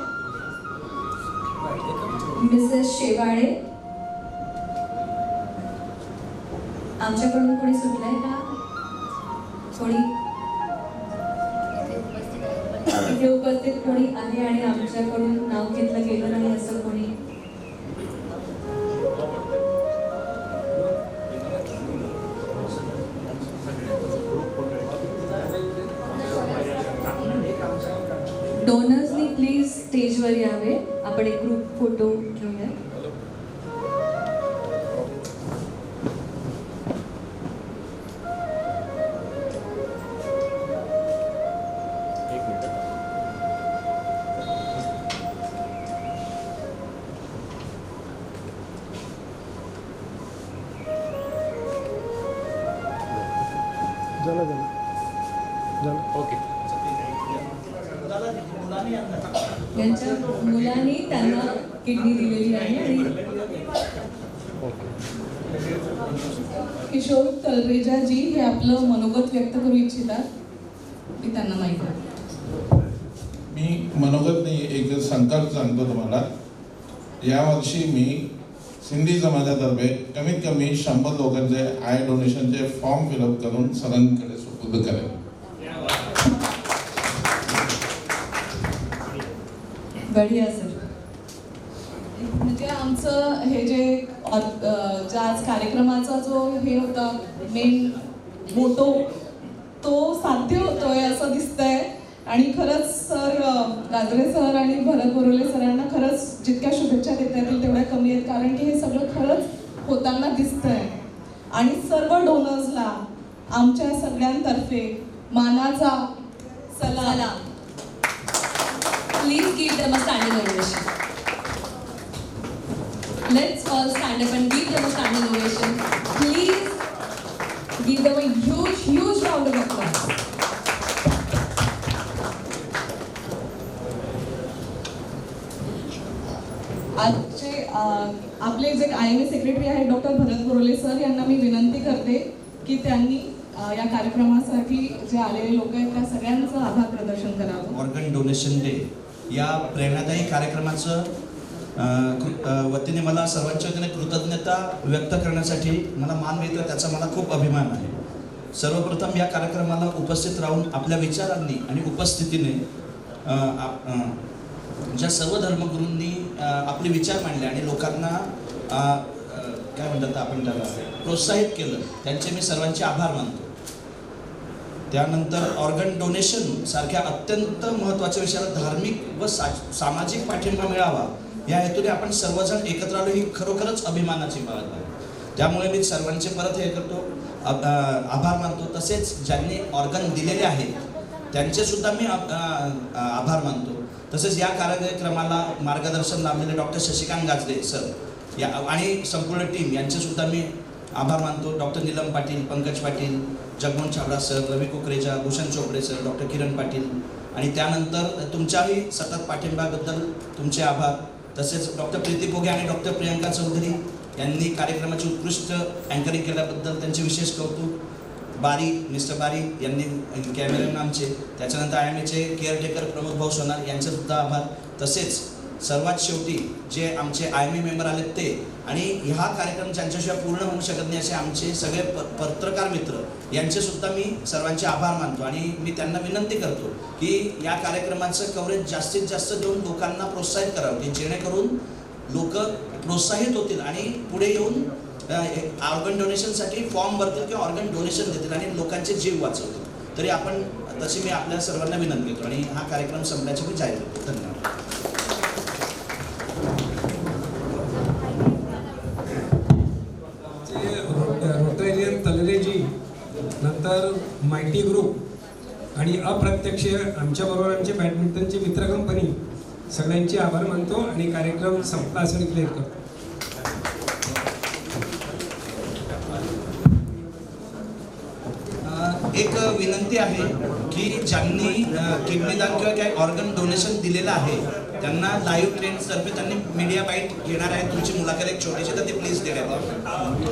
मिसेस शेवाळे. आमच्याकडून कोणी सुटलंय का? कोणी इथे उपस्थित कोणी आहे आणि आमच्याकडून नाव घेतलं गेलं नाही असं कोणी? डोनर्सनी प्लीज स्टेजवर यावे. आपण एक ग्रुप फोटो घेऊया. यांच्या मुलांनी त्यांना किडनी दिलेली आहे आणि किशोर तलरेजा जी हे आपलं मनोगत व्यक्त करू इच्छितात. मी त्यांना माहिती आहे. मी मनोगत नाही, एक संकल्प सांगतो तुम्हाला. यावर्षी मी सिंधी समाजातर्फे कमीत कमी 100 लोकांचे आय डोनेशनचे फॉर्म फिलअप करून सरांकडे सुपूर्द करेन. बढिया सर. म्हणजे आमचं हे जे आज कार्यक्रमाचा जो हे होता मेन मोटो तो साध्य होतोय असं दिसतंय. आणि खरंच सर गाजरे सर आणि भरत बोरोले सरांना खरंच जितक्या शुभेच्छा देता येतील तेवढ्या कमी आहेत, कारण की हे सगळं खरंच होताना दिसतंय. आणि सर्व डोनर्सला आमच्या सगळ्यांतर्फे मानाचा सलाम. Please give them a standing ovation. Let's all stand up and give them a standing ovation. Please give them a huge, huge round of applause. आजचे आपले जे IMA सेक्रेटरी आहेत डॉक्टर भरत बोरोले सर यांना मी विनंती करते की त्यांनी या कार्यक्रमासाठी जे आलेले लोक आहेत त्या सगळ्यांचं आभार प्रदर्शन करावं. ऑर्गन डोनेशन डे या प्रेरणादायी कार्यक्रमाचं वतीने मला सर्वांच्या वतीने कृतज्ञता व्यक्त करण्यासाठी मला मान मिळतो, त्याचा मला खूप अभिमान आहे. सर्वप्रथम या कार्यक्रमाला उपस्थित राहून आपल्या विचारांनी आणि उपस्थितीने ज्या सर्व धर्मगुरूंनी आपले विचार मांडले आणि लोकांना काय म्हणतात आपण त्याला प्रोत्साहित केलं, त्यांचे मी सर्वांचे आभार मानतो. त्यानंतर ऑर्गन डोनेशन सारख्या अत्यंत महत्त्वाच्या विषयाला धार्मिक व सामाजिक पाठिंबा मिळावा या हेतूने आपण सर्वजण एकत्र आलो ही खरोखरच अभिमानाची बाब आहे. त्यामुळे मी सर्वांचे परत हे करतो, आभार मानतो. तसेच ज्यांनी ऑर्गन दिलेले आहेत त्यांचे सुद्धा मी आभार मानतो. तसेच या कार्यक्रमाला मार्गदर्शन लाभलेले डॉक्टर शशिकांत गाजले सर या आणि संपूर्ण टीम यांचे सुद्धा मी आभार मानतो. डॉक्टर नीलम पाटील, पंकज पाटील, जगमोहन छाबड़ा सर, रवी कुकरेजा, भूषण चोपडे सर, डॉक्टर किरण पाटील आणि त्यानंतर तुमच्याही सतत पाठिंब्याबद्दल तुमचे आभार. तसेच डॉक्टर प्रीती पोगे आणि डॉक्टर प्रियंका चौधरी यांनी कार्यक्रमाची उत्कृष्ट अँकरिंग केल्याबद्दल त्यांचे विशेष कौतुक. बारी, मिस्टर बारी यांनी कॅमेरामॅन आमचे, त्याच्यानंतर IMAचे केअरटेकर प्रमोद भाऊ सोनार यांचे सुद्धा आभार. तसेच सर्वात शेवटी जे आमचे IMA मेंबर आलेत ते आणि ह्या कार्यक्रम ज्यांच्याशिवाय पूर्ण होऊ शकत नाही असे आमचे सगळे पत्रकार मित्र यांचे सुद्धा मी सर्वांचे आभार मानतो. आणि मी त्यांना विनंती करतो की या कार्यक्रमाचं कव्हरेज जास्तीत जास्त देऊन लोकांना प्रोत्साहित करावं की जेणेकरून लोक प्रोत्साहित होतील आणि पुढे येऊन ऑर्गन डोनेशनसाठी फॉर्म भरतील किंवा ऑर्गन डोनेशन देतील आणि लोकांचे जीव वाचवतील. तरी आपण तशी मी आपल्या सर्वांना विनंती करतो आणि हा कार्यक्रम संपल्याची मी जाहीर करतो. धन्यवाद. रोटेरियन तलरेजी, नंतर मायटी ग्रुप आणि अप्रत्यक्ष आमच्याबरोबर आमचे बॅडमिंटनचे मित्र कंपनी सगळ्यांचे आभार मानतो आणि कार्यक्रम संपला असं डिक्लेअर करतो. एक विनंती आहे की ज्यांनी किडनी दान किंवा काही ऑर्गन डोनेशन दिलेलं आहे त्यांना लाईव्ह ट्रेंड्सतर्फे त्यांनी मीडिया बाईट घेणार आहे तुमची मुलाखत एक छोटीशी, तर ती प्लीज देण्यात.